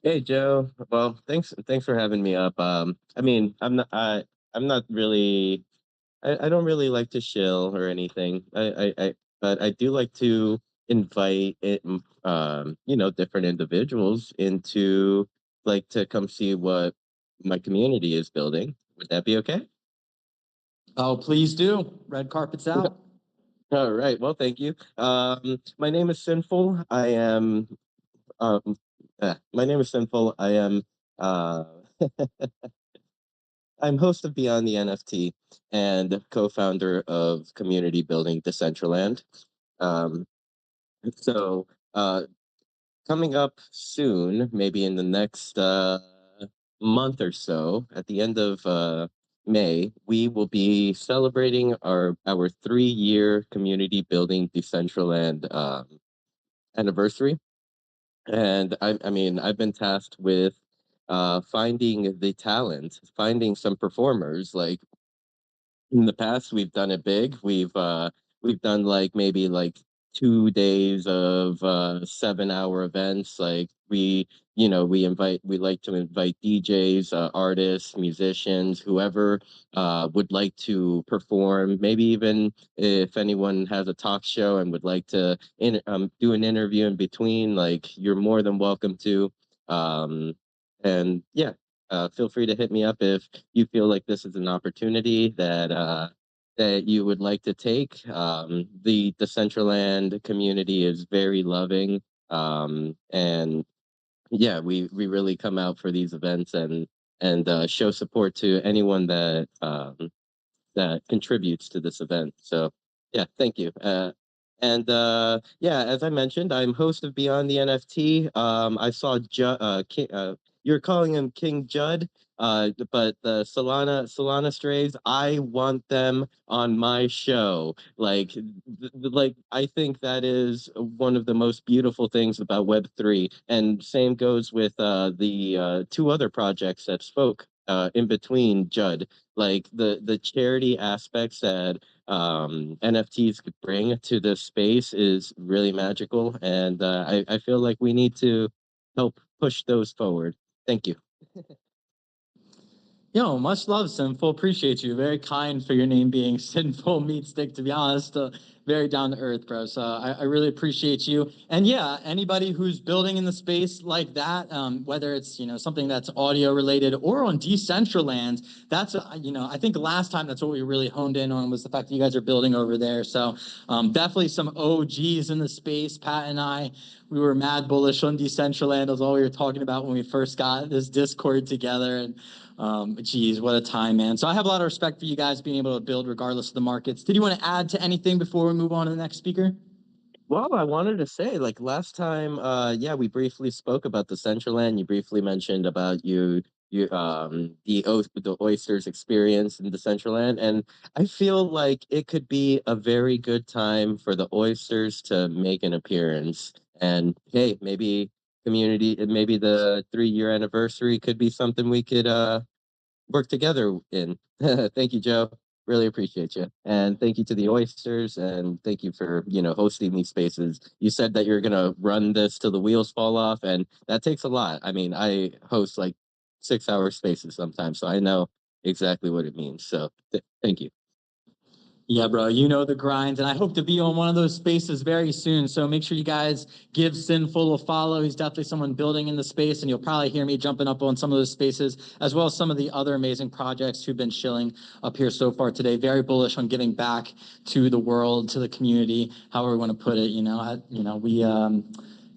Hey Joe. Well, thanks for having me up. I mean, I'm not really I don't really like to shill or anything. But I do like to invite different individuals into like to come see what my community is building. Would that be okay? Oh, please do. Red carpet's out. All right. Well, thank you. My name is Sinful. Um, my name is Sinful. I am uh, I'm host of Beyond the NFT and co-founder of community building Decentraland. Um, so coming up soon, maybe in the next month or so, at the end of May, we will be celebrating our 3-year community building Decentraland anniversary. And I mean, I've been tasked with finding the talent, finding some performers. Like in the past, we've done it big. We've done like maybe like 2 days of 7-hour events. Like we like to invite DJs, artists, musicians, whoever would like to perform. Maybe even if anyone has a talk show and would like to do an interview in between, like you're more than welcome to. Um, and yeah, feel free to hit me up if you feel like this is an opportunity that you would like to take. The Decentraland community is very loving, and yeah, we really come out for these events and show support to anyone that contributes to this event. So yeah, thank you. And yeah, as I mentioned, I'm host of Beyond the NFT. I saw you're calling him King Judd, but the Solana strays, I want them on my show. Like I think that is one of the most beautiful things about Web3. And same goes with the two other projects that spoke in between Judd, like the charity aspects that NFTs could bring to this space is really magical, and I feel like we need to help push those forward. Thank you. Yo, much love, Sinful. Appreciate you. Very kind for your name being Sinful Meat Stick, to be honest. Very down to earth, bro. So I really appreciate you. And yeah, anybody who's building in the space like that, whether it's, something that's audio related or on Decentraland, that's, I think last time that's what we really honed in on was the fact that you guys are building over there. So definitely some OGs in the space. Pat and I, we were mad bullish on Decentraland. That's all we were talking about when we first got this Discord together. And geez, what a time, man. So I have a lot of respect for you guys being able to build regardless of the markets. Did you want to add to anything before we move on to the next speaker? Well, I wanted to say, like last time, yeah, we briefly spoke about the Central Land. You briefly mentioned about the oysters experience in the Central Land, and I feel like it could be a very good time for the oysters to make an appearance. And hey, maybe the 3-year anniversary could be something we could work together in. Thank you, Joe. Really appreciate you. And thank you to the oysters and thank you for, hosting these spaces. You said that you're gonna run this till the wheels fall off, and that takes a lot. I mean, I host like 6-hour spaces sometimes, so I know exactly what it means. So thank you. Yeah, bro, you know the grind, and I hope to be on one of those spaces very soon. So make sure you guys give Sinful a follow. He's definitely someone building in the space, and you'll probably hear me jumping up on some of those spaces, as well as some of the other amazing projects who've been chilling up here so far today. Very bullish on giving back to the world, to the community, however we want to put it. We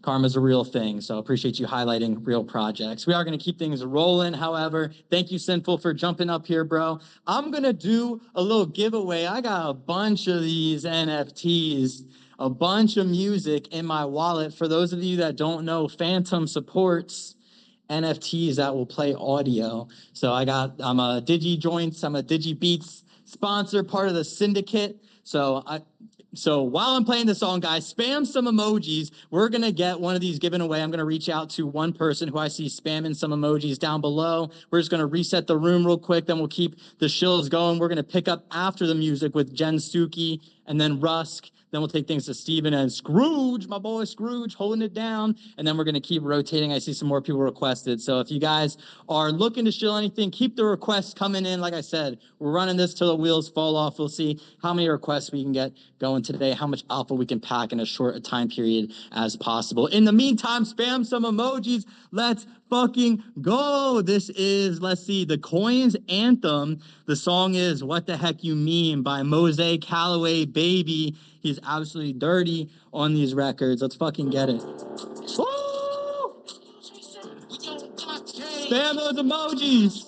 karma's a real thing. So appreciate you highlighting real projects. We are going to keep things rolling. However, thank you, Sinful, for jumping up here, bro. I'm going to do a little giveaway. I got a bunch of these NFTs, a bunch of music in my wallet. For those of you that don't know, Phantom supports NFTs that will play audio. So I'm a Digi Joints, I'm a Digi Beats sponsor, part of the syndicate. So while I'm playing the song, guys, spam some emojis. We're going to get one of these given away. I'm going to reach out to one person who I see spamming some emojis down below. We're just going to reset the room real quick. Then we'll keep the shills going. We're going to pick up after the music with Jen Suki and then Rusk. Then we'll take things to Steven and Scrooge, my boy Scrooge, holding it down. And then we're going to keep rotating. I see some more people requested. So if you guys are looking to shill anything, keep the requests coming in. Like I said, we're running this till the wheels fall off. We'll see how many requests we can get going today, how much alpha we can pack in as short a time period as possible. In the meantime, spam some emojis. Let's fucking go. This is, let's see, the Coins Anthem. The song is What the Heck You Mean by Mose Calloway Baby. He's absolutely dirty on these records. Let's fucking get it. Woo! Spam those emojis.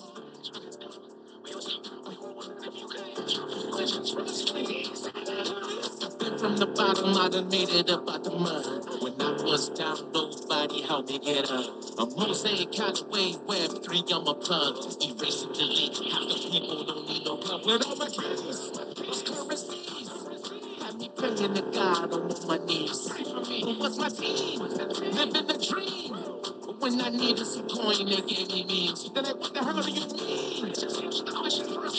From the bottom, I done made it up out the mud. When I was down, nobody helped me get up. A mosaic kind of way, web 3, I'm a plug. Erase and delete, half the people don't need no help. With all my keys, currencies. Have me praying to God on my knees. But what's my team? Living the dream. But when I needed some coin, they gave me means. They're like, what the hell do you mean?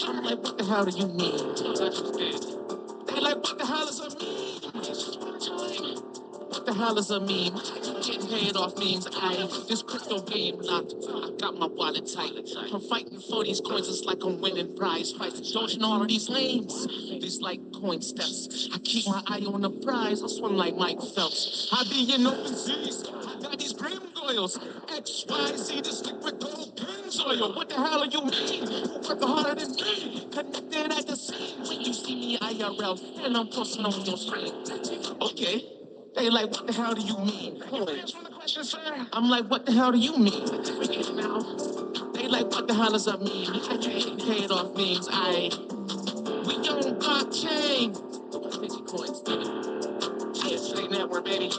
I'm like, what the hell do you mean? They like, what the hell does it mean? What the hell is a meme? Getting paid off memes. This crypto game locked. I got my wallet tight. I'm fighting for these coins. It's like I'm winning prize fights. Dodging all of these lanes. These like coin steps. I keep my eye on the prize. I swim like Mike Phelps. I be in open seas. I got these green oils. X, Y, Z. This liquid gold Pennzoil. What the hell do you mean? Who work harder than me? Connected at the scene. When you see me IRL, and I'm posting on your screen. Okay. They like, what the hell do you mean? Answer the question, sir. I'm like, what the hell do you mean? Now, they like, what the hell does that mean? I get paid off means we on blockchain. 50 coins. TSA network, baby.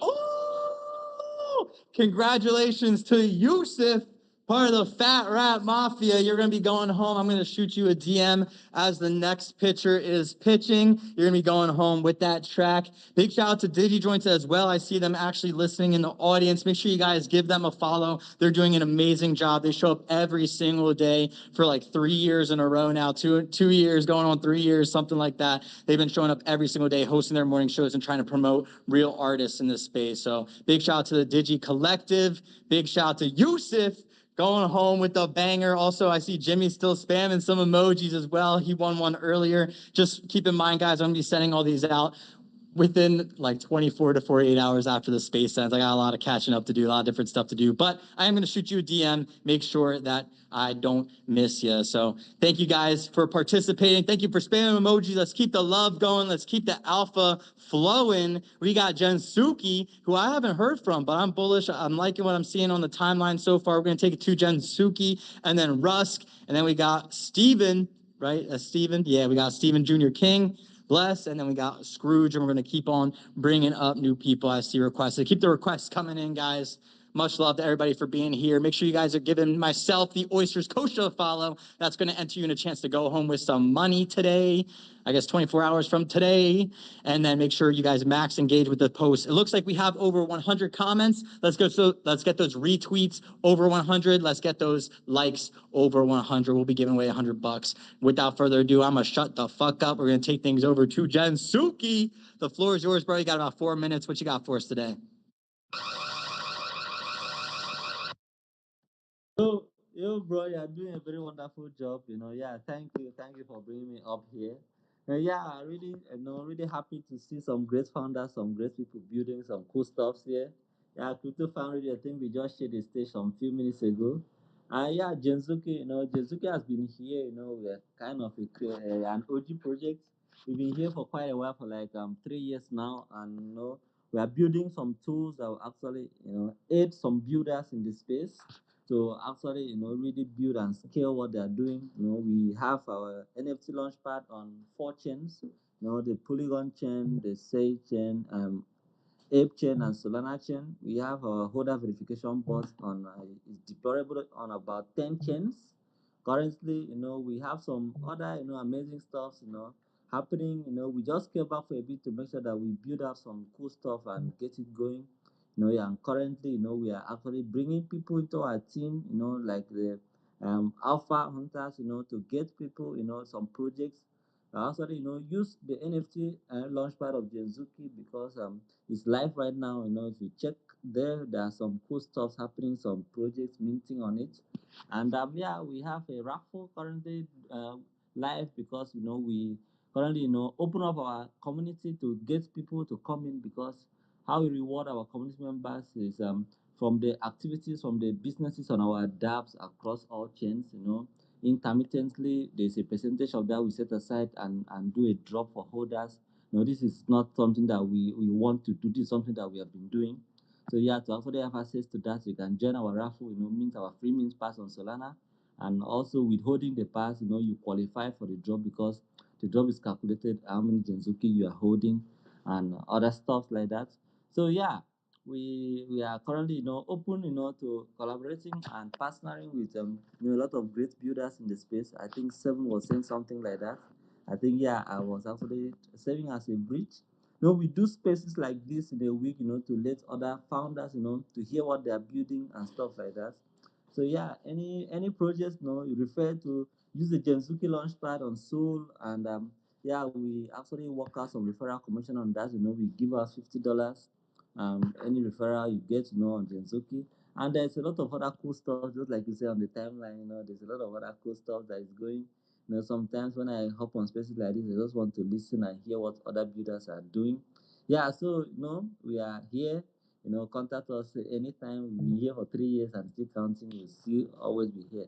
Oh, congratulations to Yusuf, part of the Fat Rat Mafia. You're going to be going home. I'm going to shoot you a DM as the next pitcher is pitching. You're going to be going home with that track. Big shout out to DigiJoints as well. I see them actually listening in the audience. Make sure you guys give them a follow. They're doing an amazing job. They show up every single day for like 3 years in a row now, two years, going on 3 years, something like that. They've been showing up every single day, hosting their morning shows and trying to promote real artists in this space. So big shout out to the Digi Collective. Big shout out to Yusuf going home with the banger. Also, I see Jimmy still spamming some emojis as well. He won one earlier. Just keep in mind, guys, I'm going to be sending all these out within like 24 to 48 hours after the space ends. I got a lot of catching up to do, a lot of different stuff to do, but I am going to shoot you a DM, make sure that I don't miss you. So thank you guys for participating. Thank you for spamming emojis. Let's keep the love going. Let's keep the alpha flowing. We got Jensuki, who I haven't heard from, but I'm bullish. I'm liking what I'm seeing on the timeline so far. We're going to take it to Jensuki and then Rusk. And then we got Steven, right? Steven. Yeah, we got Steven Jr. King. Bless, and then we got Scrooge, and we're going to keep on bringing up new people. I see requests. So keep the requests coming in, guys. Much love to everybody for being here. Make sure you guys are giving myself, the Oysters Kosher, a follow. That's going to enter you in a chance to go home with some money today. I guess 24 hours from today. And then make sure you guys max engage with the post. It looks like we have over 100 comments. Let's get those retweets over 100. Let's get those likes over 100. We'll be giving away $100. Without further ado, I'm going to shut the fuck up. We're going to take things over to Jensuki. The floor is yours, bro. You got about 4 minutes. What you got for us today? Bro, you're doing a very wonderful job. Yeah, thank you for bringing me up here. Yeah, really, really happy to see some great founders, some great people building some cool stuffs here. Yeah, Crypto Foundry, I think we just shared the stage some few minutes ago. Yeah, Jensuke, Jensuke has been here. We're kind of an OG project. We've been here for quite a while, for like 3 years now, and we are building some tools that will actually aid some builders in the space to actually really build and scale what they are doing. We have our NFT launchpad on 4 chains. The Polygon chain, the Sage chain, Ape chain, and Solana chain. We have our holder verification bot on is deployable on about 10 chains. Currently, we have some other amazing stuff happening. We just came back for a bit to make sure that we build up some cool stuff and get it going. Yeah, and currently, we are actually bringing people into our team, like the alpha hunters, to get people, some projects. Actually, use the NFT launchpad of Genzuki because it's live right now. If you check there are some cool stuff happening, some projects minting on it. And yeah, we have a raffle currently live because we currently open up our community to get people to come in, because how we reward our community members is from the activities, from the businesses on our dApps across all chains. Intermittently there's a percentage of that we set aside and do a drop for holders. This is not something that we want to do. This is something that we have been doing. So yeah, to actually have access to that, you can join our raffle, means our free means pass on Solana. And also with holding the pass, you qualify for the drop, because The drop is calculated how many Genzuki you are holding and other stuff like that. So yeah, we are currently open to collaborating and partnering with a lot of great builders in the space. I think Seven was saying something like that. I think yeah, I was actually serving as a bridge. We do spaces like this in a week, to let other founders, to hear what they are building and stuff like that. So yeah, any projects, you refer to, use the Gensuki Launchpad on Soul, and yeah, we actually work out some referral commission on that. We give out $50. Any referral you get, on Gensuki. And there's a lot of other cool stuff, just like you say on the timeline. There's a lot of other cool stuff that is going. Sometimes when I hop on spaces like this, I just want to listen and hear what other builders are doing. Yeah, so we are here. Contact us anytime. We've been here for 3 years and still counting. We'll still always be here.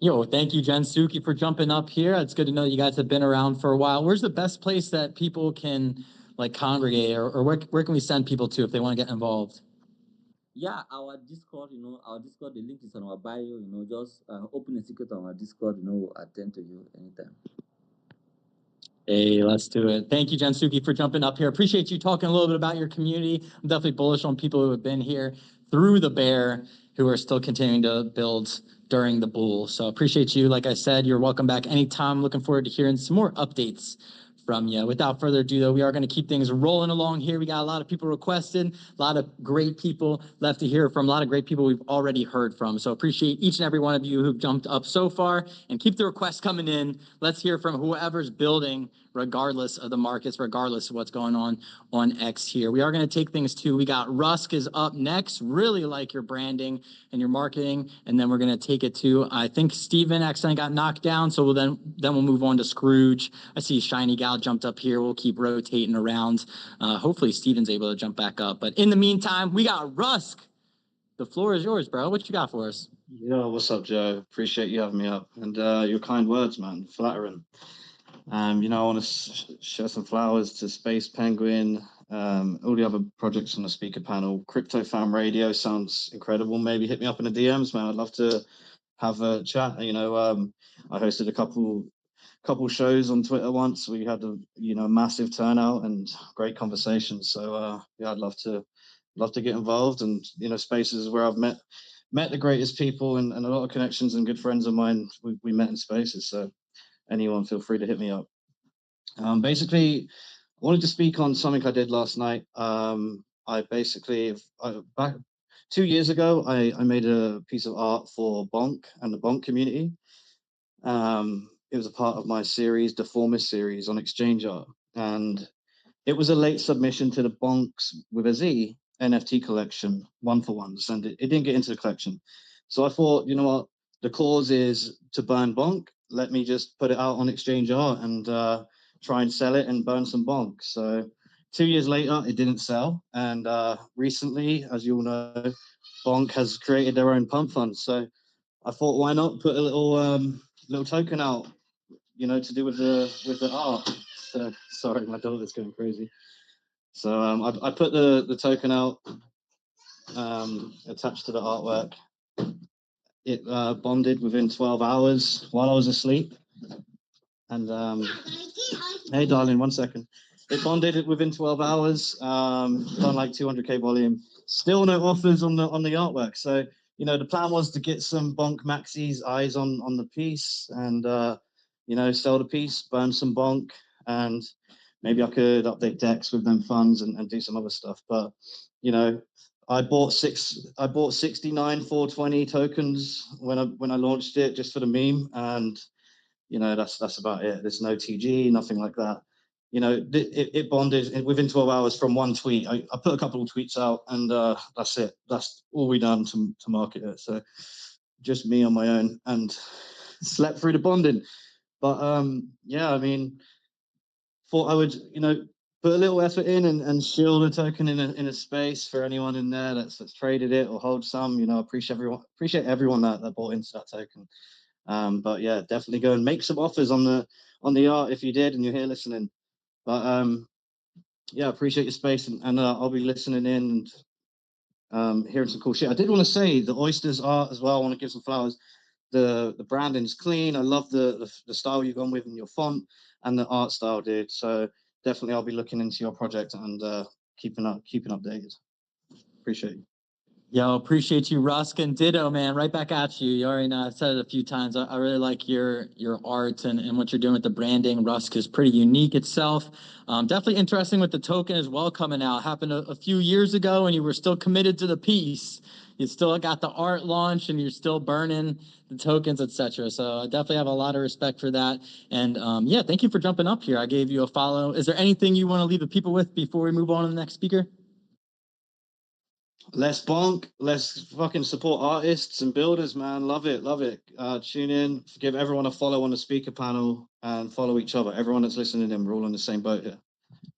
Yo, thank you, Gensuki, for jumping up here. It's good to know you guys have been around for a while. Where's the best place that people can congregate, or where can we send people to if they want to get involved? Yeah, our Discord, the link is on our bio. Just open a secret on our Discord. We'll attend to you anytime. Hey, let's do it. Thank you, Gensuki, for jumping up here. Appreciate you talking a little bit about your community. I'm definitely bullish on people who have been here through the bear, who are still continuing to build during the bull. So appreciate you. Like I said, you're welcome back anytime. Looking forward to hearing some more updates from you. Without further ado, though, we are going to keep things rolling along here. We got a lot of people requested, a lot of great people left to hear from, a lot of great people we've already heard from. So appreciate each and every one of you who've jumped up so far, and keep the requests coming in. Let's hear from whoever's building, regardless of the markets, regardless of what's going on X here. We are going to take things to, we got Rusk is up next. Really like your branding and your marketing. And then we're going to take it to, I think Steven accidentally got knocked down. So we'll move on to Scrooge. I see Shiny Gal jumped up here. We'll keep rotating around. Hopefully Steven's able to jump back up. But in the meantime, we got Rusk. The floor is yours, bro. What you got for us? Yo, what's up, Joe? Appreciate you having me up, and your kind words, man, flattering. I want to share some flowers to Space Penguin, all the other projects on the speaker panel. Crypto Fam Radio sounds incredible. Maybe hit me up in the DMs, man. I'd love to have a chat. I hosted a couple shows on Twitter once. We had a massive turnout and great conversations. So yeah, I'd love to get involved, and spaces where I've met the greatest people, and a lot of connections and good friends of mine we met in spaces. So anyone, feel free to hit me up. Basically, I wanted to speak on something I did last night. Back 2 years ago, I made a piece of art for Bonk and the Bonk community. It was a part of my series, Deformist series on Exchange Art, and it was a late submission to the Bonks with a Z NFT collection, 1-for-1s, and it didn't get into the collection. So I thought, you know what, the cause is to burn Bonk. Let me just put it out on Exchange Art and try and sell it and burn some Bonk. So 2 years later, it didn't sell. And recently, as you all know, Bonk has created their own pump fund. So I thought, why not put a little token out, to do with the art. So sorry, my daughter's going crazy. So I put the token out, attached to the artwork. It bonded within 12 hours while I was asleep. And hey, darling, 1 second. It bonded it within 12 hours. Done like 200K volume. Still no offers on the artwork. So the plan was to get some Bonk Maxi's eyes on the piece, and sell the piece, burn some Bonk, and maybe I could update decks with them funds and do some other stuff. But I bought 69 420 tokens when I launched it, just for the meme, and that's about it. There's no TG, nothing like that. It bonded within 12 hours from one tweet. I put a couple of tweets out, and that's it. That's all we done to market it. So just me on my own, and slept through the bonding. But yeah, I mean, thought I would, put a little effort in and shield a token in a space for anyone in there that's traded it or hold some. Appreciate everyone that bought into that token. But yeah, definitely go and make some offers on the art if you did and you're here listening. But yeah, appreciate your space, and I'll be listening in and hearing some cool shit. I did want to say the Oysters art as well. I want to give some flowers. The branding is clean. I love the style you've gone with in your font and the art style, dude. So definitely, I'll be looking into your project and keeping updated. Appreciate you. Yo, appreciate you, Rusk, and ditto, man. Right back at you. You already know I've said it a few times. I really like your art and what you're doing with the branding. Rusk is pretty unique itself. Definitely interesting with the token as well coming out. Happened a few years ago, and you were still committed to the piece. You still got the art launch, and you're still burning the tokens, etc. So I definitely have a lot of respect for that. And yeah, thank you for jumping up here. I gave you a follow. Is there anything you want to leave the people with before we move on to the next speaker? Let's bonk. Let's fucking support artists and builders, man. Love it. Love it. Tune in. Give everyone a follow on the speaker panel and follow each other. Everyone that's listening in, we're all in the same boat here.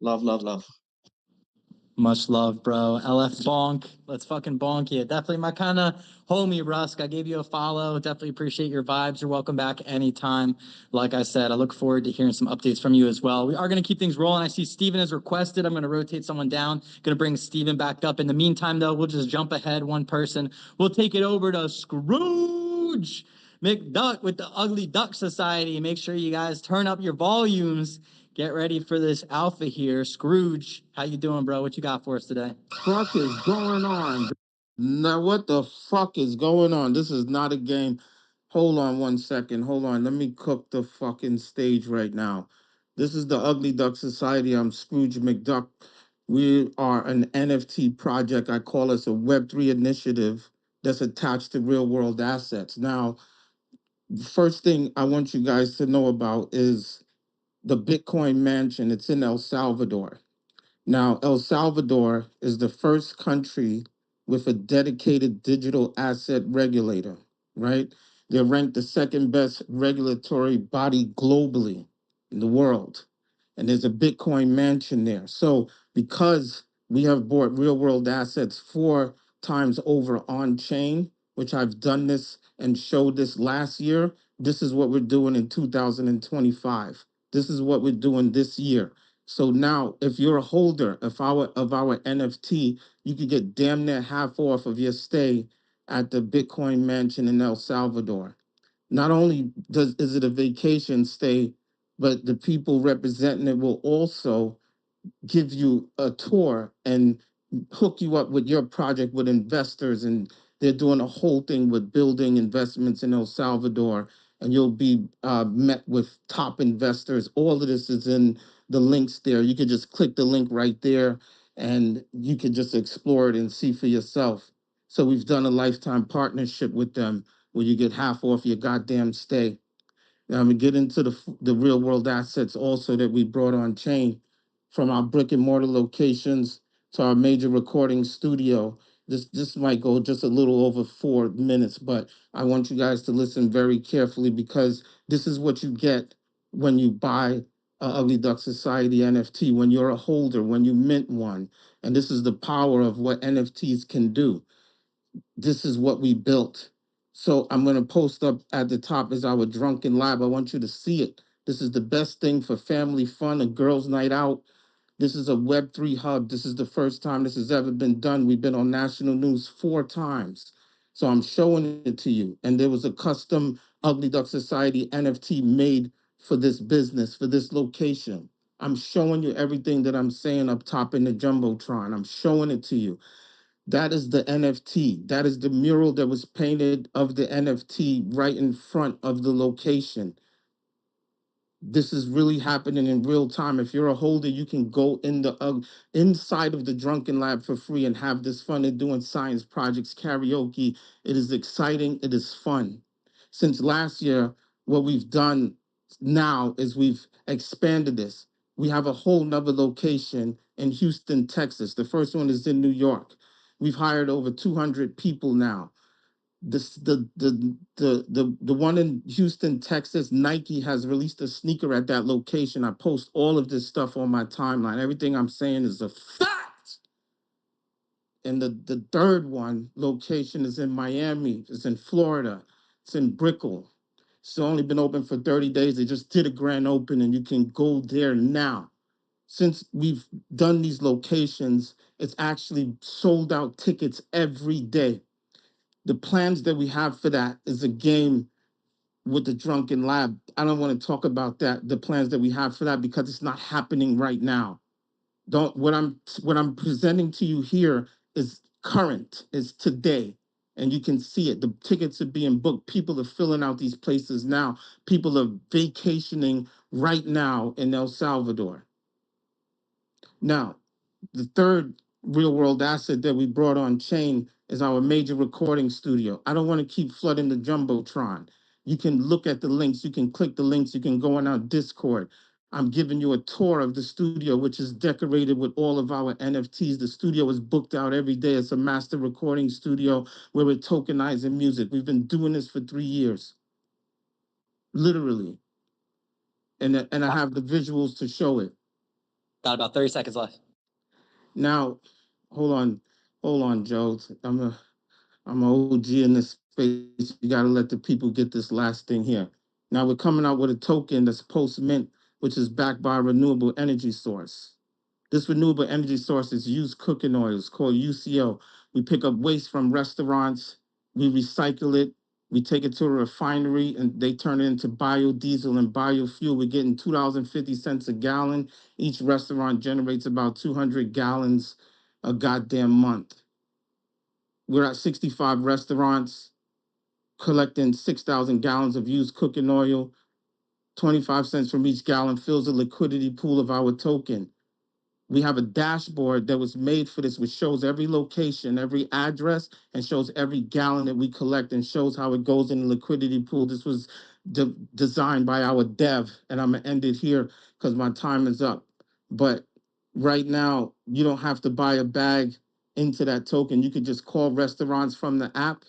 Love, love, love. Much love, bro. LF bonk. Let's fucking bonk you. Definitely my kind of homie, Rusk. I gave you a follow. Definitely appreciate your vibes. You're welcome back anytime. Like I said, I look forward to hearing some updates from you as well. We are going to keep things rolling. I see Steven has requested. I'm going to rotate someone down. Going to bring Steven back up. In the meantime, though, we'll just jump ahead one person. We'll take it over to Scrooge McDuck with the Ugly Duck Society. Make sure you guys turn up your volumes. Get ready for this alpha here. Scrooge, how you doing, bro? What you got for us today? Fuck is going on? Now, what the fuck is going on? This is not a game. Hold on 1 second. Hold on. Let me cook the fucking stage right now. This is the Ugly Duck Society. I'm Scrooge McDuck. We are an NFT project. I call us a Web3 initiative that's attached to real world assets. Now, the first thing I want you guys to know about is the Bitcoin Mansion. It's in El Salvador. Now, El Salvador is the first country with a dedicated digital asset regulator, right? They're ranked the second best regulatory body globally in the world. And there's a Bitcoin mansion there. So, because we have bought real world assets 4 times over on chain, which I've done this and showed this last year, this is what we're doing in 2025. This is what we're doing this year. So now, if you're a holder of our NFT, you could get damn near half off of your stay at the Bitcoin Mansion in El Salvador. Not only is it a vacation stay, but the people representing it will also give you a tour and hook you up with your project with investors, and they're doing a whole thing with building investments in El Salvador, and you'll be met with top investors. All of this is in the links there. You could just click the link right there and you could just explore it and see for yourself. So we've done a lifetime partnership with them where you get half off your goddamn stay. We get into the real world assets also that we brought on chain, from our brick and mortar locations to our major recording studio. This might go just a little over 4 minutes, but I want you guys to listen very carefully, because this is what you get when you buy a Ugly Duck Society NFT, when you're a holder, when you mint one. And this is the power of what NFTs can do. This is what we built. So I'm going to post up at the top as our drunken lab. I want you to see it. This is the best thing for family fun, a girls' night out. This is a Web3 hub. This is the first time this has ever been done. We've been on national news 4 times. So I'm showing it to you. And there was a custom Ugly Duck Society NFT made for this business, for this location. I'm showing you everything that I'm saying up top in the Jumbotron. I'm showing it to you. That is the NFT. That is the mural that was painted of the NFT right in front of the location. This is really happening in real time. If you're a holder, you can go in the inside of the Drunken Lab for free and have this fun. They're doing science projects, karaoke. It is exciting. It is fun. Since last year, what we've done now is we've expanded this. We have a whole nother location in Houston, Texas. The first one is in New York. We've hired over 200 people now. The one in Houston, Texas, Nike has released a sneaker at that location. I post all of this stuff on my timeline. Everything I'm saying is a fact. And the third one location is in Miami. It's in Florida. It's in Brickell. It's only been open for 30 days. They just did a grand open, and you can go there now. Since we've done these locations, it's actually sold out tickets every day. The plans that we have for that is a game with the drunken lab. I don't want to talk about that, the plans that we have for that, because it's not happening right now. Don't what I'm presenting to you here is current, is today. And you can see it. The tickets are being booked. People are filling out these places now. People are vacationing right now in El Salvador. Now, the third real world asset that we brought on chain is our major recording studio. I don't want to keep flooding the Jumbotron. You can look at the links, you can click the links, you can go on our Discord. I'm giving you a tour of the studio, which is decorated with all of our NFTs. The studio is booked out every day. It's a master recording studio where we're tokenizing music. We've been doing this for 3 years, literally. And I have the visuals to show it. Got about 30 seconds left. Now, hold on, Joe. I'm an OG in this space. You got to let the people get this last thing here. Now we're coming out with a token that's post mint, which is backed by a renewable energy source. This renewable energy source is used cooking oil. It's called UCO. We pick up waste from restaurants, we recycle it, we take it to a refinery, and they turn it into biodiesel and biofuel. We're getting $2.50 a gallon. Each restaurant generates about 200 gallons a goddamn month. We're at 65 restaurants collecting 6,000 gallons of used cooking oil. 25 cents from each gallon fills the liquidity pool of our token. We have a dashboard that was made for this, which shows every location, every address, and shows every gallon that we collect and shows how it goes in the liquidity pool. This was designed by our dev, and I'm gonna end it here because my time is up. But right now, you don't have to buy a bag into that token. You could just call restaurants from the app,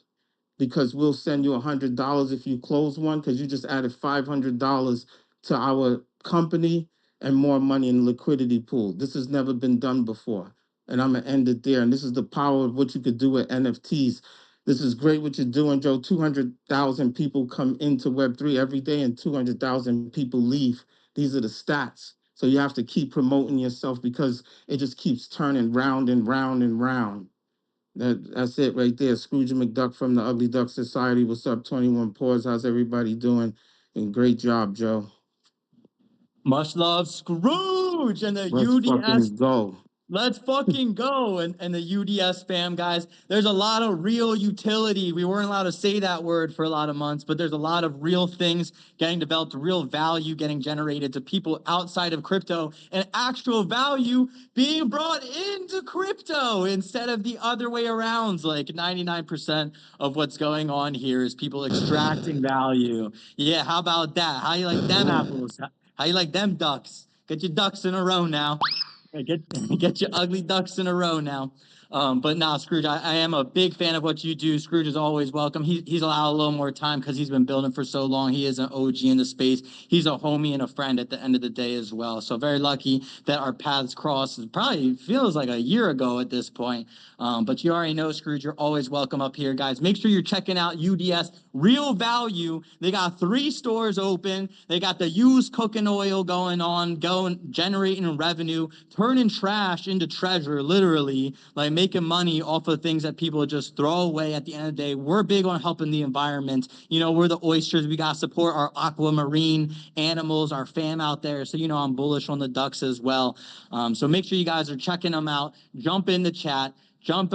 because we'll send you $100 if you close one, because you just added $500 to our company and more money in the liquidity pool. This has never been done before. And I'm gonna end it there. And this is the power of what you could do with NFTs. This is great what you're doing, Joe. 200,000 people come into Web3 every day and 200,000 people leave. These are the stats. So you have to keep promoting yourself, because it just keeps turning round and round and round. That's it right there. Scrooge McDuck from the Ugly Duck Society. What's up, 21 Paws? How's everybody doing? And great job, Joe. Much love, Scrooge, and the Let's UDS. fucking go. Let's fucking go. And the UDS fam, guys, there's a lot of real utility. We weren't allowed to say that word for a lot of months, but there's a lot of real things getting developed, real value getting generated to people outside of crypto, and actual value being brought into crypto instead of the other way around. Like 99% of what's going on here is people extracting value. Yeah, how about that? How you like them apples? How you like them ducks? Get your ducks in a row now. Get your ugly ducks in a row now. But nah, Scrooge, I am a big fan of what you do. Scrooge is always welcome. He's allowed a little more time because he's been building for so long. He is an OG in the space. He's a homie and a friend at the end of the day as well. So very lucky that our paths crossed. It probably feels like a year ago at this point. But you already know, Scrooge, you're always welcome up here, guys. Make sure you're checking out UDS Real Value. They got 3 stores open. They got the used cooking oil going on, generating revenue, turning trash into treasure, literally, like making money off of things that people just throw away at the end of the day. We're big on helping the environment. You know, we're the oysters. We got to support our aquamarine animals, our fam out there. So, you know, I'm bullish on the ducks as well. So make sure you guys are checking them out. Jump in the chat. Jump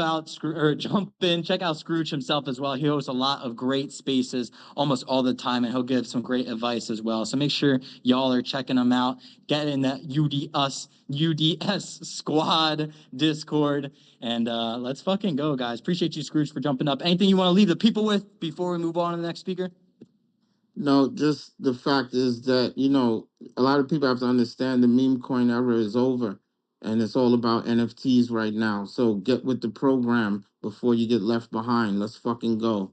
in, check out Scrooge himself as well. He hosts a lot of great spaces almost all the time, and he'll give some great advice as well. So make sure y'all are checking him out. Get in that UDS squad Discord, and let's fucking go, guys. Appreciate you, Scrooge, for jumping up. Anything you want to leave the people with before we move on to the next speaker? No, just the fact is that, you know, a lot of people have to understand the meme coin era is over, and it's all about NFTs right now. So get with the program before you get left behind. Let's fucking go.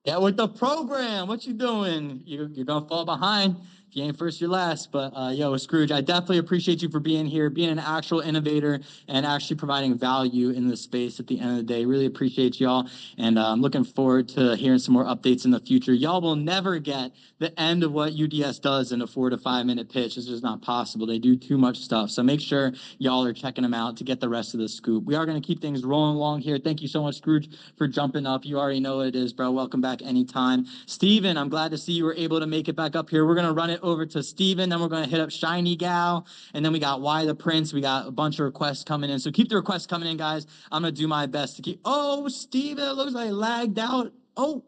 Get with the program. What you doing? You're gonna fall behind. If you ain't first, you're last. But yo, Scrooge, I definitely appreciate you for being here, being an actual innovator, and actually providing value in this space at the end of the day. Really appreciate y'all, and I'm looking forward to hearing some more updates in the future. Y'all will never get the end of what UDS does in a 4 to 5 minute pitch. It's just not possible. They do too much stuff. So make sure y'all are checking them out to get the rest of the scoop. We are going to keep things rolling along here. Thank you so much, Scrooge, for jumping up. You already know what it is, bro. Welcome back anytime. Steven, I'm glad to see you were able to make it back up here. We're going to run it over to Steven, then we're going to hit up Shiny Gal, and then we got Why the Prince. We got a bunch of requests coming in. So keep the requests coming in, guys. I'm going to do my best to keep. Oh, Steven, it looks like I lagged out. Oh,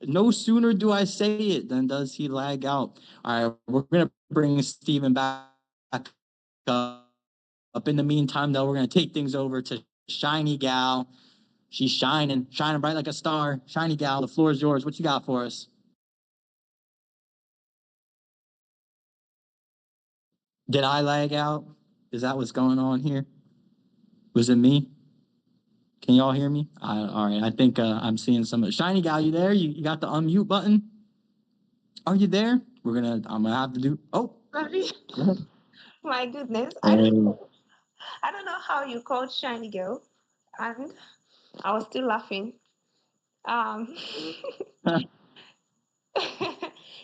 no sooner do I say it than does he lag out. All right, we're going to bring Steven back up. In the meantime, though, we're going to take things over to Shiny Gal. She's shining bright like a star. Shiny Gal, the floor is yours. What you got for us? Did I lag out? Is that what's going on here? Was it me? Can y'all hear me? All right, I think I'm seeing some. Shiny Gal, you there? You got the unmute button? Are you there? I'm gonna have to do. Oh, Sorry. My goodness. I don't know how you called Shiny Girl, and I was still laughing.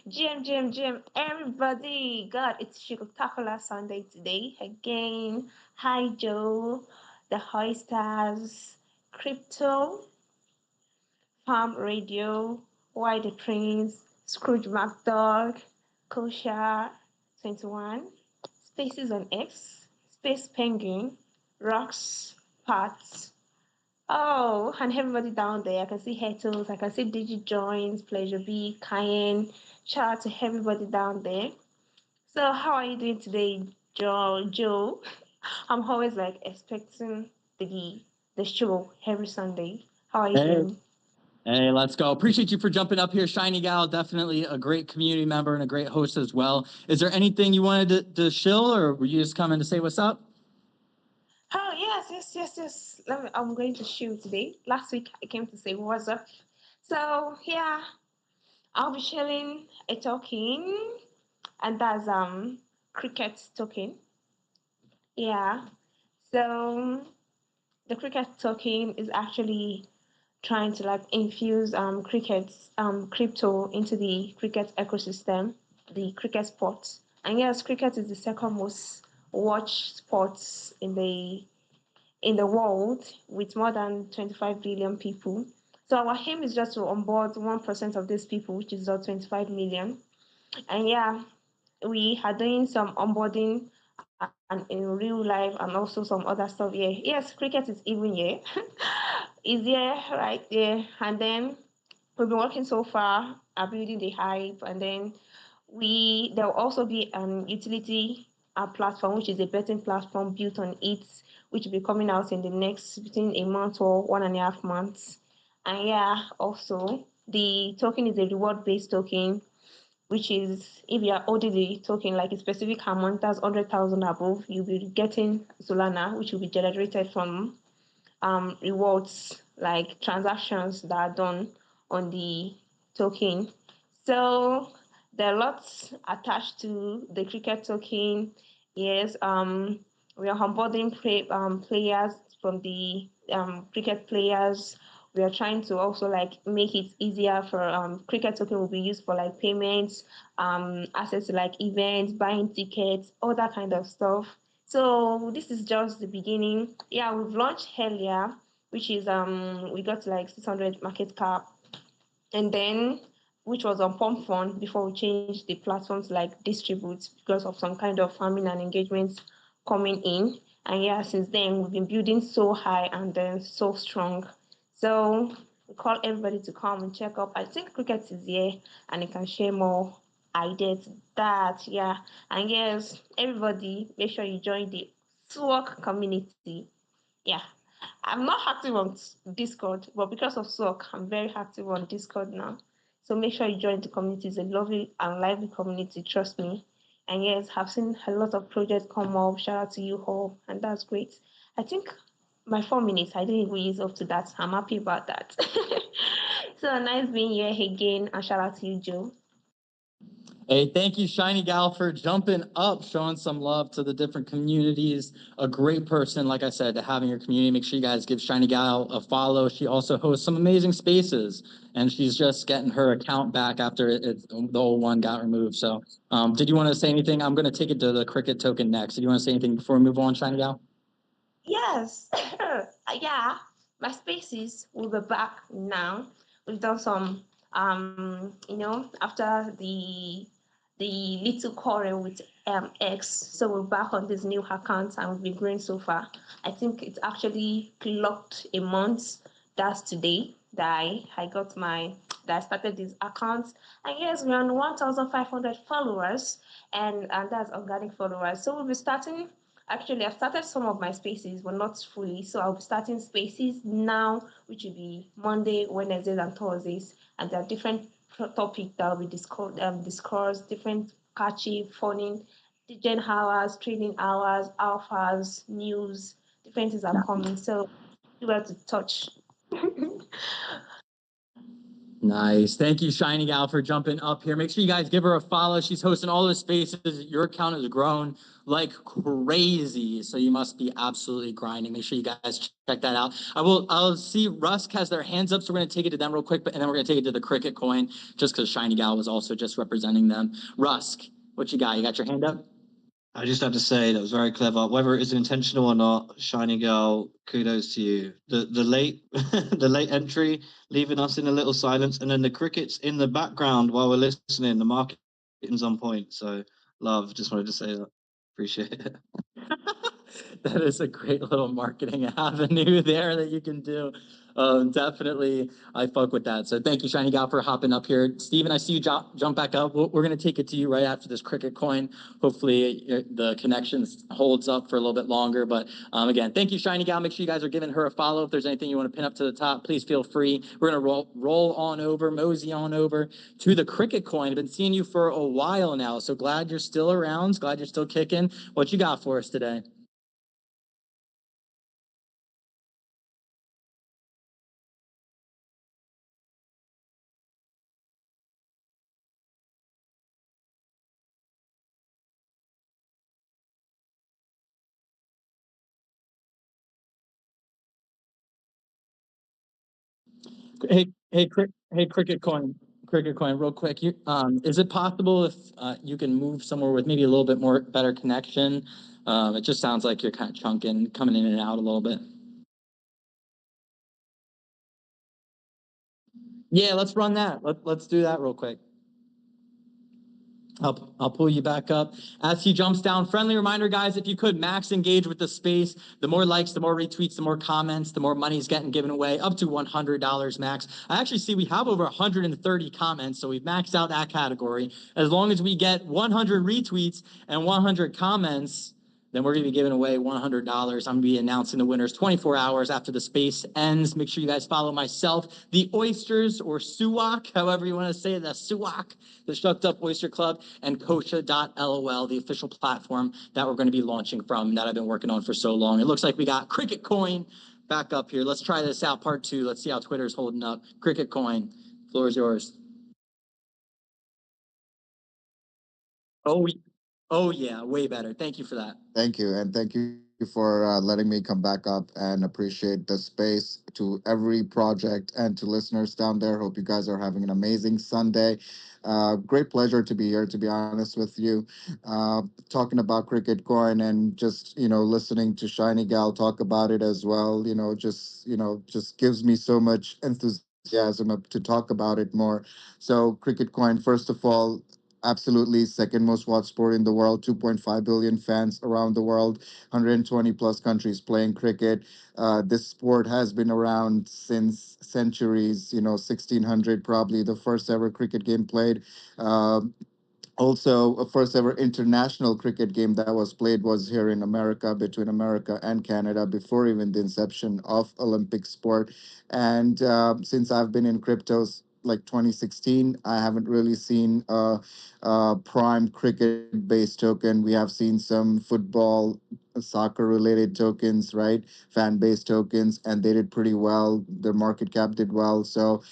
GM, everybody. God, it's Spectacular Sunday today again. Hi, Joe, the Hoisters, Crypto, Farm Radio, Why the Prince, Scrooge McDuck, Kosha 21, Spaces on X, Space Penguin, Rocks, Parts. Oh, and everybody down there. I can see Hetos, I can see Digi Joins, Pleasure B, Cayenne. Shout out to everybody down there. So, how are you doing today, Joe? I'm always like expecting the show every Sunday. How are you doing? Hey, let's go. Appreciate you for jumping up here, Shiny Gal. Definitely a great community member and a great host as well. Is there anything you wanted to shill, or were you just coming to say what's up? Oh, yes. I'm going to shoot today. Last week I came to say what's up. So yeah, I'll be sharing a token, and that's cricket token. Yeah. So the cricket token is actually trying to like infuse cricket's crypto into the cricket ecosystem, the cricket sport. And yes, cricket is the second most watched sports in the world with more than 25 billion people. So our aim is just to onboard 1% of these people, which is about 25 million. And yeah, we are doing some onboarding and in real life and also some other stuff here. Yes, cricket is even here. Is there right there. And then we've been working so far, building the hype, and then there will also be an utility platform, which is a betting platform built on it, which will be coming out in the next between a month or 1.5 months. And yeah, also the token is a reward-based token, which is if you are holding the token like a specific amount, that's 100,000 above, you'll be getting Solana, which will be generated from rewards like transactions that are done on the token. So there are lots attached to the cricket token. Yes, we are onboarding players from the cricket players. We are trying to also like make it easier for cricket token will be used for like payments, access to like events, buying tickets, all that kind of stuff. So this is just the beginning. Yeah, we've launched earlier, which is we got to like 600 market cap, and then which was on Pump Fund before we changed the platforms like distribute because of some kind of farming and engagements coming in. And yeah, since then we've been building so high and then so strong. So we call everybody to come and check up. I think cricket is here and it can share more ideas that yeah. And yes, everybody make sure you join the SWOC community. Yeah. I'm not active on Discord, but because of SOC, I'm very active on Discord now. So make sure you join the community. It's a lovely and lively community, trust me. And yes, I've seen a lot of projects come up. Shout out to you all, and that's great. I think my 4 minutes, I didn't even use up to that. I'm happy about that. So nice being here again, and shout out to you, Joe. Hey, thank you, Shiny Gal, for jumping up, showing some love to the different communities. A great person, like I said, to have in your community. Make sure you guys give Shiny Gal a follow. She also hosts some amazing spaces, and she's just getting her account back after the old one got removed. So, did you want to say anything? I'm going to take it to the cricket token next. Did you want to say anything before we move on, Shiny Gal? Yes, yeah. My spaces will be back now. We've done some, after the little quarrel with X, so we're back on this new account and we've been growing so far. I think it's actually clocked a month. That's today that I got my that I started this account. And yes, we're on 1,500 followers, and that's organic followers. So we'll be starting. Actually, I've started some of my spaces, but not fully. So I'll be starting spaces now, which will be Monday, Wednesdays, and Thursdays. And there are different topics that will be discussed, different catchy, funny, gen hours, training hours, alphas, news, different things are coming. So you have to touch. Nice. Thank you, Shiny Gal, for jumping up here. Make sure you guys give her a follow. She's hosting all those spaces. Your account has grown like crazy. So you must be absolutely grinding. Make sure you guys check that out. I'll see Rusk has their hands up, so we're gonna take it to them real quick, and then we're gonna take it to the Cricket coin, just because Shiny Gal was also just representing them. Rusk, what you got? You got your hand up? I just have to say that was very clever. Whether it is intentional or not, Shiny Girl, kudos to you. The late the late entry, leaving us in a little silence, and then the crickets in the background while we're listening. The marketing's on point. So love. Just wanted to say that. Appreciate it. That is a great little marketing avenue there that you can do. Definitely, I fuck with that. So thank you, Shiny Gal, for hopping up here. Steven, I see you jump back up. We're going to take it to you right after this cricket coin. Hopefully the connection holds up for a little bit longer. But again, thank you, Shiny Gal. Make sure you guys are giving her a follow. If there's anything you want to pin up to the top, please feel free. We're going to roll on over, mosey on over to the cricket coin. I've been seeing you for a while now. So glad you're still around. Glad you're still kicking. What you got for us today? Hey, cricket coin, real quick. Is it possible if you can move somewhere with maybe a little bit more better connection? It just sounds like you're kind of chunking, coming in and out a little bit. Yeah, let's run that. Let's do that real quick. I'll pull you back up as he jumps down. Friendly reminder, guys, if you could max engage with the space, the more likes, the more retweets, the more comments, the more money's getting given away, up to $100 max. I actually see we have over 130 comments, so we've maxed out that category. As long as we get 100 retweets and 100 comments, then we're going to be giving away $100. I'm going to be announcing the winners 24 hours after the space ends. Make sure you guys follow myself, the Oysters, or SUAC, however you want to say it, the SUAC, the Shucked Up Oyster Club, and Kosha.lol, the official platform that we're going to be launching from, that I've been working on for so long. It looks like we got Cricket Coin back up here. Let's try this out, part two. Let's see how Twitter's holding up. Cricket Coin, floor is yours. Oh, oh yeah, way better. Thank you for that. Thank you, and thank you for letting me come back up and appreciate the space to every project and to listeners down there. Hope you guys are having an amazing Sunday. Great pleasure to be here, to be honest with you. Talking about Cricket Coin and just, listening to Shiny Gal talk about it as well, just gives me so much enthusiasm to talk about it more. So, Cricket Coin, first of all, absolutely second most watched sport in the world, 2.5 billion fans around the world, 120 plus countries playing cricket. This sport has been around since centuries, 1600 probably the first ever cricket game played. Also, a first ever international cricket game that was played was here in America, between America and Canada, before even the inception of Olympic sport. And since I've been in cryptos like 2016, I haven't really seen a prime cricket based token. We have seen some football soccer related tokens, right? Fan base tokens, and they did pretty well. Their market cap did well. So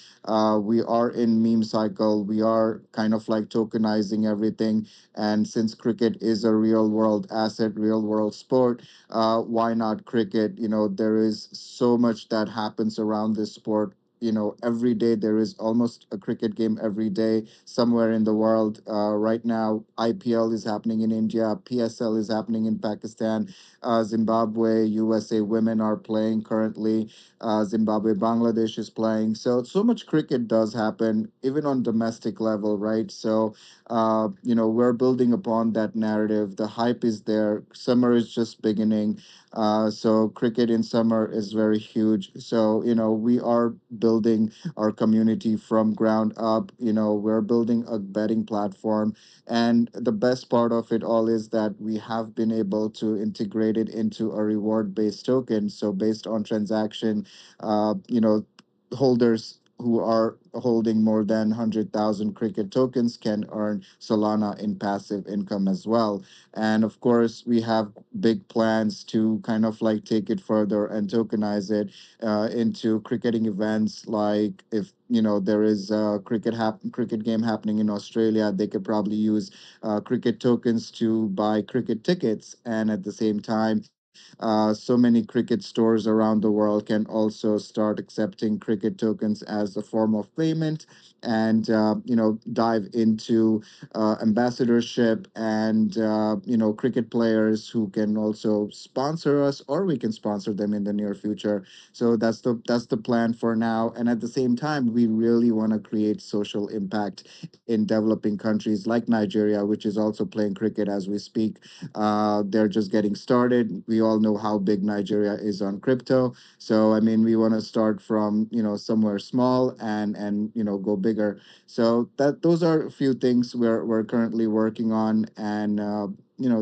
we are in meme cycle. We are kind of like tokenizing everything. And since cricket is a real world asset, real world sport, why not cricket? There is so much that happens around this sport. Every day there is almost a cricket game every day somewhere in the world. Right now, IPL is happening in India, PSL is happening in Pakistan, Zimbabwe, USA women are playing currently. Zimbabwe, Bangladesh is playing. So much cricket does happen, even on domestic level, right? So, we're building upon that narrative. The hype is there. Summer is just beginning. So cricket in summer is very huge. So, we are building our community from ground up. We're building a betting platform. And the best part of it all is that we have been able to integrate it into a reward based token. So based on transaction, holders who are holding more than 100,000 cricket tokens can earn Solana in passive income as well. And of course, we have big plans to kind of like take it further and tokenize it into cricketing events. Like if there is a cricket game happening in Australia, they could probably use cricket tokens to buy cricket tickets, and at the same time, so many cricket stores around the world can also start accepting cricket tokens as a form of payment, and dive into ambassadorship and cricket players who can also sponsor us, or we can sponsor them in the near future. So that's the plan for now. And at the same time, we really want to create social impact in developing countries like Nigeria, which is also playing cricket as we speak. They're just getting started. We all know how big Nigeria is on crypto. So I mean, we want to start from somewhere small and go bigger. So that those are a few things we're currently working on, and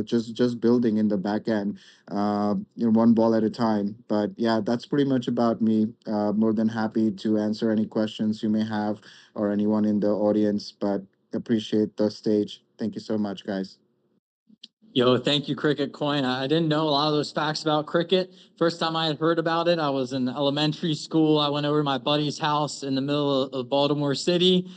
just building in the back end, one ball at a time. But yeah, that's pretty much about me. More than happy to answer any questions you may have, or anyone in the audience. But appreciate the stage. Thank you so much, guys. Yo, thank you, Cricket Coin. I didn't know a lot of those facts about cricket. First time I had heard about it, I was in elementary school. I went over to my buddy's house in the middle of Baltimore City.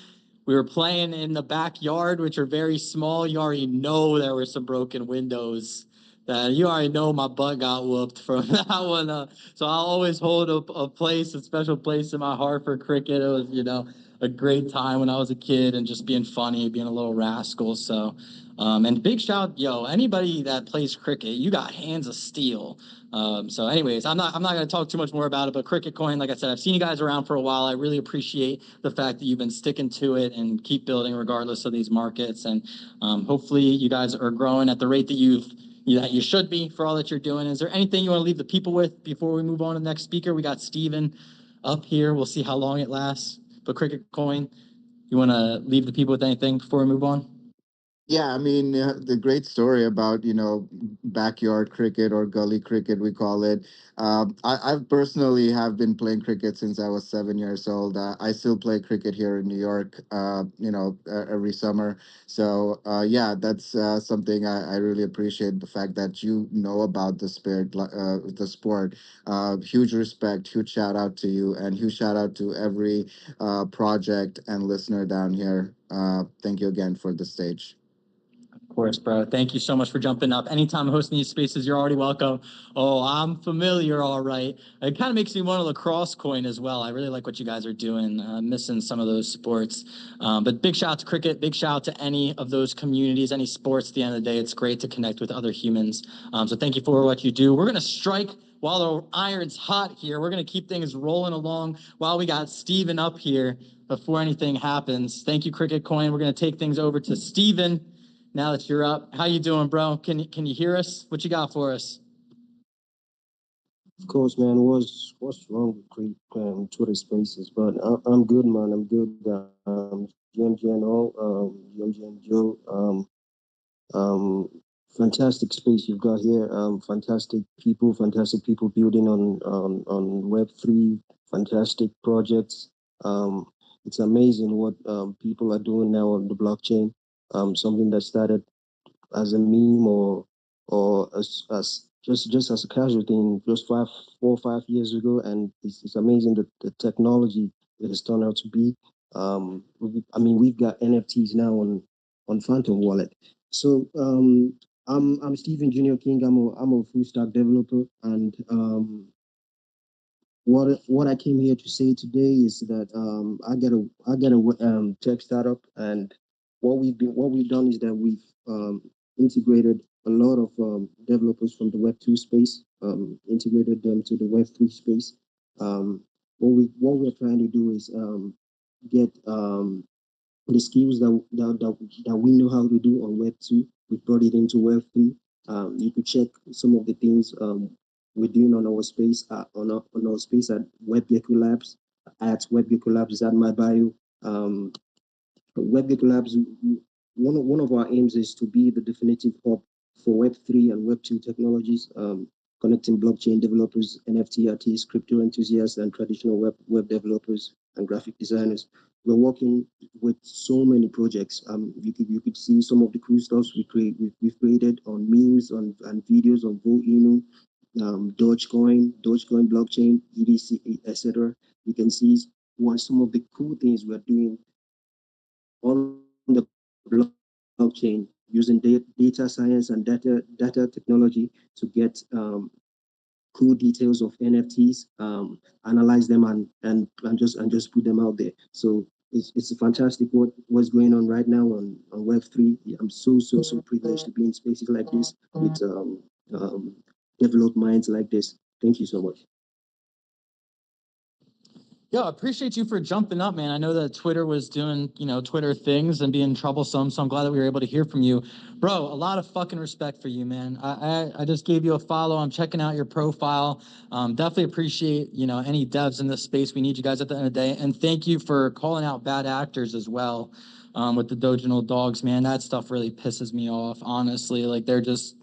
We were playing in the backyard, which are very small. You already know there were some broken windows. That you already know my butt got whooped from that one. So I'll always hold a place, a special place in my heart for cricket. It was, a great time when I was a kid and just being funny, being a little rascal. So, and big shout, anybody that plays cricket, you got hands of steel. So anyways, I'm not going to talk too much more about it, but Cricket Coin, like I said, I've seen you guys around for a while. I really appreciate the fact that you've been sticking to it and keep building regardless of these markets. And hopefully you guys are growing at the rate that you should be for all that you're doing. Is there anything you want to leave the people with before we move on to the next speaker? We got Steven up here. We'll see how long it lasts. But Cricket Coin, you want to leave the people with anything before we move on? Yeah, I mean, the great story about, backyard cricket or gully cricket, we call it. I personally have been playing cricket since I was 7 years old. I still play cricket here in New York, every summer. So, yeah, that's something I really appreciate, the fact that you know about the sport. Huge respect, huge shout out to you, and huge shout out to every project and listener down here. Thank you again for the stage. Of course, bro. Thank you so much for jumping up. Anytime I'm hosting these spaces, you're already welcome. Oh, I'm familiar, all right. It kind of makes me want a lacrosse coin as well. I really like what you guys are doing. Missing some of those sports. But big shout out to cricket. Big shout out to any of those communities, any sports. At the end of the day, it's great to connect with other humans. So thank you for what you do. We're going to strike while the iron's hot here. We're going to keep things rolling along while we got Steven up here before anything happens. Thank you, Cricket Coin. We're going to take things over to Steven. Now that you're up, how you doing, bro? Can you hear us? What you got for us? Of course, man. What's wrong with Twitter Spaces? But I'm good, man. I'm good. GMGNO, GMGN Joe. Fantastic space you've got here. Fantastic people building on Web3. Fantastic projects. It's amazing what people are doing now on the blockchain. Something that started as a meme or as just as a casual thing, just 4 or 5 years ago, and it's amazing that the technology it has turned out to be. I mean, we've got NFTs now on Phantom Wallet. So I'm Stephen Junior King. I'm a full stack developer, and what I came here to say today is that I got a tech startup, and what we've done is that we've integrated a lot of developers from the Web 2 space, integrated them to the Web 3 space. What we're trying to do is get the skills that we know how to do on Web 2. We brought it into Web 3. You could check some of the things we're doing on our space on our space at WebGecko Labs. At WebGecko Labs is at my bio. WebGecko Labs, one of our aims is to be the definitive hub for Web 3 and Web 2 technologies, connecting blockchain developers, NFT artists, crypto enthusiasts, and traditional web developers and graphic designers. We're working with so many projects. You could see some of the cool stuff we've created on memes and videos on Inu, Dogecoin blockchain, EDC, etc. You can see what some of the cool things we're doing on the blockchain using data science and data technology to get cool details of NFTs, analyze them and just put them out there. So it's fantastic what's going on right now on Web 3. I'm so privileged to be in spaces like this with developed minds like this. Thank you so much. Yo, I appreciate you for jumping up, man. I know that Twitter was doing, Twitter things and being troublesome, so I'm glad that we were able to hear from you. Bro, a lot of fucking respect for you, man. I just gave you a follow. I'm checking out your profile. Definitely appreciate, any devs in this space. We need you guys at the end of the day. And thank you for calling out bad actors as well, with the Doginal dogs, man. That stuff really pisses me off, honestly. Like, they're just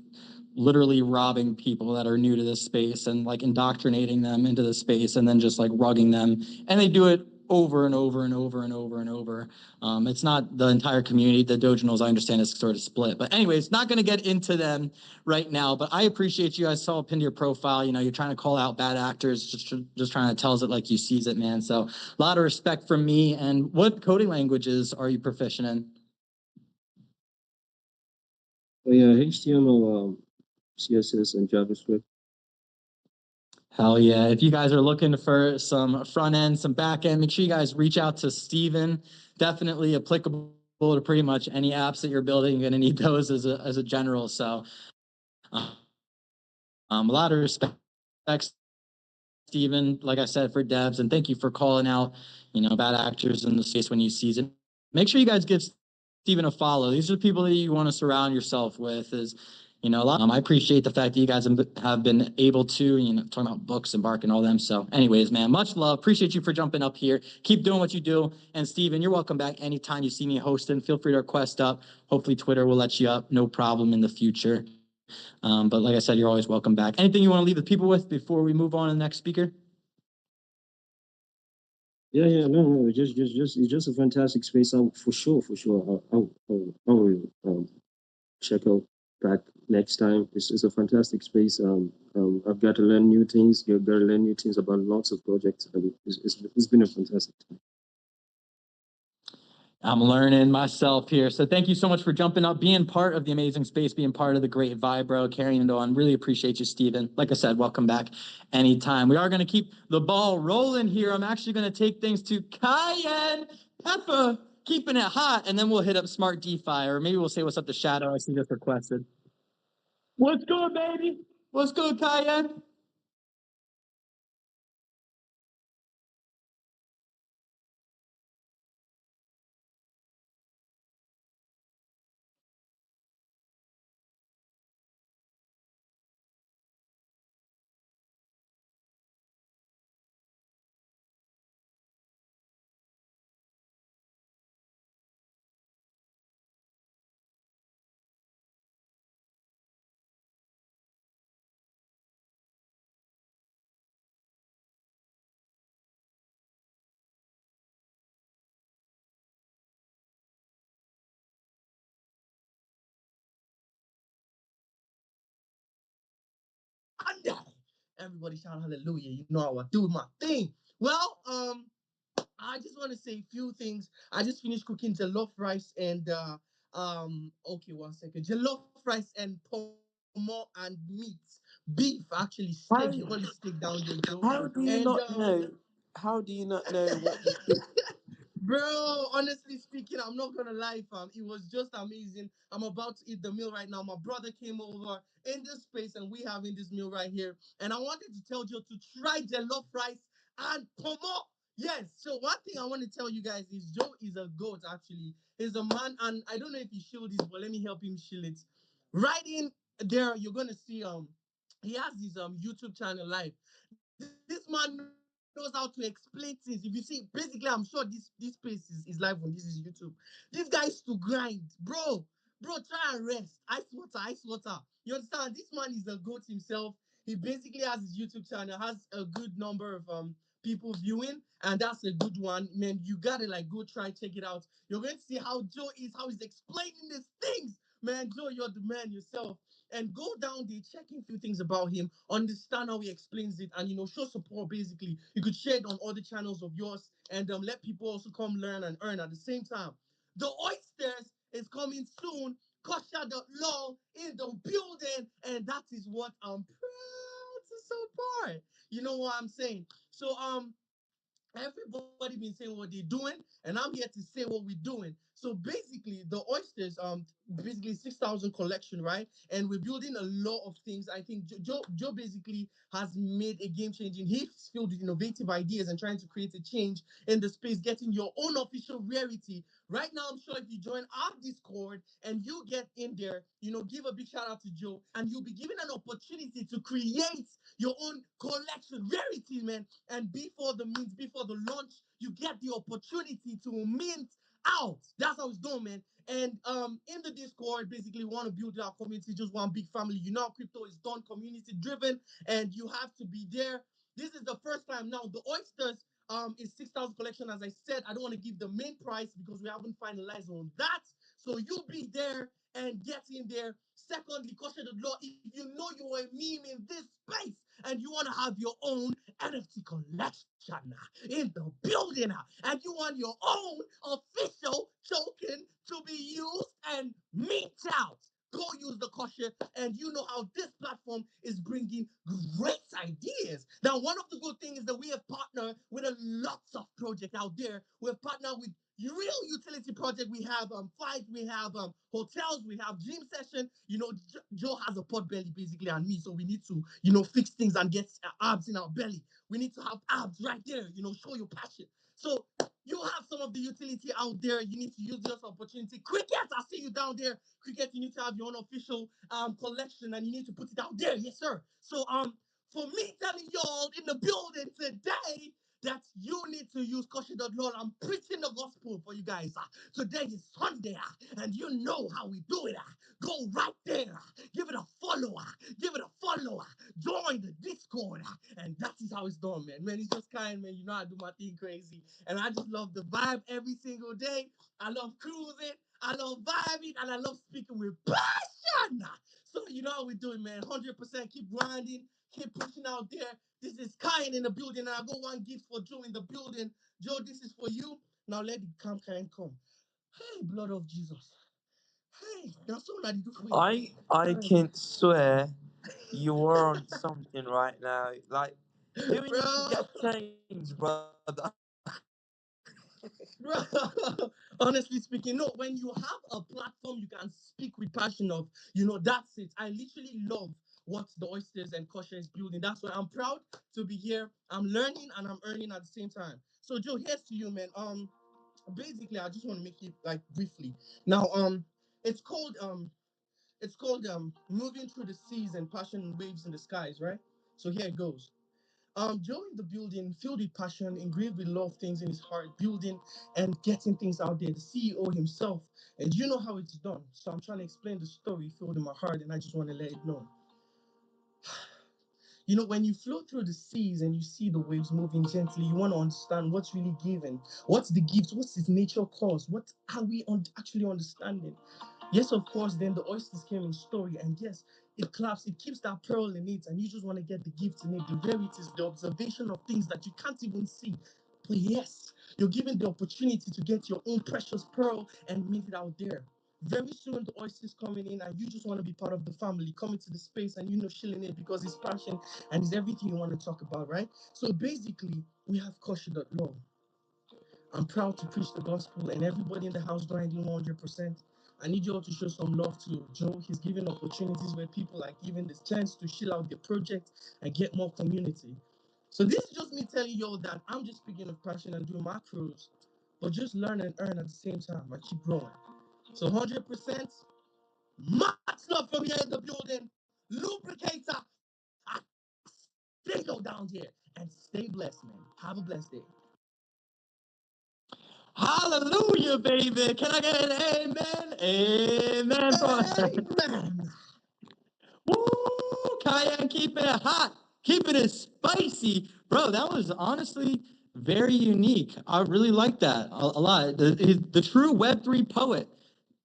literally robbing people that are new to this space and like indoctrinating them into the space and then just like rugging them. And they do it over and over and over and over and over. It's not the entire community. The Doginals, I understand, is sort of split. But anyways, not going to get into them right now. But I appreciate you. I saw a pin to your profile. You're trying to call out bad actors, just trying to tell us it like you sees it, man. So a lot of respect from me. And what coding languages are you proficient in? Oh yeah, HTML, CSS, and JavaScript. Hell yeah. If you guys are looking for some front end, some back end, make sure you guys reach out to Steven. Definitely applicable to pretty much any apps that you're building. You're going to need those as a general. So a lot of respect, Steven, like I said, for devs. And thank you for calling out, bad actors in the space when you see it. Make sure you guys give Steven a follow. These are people that you want to surround yourself with. A lot. I appreciate the fact that you guys have been able to, talking about books and Bark and all them. So anyways, man, much love. Appreciate you for jumping up here. Keep doing what you do. And Steven, you're welcome back anytime you see me hosting. Feel free to request up. Hopefully Twitter will let you up. No problem in the future. But like I said, you're always welcome back. Anything you want to leave the people with before we move on to the next speaker? Yeah, no, it's just a fantastic space. For sure. I will check out back next time. It's a fantastic space. I've got to learn new things. You've got to learn new things about lots of projects. And it's been a fantastic time. I'm learning myself here. So thank you so much for jumping up, being part of the amazing space, being part of the great vibe, bro, carrying it on. Really appreciate you, Steven. Like I said, welcome back anytime. We are going to keep the ball rolling here. I'm actually going to take things to Cayenne Pepper, keeping it hot, and then we'll hit up Smart DeFi, or maybe we'll say what's up to Shadow. I see this requested. What's good, baby? What's good, Cayenne? Everybody shout hallelujah. You know I do my thing. Well, I just want to say a few things. I just finished cooking jollof rice and okay, one second. Jollof rice and pomo and meat. Beef, actually steak. You call it How steak down there, Joe. how do And you not know? How do you not know what you cook? Bro, honestly speaking, I'm not gonna lie, fam. It was just amazing. I'm about to eat the meal right now. My brother came over in this space, and we having this meal right here. And I wanted to tell Joe to try jollof rice and pomo. Yes. So one thing I want to tell you guys is Joe is a goat. Actually, he's a man, and I don't know if he shielded this, but let me help him shield it. Right in there, you're gonna see he has his YouTube channel live. This man knows how to explain things. If you see, basically, I'm sure this space is live on this is YouTube. This guy is to grind, bro. Try and rest. Ice water. You understand? This man is a goat himself. He basically has his YouTube channel, has a good number of people viewing, and that's a good one. Man, you gotta like go try check it out. You're going to see how Joe is, how he's explaining these things. Man, Joe, you're the man yourself. And go down there, checking a few things about him, understand how he explains it, and show support. Basically, you could share it on other channels of yours, and let people also come learn and earn at the same time. The oysters is coming soon. Kosher the law in the building, and that is what I'm proud to support. You know what I'm saying? So everybody been saying what they're doing, and I'm here to say what we're doing. So basically the oysters basically 6,000 collection, right? And we're building a lot of things. I think Joe basically has made a game changing. He's filled with innovative ideas and trying to create a change in the space, getting your own official rarity. Right now, I'm sure if you join our Discord and you get in there, give a big shout out to Joe, and you'll be given an opportunity to create your own collection rarity, man. And before the launch, you get the opportunity to mint out. That's how it's done, man. And in the Discord, basically, we want to build our community, just one big family. Crypto is done, community driven, and you have to be there. This is the first time now. The oysters is 6,000 collection. As I said, I don't want to give the main price because we haven't finalized on that. So you be there and get in there. Secondly, caution the law. If you know you're a meme in this space and you want to have your own NFT collection in the building, and you want your own official token to be used and mint out. Go use the caution, and you know how this platform is bringing great ideas. Now, one of the good things is that we have partnered with a lots of projects out there. We have partnered with real utility project. We have flights, we have hotels, we have gym session. Joe has a pot belly basically, and me, so we need to fix things and get abs in our belly. We need to have abs right there. Show your passion. So you have some of the utility out there. You need to use this opportunity. Cricket, I see you down there. Cricket, you need to have your own official collection, and you need to put it out there. Yes, sir. So for me telling y'all in the building today that you need to use caution.law. I'm preaching the gospel for you guys. Today is Sunday, and you know how we do it. Go right there. Give it a follow. Give it a follow. Join the Discord. And that is how it's done, man. Man, it's just kind, man. You know I do my thing crazy. And I just love the vibe every single day. I love cruising. I love vibing. And I love speaking with passion. So you know how we do it, man. 100% keep grinding. Keep pushing out there. This is Kyan in the building, and I got one gift for Joe in the building. Joe, this is for you. Now let the kind come. Hey, blood of Jesus. Hey, that's all I do for you. I can swear you are on something right now. Like you need to Bro, get changed, brother. bro. Honestly speaking, no, when you have a platform you can speak with passion of, that's it. I literally love what the oysters and kosher is building. That's why I'm proud to be here. I'm learning and I'm earning at the same time. So Joe, here's to you, man. Basically I just want to make it like briefly. Now, it's called moving through the seas and passion waves in the skies, right? So here it goes. Joe in the building, filled with passion, engraved with love things in his heart, building and getting things out there. The CEO himself, and you know how it's done. So I'm trying to explain the story filled in my heart, and I just want to let it know. When you flow through the seas and you see the waves moving gently, you want to understand what's really given, what's the gift, what's its nature cause, what are we actually understanding. Yes, of course, then the oysters came in story, and yes, it claps, it keeps that pearl in it, and you just want to get the gift in it, the rarities, the observation of things that you can't even see. But yes, you're given the opportunity to get your own precious pearl and make it out there. Very soon, the oysters coming in, and you just want to be part of the family, coming to the space and shilling it because it's passion and it's everything you want to talk about, right? So basically, we have Kosher.law. I'm proud to preach the gospel, and everybody in the house grinding 100%. I need you all to show some love to Joe. He's giving opportunities where people are given this chance to chill out their project and get more community. So this is just me telling you all that I'm just speaking of passion and doing macros, but just learn and earn at the same time. I keep growing. So 100%, much love from here in the building. Lubricator, I stay low down here and stay blessed, man. Have a blessed day. Hallelujah, baby. Can I get an amen? Amen. Amen. Woo! Cayenne, keeping it hot, keeping it spicy. Bro, that was honestly very unique. I really like that a lot. The true Web3 poet.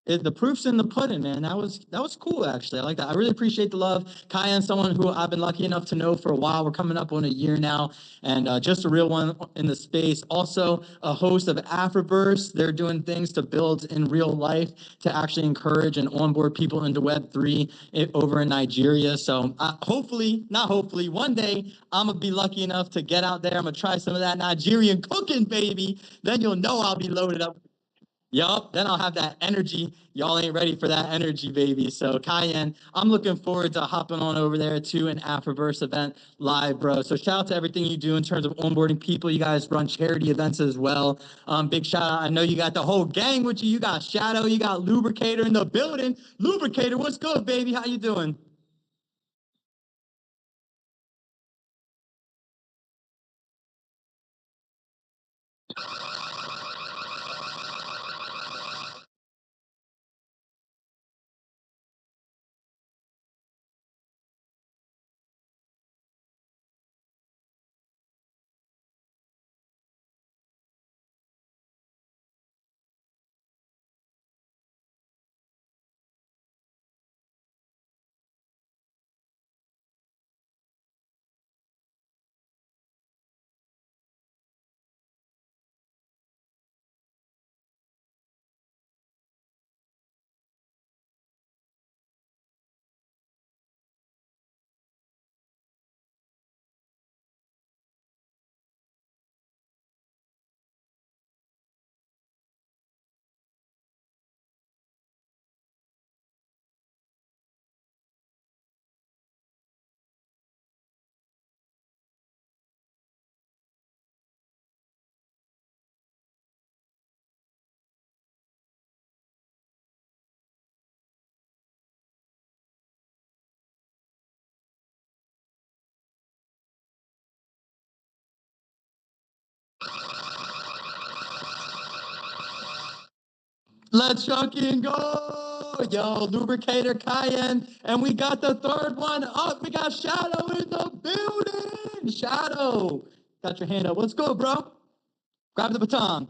The proof's in the pudding, man. That was cool, actually. I like that. I really appreciate the love. Kyan, someone who I've been lucky enough to know for a while. We're coming up on a year now, and just a real one in the space. Also, a host of Afroverse. They're doing things to build in real life to actually encourage and onboard people into Web3 over in Nigeria. So hopefully, not hopefully, one day I'm going to be lucky enough to get out there. I'm going to try some of that Nigerian cooking, baby. Then you'll know I'll be loaded up. Yup, then I'll have that energy. Y'all ain't ready for that energy, baby. So Cayenne, I'm looking forward to hopping on over there to an Afroverse event live, bro. So shout out to everything you do in terms of onboarding people. You guys run charity events as well. Big shout out. I know you got the whole gang with you. You got Shadow, you got Lubricator in the building. Lubricator, what's good, baby? How you doing? Let's fucking go. Yo, Lubricator Cayenne. And we got the third one up. We got Shadow in the building. Shadow. Got your hand up. Let's go, bro. Grab the baton.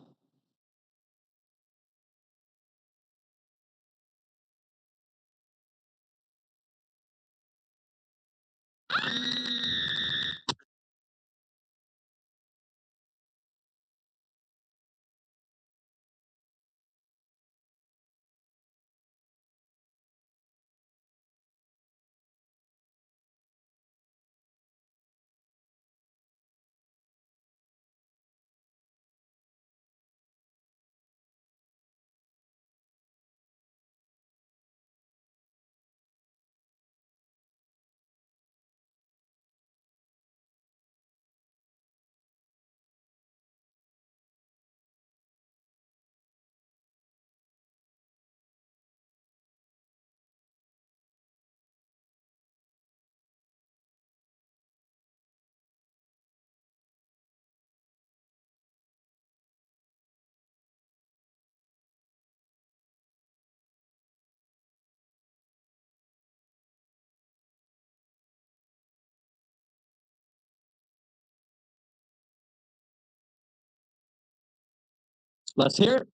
Let's hear it.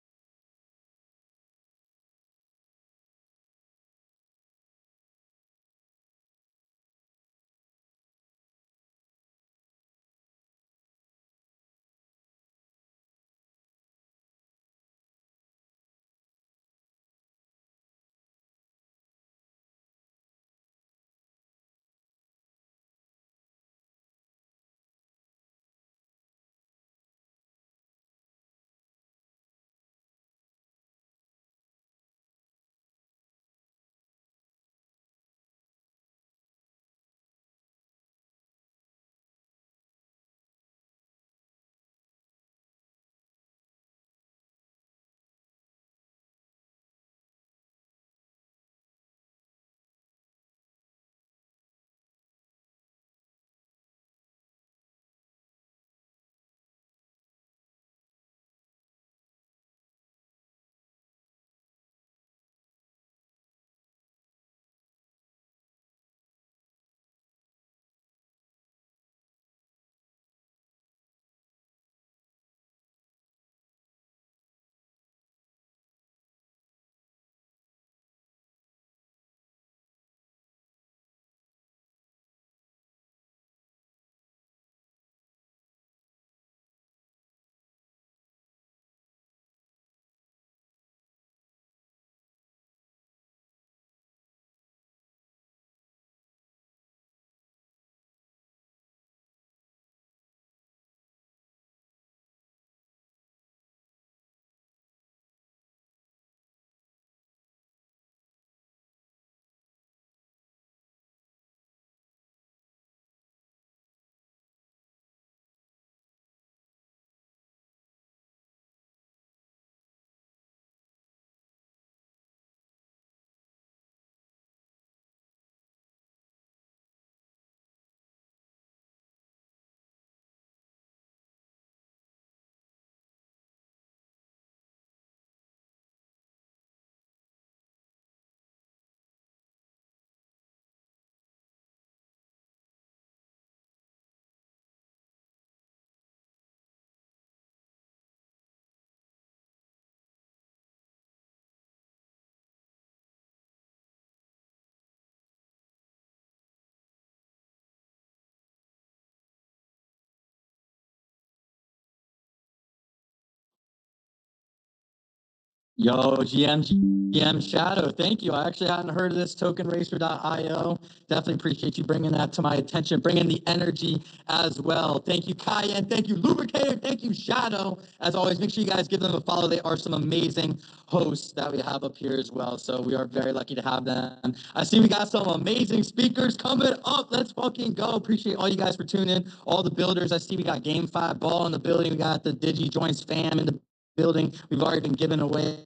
Yo, GM Shadow, thank you. I actually hadn't heard of this tokenracer.io. Definitely appreciate you bringing that to my attention, bringing the energy as well. Thank you, Cayenne. Thank you, Lubricator. Thank you, Shadow. As always, make sure you guys give them a follow. They are some amazing hosts that we have up here as well. So we are very lucky to have them. I see we got some amazing speakers coming up. Let's fucking go. Appreciate all you guys for tuning in. All the builders. I see we got Game 5 Ball in the building. We got the Digi Joints fam in the building. We've already been giving away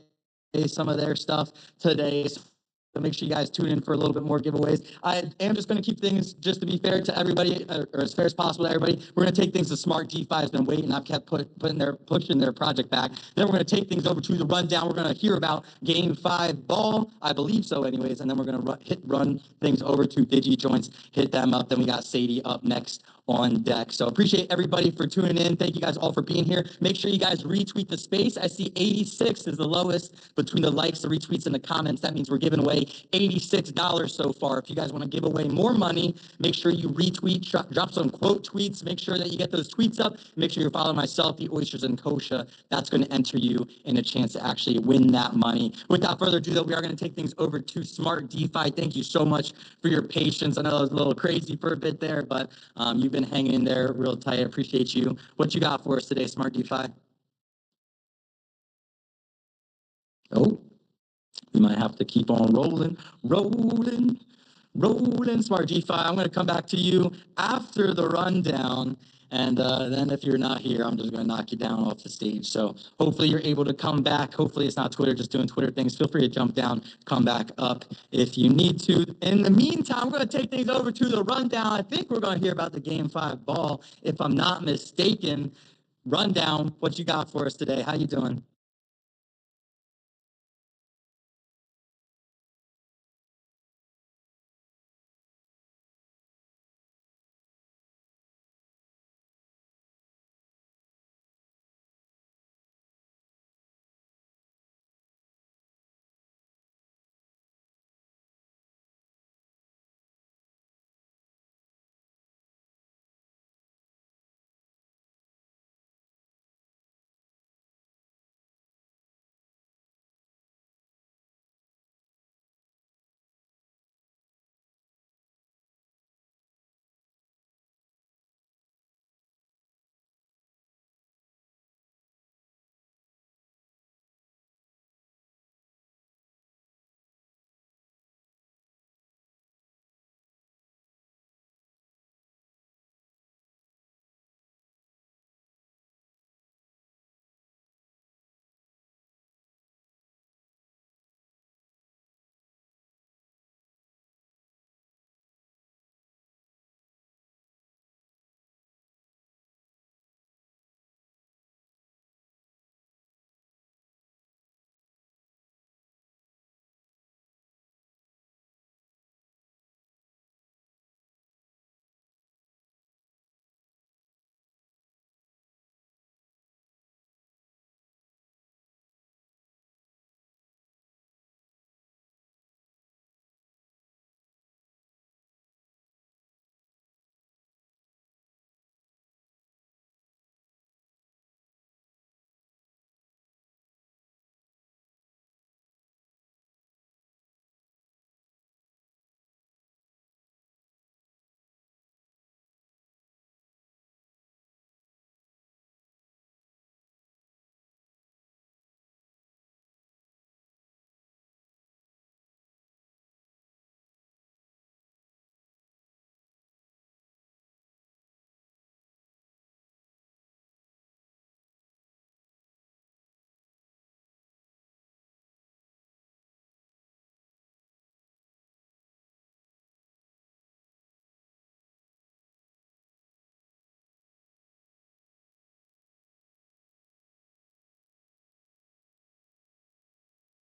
some of their stuff today. So make sure you guys tune in for a little bit more giveaways. I am just going to keep things, just to be fair to everybody, or as fair as possible to everybody. We're going to take things to Smart DeFi has been waiting. I've kept pushing their project back. Then we're going to take things over to the rundown. We're going to hear about Game 5 Ball. I believe so anyways. And then we're going to run things over to Digi Joints, hit them up. Then we got Sadie up next on deck. So appreciate everybody for tuning in. Thank you guys all for being here. Make sure you guys retweet the space. I see 86 is the lowest between the likes, the retweets, and the comments. That means we're giving away $86 so far. If you guys want to give away more money, make sure you retweet, drop some quote tweets. Make sure that you get those tweets up. Make sure you're following myself, the Oysters and Kosha. That's going to enter you in a chance to actually win that money. Without further ado, though, we are going to take things over to Smart DeFi. Thank you so much for your patience. I know it was a little crazy for a bit there, but you've been hanging in there real tight. I appreciate you. What you got for us today, Smart DeFi? Oh, we might have to keep on rolling. Smart DeFi. I'm going to come back to you after the rundown. And then if you're not here, I'm just going to knock you down off the stage. So hopefully you're able to come back. Hopefully it's not Twitter, just doing Twitter things. Feel free to jump down, come back up if you need to. In the meantime, we're going to take things over to the rundown. I think we're going to hear about the Game 5 Ball, if I'm not mistaken. Rundown, what you got for us today? How you doing?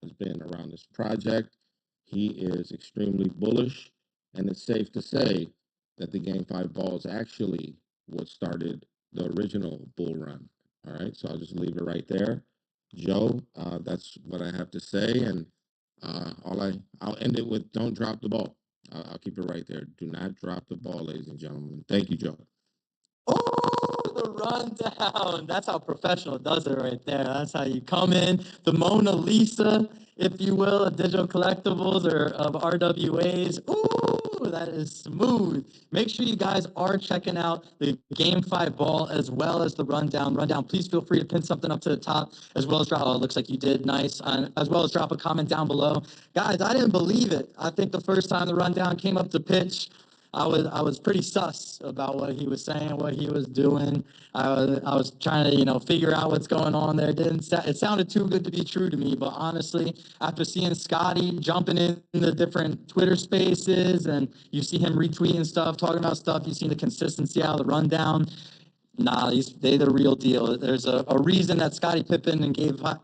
Has been around this project. He is extremely bullish, and it's safe to say that the Game 5 Ball is actually what started the original bull run. All right, so I'll just leave it right there. Joe, that's what I have to say, and I'll end it with don't drop the ball. I'll keep it right there. Do not drop the ball, ladies and gentlemen. Thank you, Joe. the rundown. That's how professional does it right there. That's how you come in. The Mona Lisa, if you will, of digital collectibles or of RWAs. Ooh, that is smooth. Make sure you guys are checking out the Game 5 ball as well as the rundown. Please feel free to pin something up to the top as well as drop. Oh, it looks like you did. Nice. As well as drop a comment down below. Guys, I didn't believe it. I think the first time the rundown came up to pitch, I was pretty sus about what he was saying, what he was doing. I was trying to figure out what's going on there. It sounded too good to be true to me, but honestly, after seeing Scotty jumping in the different Twitter spaces and you see him retweeting stuff, talking about stuff, you see the consistency out of the rundown. Nah, they the real deal. There's a reason that Scottie Pippen and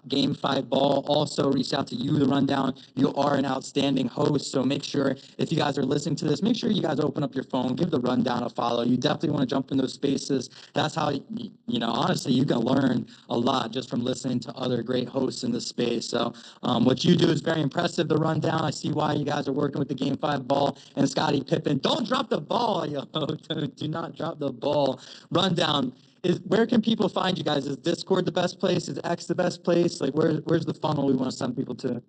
Game 5 ball also reached out to you, the rundown. You are an outstanding host, so make sure if you guys are listening to this, make sure you guys open up your phone, give the rundown a follow. You definitely want to jump in those spaces. That's how, honestly, you can learn a lot just from listening to other great hosts in the space. So what you do is very impressive, the rundown. I see why you guys are working with the Game 5 ball and Scottie Pippen. Don't drop the ball, yo. Do not drop the ball. Rundown. Where can people find you guys? Is Discord the best place? Is X the best place? Like, where's the funnel we want to send people to?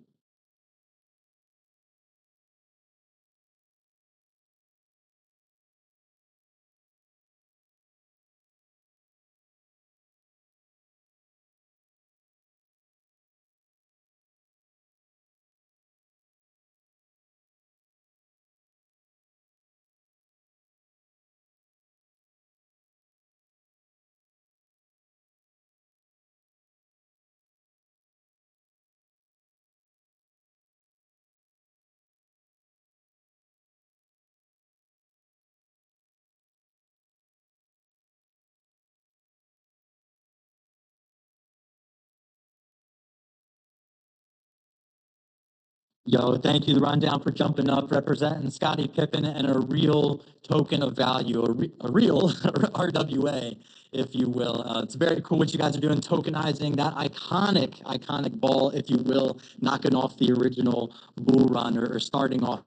Yo, thank you, the rundown, for jumping up, representing Scottie Pippen and a real token of value, a real RWA, if you will. It's very cool what you guys are doing, tokenizing that iconic ball, if you will, knocking off the original bull run or starting off,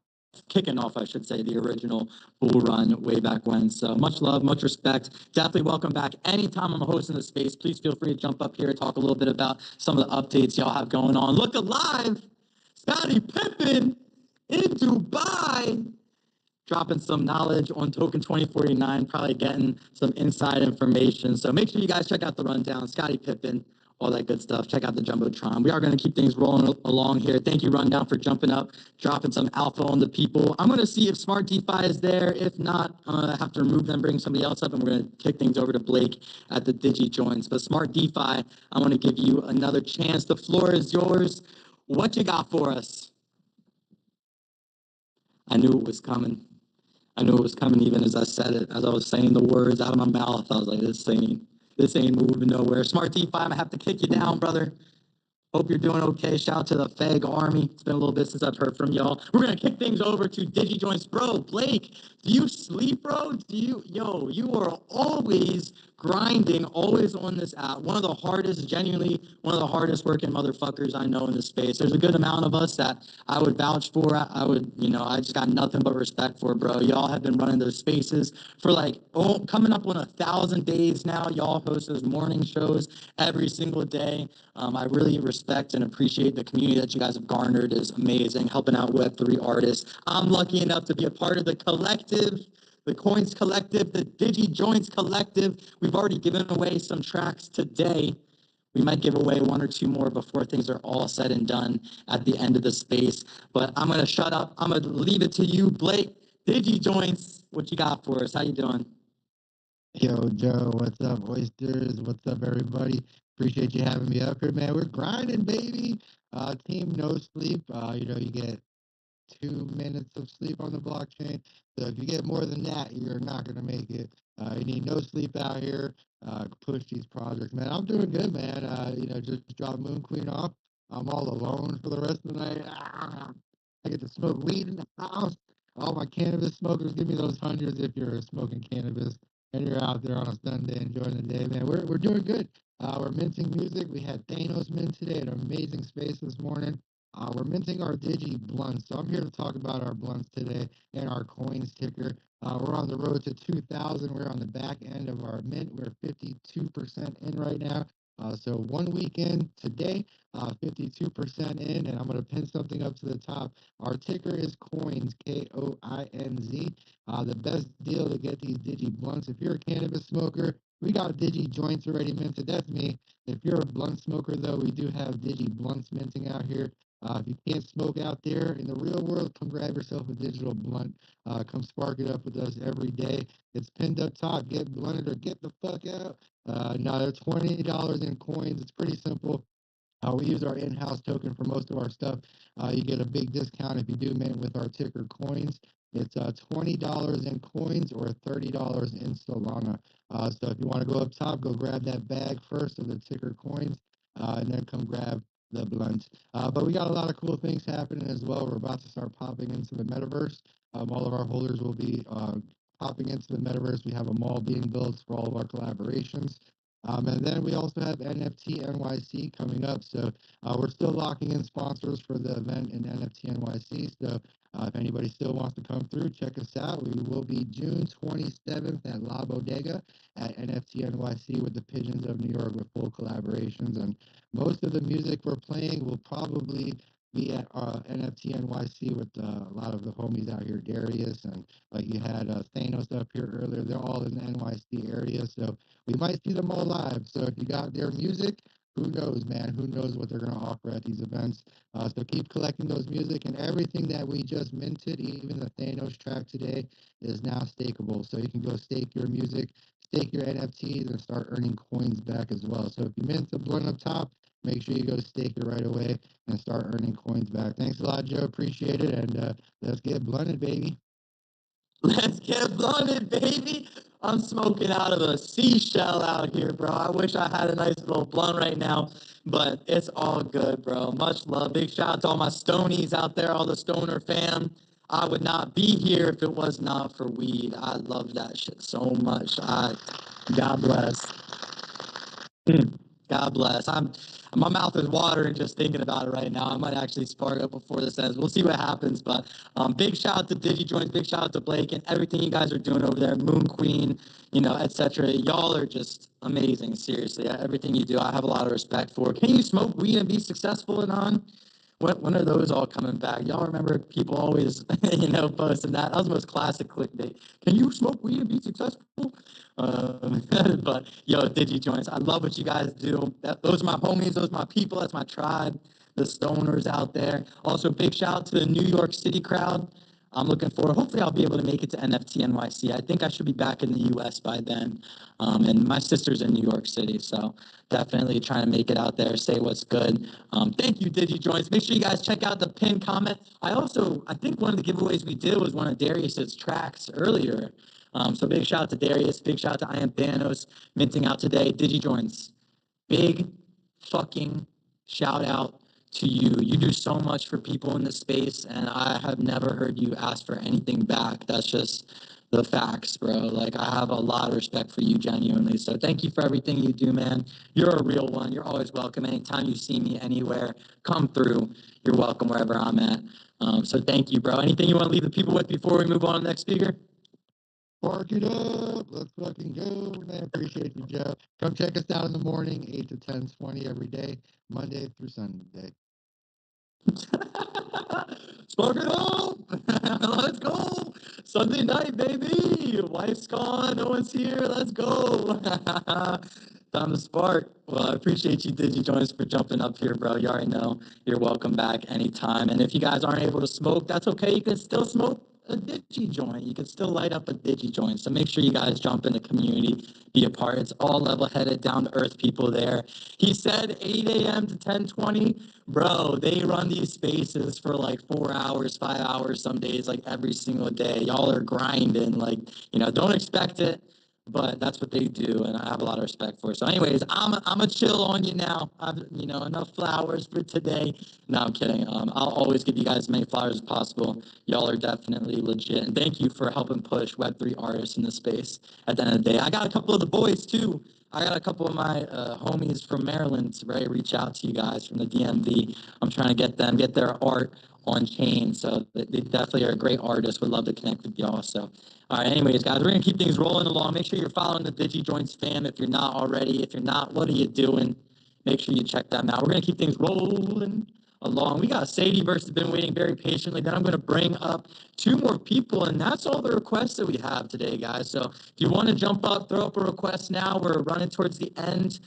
kicking off, I should say, the original bull run way back when. So much love, much respect. Definitely welcome back. Anytime I'm hosting the space, please feel free to jump up here, talk a little bit about some of the updates y'all have going on. Look alive! Scottie Pippen in Dubai, dropping some knowledge on Token 2049, probably getting some inside information. So make sure you guys check out the rundown, Scottie Pippen, all that good stuff. Check out the Jumbotron. We are going to keep things rolling along here. Thank you, Rundown, for jumping up, dropping some alpha on the people. I'm going to see if Smart DeFi is there. If not, I'm going to have to remove them, bring somebody else up, and we're going to kick things over to Blake at the Digi Joins. But Smart DeFi, I want to give you another chance. The floor is yours. What you got for us? I knew it was coming. I knew it was coming even as I said it, as I was saying the words out of my mouth. I was like, this ain't moving nowhere. Smart DeFi, I'm gonna have to kick you down, brother. Hope you're doing okay. Shout out to the FAG Army. It's been a little bit since I've heard from y'all. We're going to kick things over to DigiJoints. Bro, Blake, do you sleep, bro? You are always grinding, always on this app. One of the hardest, genuinely, one of the hardest working motherfuckers I know in this space. There's a good amount of us that I would vouch for. I just got nothing but respect for, bro. Y'all have been running those spaces for coming up on 1,000 days now. Y'all host those morning shows every single day. I really respect and appreciate the community that you guys have garnered. Is amazing, helping out Web3 artists. I'm lucky enough to be a part of the collective, the Coins Collective, the Digi Joints Collective. We've already given away some tracks today. We might give away one or two more before things are all said and done at the end of the space. But I'm going to shut up. I'm going to leave it to you, Blake. Digi Joints, what you got for us? How you doing? Yo, Joe, what's up, oysters? What's up, everybody? Appreciate you having me up here, man. We're grinding, baby. Team No Sleep. You get 2 minutes of sleep on the blockchain. So if you get more than that, you're not gonna make it. You need no sleep out here. Push these projects, man. I'm doing good, man. Just dropped Moon Queen off. I'm all alone for the rest of the night. I get to smoke weed in the house. All my cannabis smokers, give me those hundreds if you're smoking cannabis and you're out there on a Sunday enjoying the day, man. We're doing good. We're minting music. We had Thanos mint today, an amazing space this morning. We're minting our Digi blunts. So I'm here to talk about our blunts today and our coins ticker. We're on the road to 2,000. We're on the back end of our mint. We're 52% in right now. So 1 week in today, 52% in, and I'm going to pin something up to the top. Our ticker is coins, Koinz. The best deal to get these Digi blunts. If you're a cannabis smoker, we got Digi joints already minted. That's me. If you're a blunt smoker, though, we do have Digi blunts minting out here. If you can't smoke out there in the real world, come grab yourself a digital blunt. Come spark it up with us every day. It's pinned up top. Get blunted or get the fuck out. No, they're $20 in coins. It's pretty simple. We use our in-house token for most of our stuff. You get a big discount if you do mint with our ticker coins. It's $20 in coins or $30 in Solana. So if you want to go up top, go grab that bag first of the ticker coins, and then come grab the blunt. But we got a lot of cool things happening as well. We're about to start popping into the metaverse. All of our holders will be popping into the metaverse. We have a mall being built for all of our collaborations. And then we also have NFT NYC coming up. So we're still locking in sponsors for the event in NFT NYC. So if anybody still wants to come through, check us out. We will be June 27th at La Bodega at NFT NYC with the Pigeons of New York with full collaborations. And most of the music we're playing will probably be at NFT NYC with a lot of the homies out here, Darius, and like you had Thanos up here earlier. They're all in the NYC area. So we might see them all live. So if you got their music, who knows, man? Who knows what they're going to offer at these events? So keep collecting those music, and everything that we just minted, even the Thanos track today, is now stakeable. So you can go stake your music, stake your NFTs, and start earning coins back as well. So if you mint the blunt up top, make sure you go stake it right away and start earning coins back. Thanks a lot, Joe. Appreciate it. And let's get blunted, baby. Let's get blunted, baby. I'm smoking out of a seashell out here, bro. I wish I had a nice little blunt right now, but it's all good, bro. Much love. Big shout out to all my stonies out there, all the stoner fam. I would not be here if it was not for weed. I love that shit so much. God bless. God bless. My mouth is watering just thinking about it right now. I might actually spark up before this ends. We'll see what happens. But big shout out to DigiJoints, big shout out to Blake and everything you guys are doing over there, Moon Queen, etc. Y'all are just amazing. Seriously, everything you do, I have a lot of respect for. Can you smoke weed and be successful and on? When are those all coming back? Y'all remember people always, posting that. That was the most classic clickbait. Can you smoke weed and be successful? But yo, DigiJoints, I love what you guys do. Those are my homies. Those are my people. That's my tribe. The stoners out there. Also, big shout out to the New York City crowd. I'm looking forward. Hopefully, I'll be able to make it to NFT NYC. I think I should be back in the U.S. by then. And my sister's in New York City, so definitely trying to make it out there, say what's good. Thank you, DigiJoints. Make sure you guys check out the pinned comment. I think one of the giveaways we did was one of Darius's tracks earlier. So big shout out to Darius. Big shout out to I Am Thanos minting out today. DigiJoints, big fucking shout out to you. You do so much for people in this space, and I have never heard you ask for anything back. That's just the facts, bro. Like, I have a lot of respect for you, genuinely. So thank you for everything you do, man. You're a real one. You're always welcome. Anytime you see me anywhere, come through. You're welcome wherever I'm at. So thank you, bro. Anything you want to leave the people with before we move on to the next speaker? Park it up. Let's fucking go, man. Appreciate you, Joe. Come check us out in the morning, 8 to 10:20 every day, Monday through Sunday. Spark it up! Let's go! Sunday night, baby! Wife's gone, no one's here, let's go! Time to spark. Well, I appreciate you, DigiJoints, for jumping up here, bro. You already know you're welcome back anytime. And if you guys aren't able to smoke, that's okay. You can still smoke a DigiJoint. You can still light up a DigiJoint. So make sure you guys jump in the community, be a part. It's all level-headed, down-to-earth people there. He said 8 a.m. to 10:20. Bro, they run these spaces for like 4 hours, 5 hours, some days, like every single day. Y'all are grinding. Like, don't expect it, but that's what they do, and I have a lot of respect for it. So, anyways, I'm a chill on you now. I've enough flowers for today. No, I'm kidding. I'll always give you guys as many flowers as possible. Y'all are definitely legit, and thank you for helping push Web3 artists in the space. At the end of the day, I got a couple of the boys too. I got a couple of my homies from Maryland, right, reach out to you guys from the DMV. I'm trying to get their art on chain. So they definitely are a great artist. Would love to connect with y'all. So, all right, anyways, guys, we're going to keep things rolling along. Make sure you're following the DigiJoints fam if you're not already. If you're not, what are you doing? Make sure you check them out. We're going to keep things rolling along. We got Sadie versus been waiting very patiently. Then I'm going to bring up two more people, and that's all the requests that we have today, guys. So if you want to jump up, throw up a request now. We're running towards the end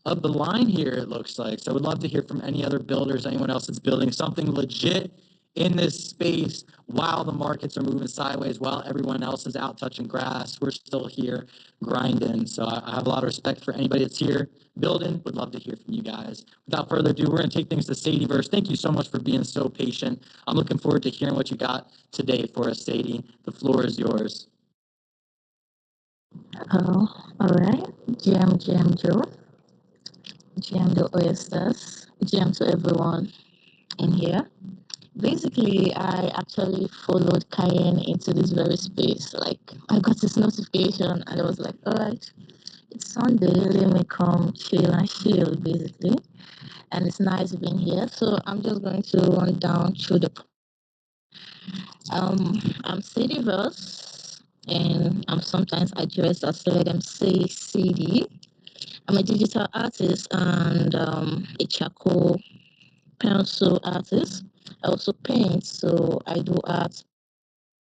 of the line here, it looks like. So I would love to hear from any other builders, anyone else that's building something legit in this space while the markets are moving sideways, while everyone else is out touching grass. We're still here grinding. So I have a lot of respect for anybody that's here building. Would love to hear from you guys. Without further ado, we're going to take things to Sadie verse. Thank you so much for being so patient. I'm looking forward to hearing what you got today for us, Sadie. The floor is yours. Oh, all right. GM Joe, GM the Oysters, GM to everyone in here. Basically, I actually followed Cayenne into this very space. Like, I got this notification and I was like, all right, it's Sunday, let me come chill and chill, basically. And it's nice being here. So I'm just going to run down through the. I'm Cityverse, and I'm sometimes addressed as let them say CD. I'm a digital artist and a charcoal pencil artist. I also paint, so I do art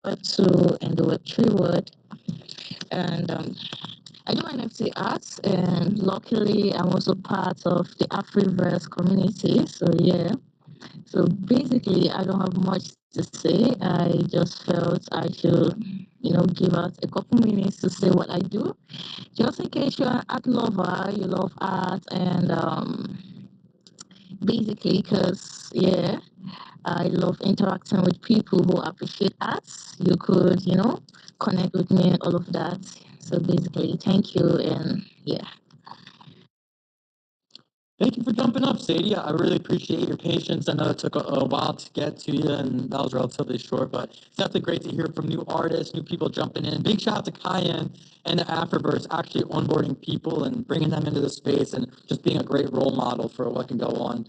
Web2 and the Web3 world. And I do NFT arts, and luckily, I'm also part of the Afriverse community. So, yeah. So, basically, I don't have much to say. I just felt I should, give out a couple minutes to say what I do. Just in case you're an art lover, you love art, and basically, because, yeah. I love interacting with people who appreciate arts. You could, connect with me and all of that. So basically, thank you. And yeah. Thank you for jumping up, Sadie. I really appreciate your patience. I know it took a while to get to you, and that was relatively short, but it's definitely great to hear from new artists, new people jumping in. Big shout out to Cayenne and the Afroverse actually onboarding people and bringing them into the space and just being a great role model for what can go on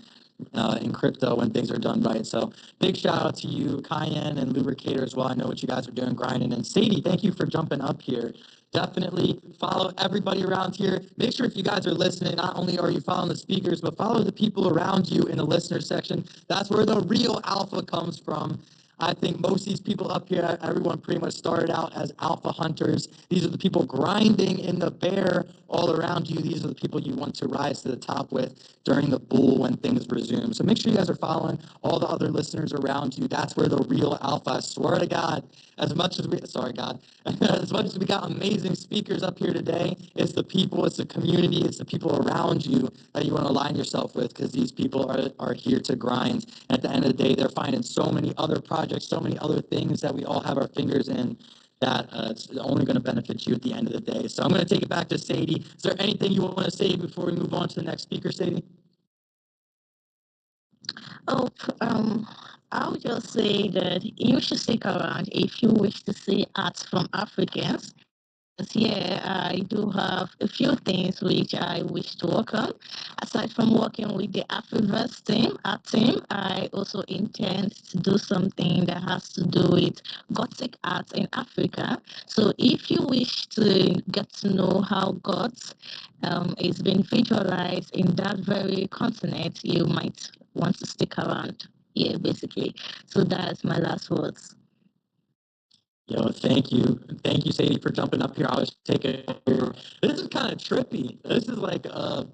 in crypto when things are done right. So big shout out to you, Cayenne and Lubricator as well. I know what you guys are doing, grinding. And Sadie, thank you for jumping up here. Definitely follow everybody around here. Make sure if you guys are listening, not only are you following the speakers, but follow the people around you in the listener section. That's where the real alpha comes from. I think most of these people up here, everyone pretty much started out as alpha hunters. These are the people grinding in the bear all around you. These are the people you want to rise to the top with during the bull when things resume. So make sure you guys are following all the other listeners around you. That's where the real alpha, I swear to God, as much as we got amazing speakers up here today, it's the people, it's the community, it's the people around you that you want to align yourself with, because these people are here to grind. And at the end of the day, they're finding so many other projects, so many other things that we all have our fingers in that it's only going to benefit you at the end of the day. So I'm going to take it back to Sadie. Is there anything you want to say before we move on to the next speaker, Sadie? Oh, I would just say that you should stick around if you wish to see arts from Africans. Yeah, I do have a few things which I wish to work on. Aside from working with the Afriverse team, our team, I also intend to do something that has to do with Gothic art in Africa. So if you wish to get to know how gods is being visualized in that very continent, you might want to stick around. Yeah, basically. So that's my last words. Yo, thank you. Thank you, Sadie, for jumping up here. I was taking. This is kind of trippy. This is like a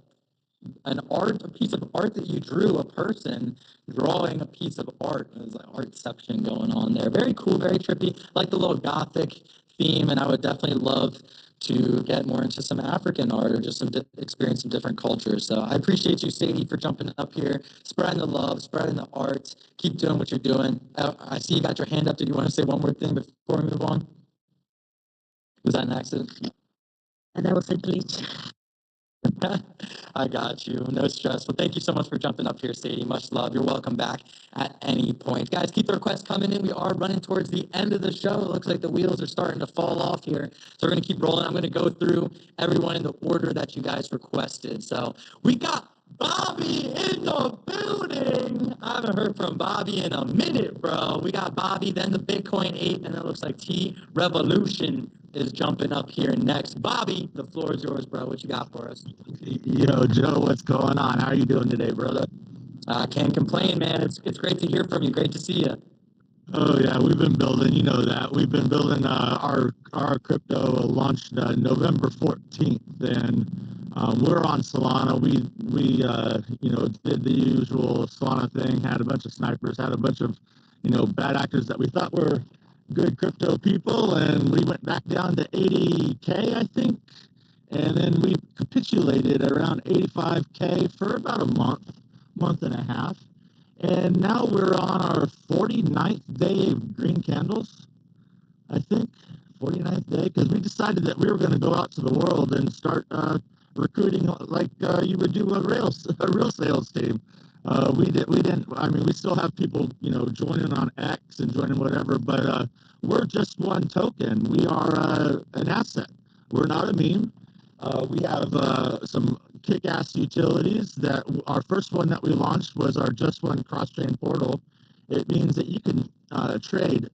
piece of art that you drew, a person drawing a piece of art. There's like artception going on there. Very cool, very trippy. Like the little gothic theme, and I would definitely love to get more into some African art or just experience some different cultures. So I appreciate you, Sadie, for jumping up here, spreading the love, spreading the art. Keep doing what you're doing. I see you got your hand up. Did you want to say one more thing before we move on? Was that an accident? And that was a glitch. I got you. No stress. Well, thank you so much for jumping up here, Sadie. Much love. You're welcome back at any point. Guys, keep the requests coming in. We are running towards the end of the show. It looks like the wheels are starting to fall off here. So we're going to keep rolling. I'm going to go through everyone in the order that you guys requested. So we got Bobby in the building. I haven't heard from Bobby in a minute, bro. We got Bobby, then the Bitcoin 8, and it looks like T Revolution is jumping up here next. Bobby, the floor is yours, bro. What you got for us? Yo, Joe, what's going on? How are you doing today, brother? I can't complain, man. It's great to hear from you. Great to see you. Oh yeah, we've been building. You know that we've been building. Our crypto launched November 14th, and we're on Solana. We did the usual Solana thing. Had a bunch of snipers. Had a bunch of bad actors that we thought were good crypto people, and we went back down to 80K, I think, and then we capitulated around 85K for about a month and a half. And now we're on our 49th day of green candles, I think, 49th day, because we decided that we were going to go out to the world and start recruiting like you would do a real sales team. We didn't. I mean, we still have people, joining on X and joining whatever, but we're just one token. We are an asset. We're not a meme. We have some kick-ass utilities. That our first one that we launched was our Just One cross-chain portal. It means that you can trade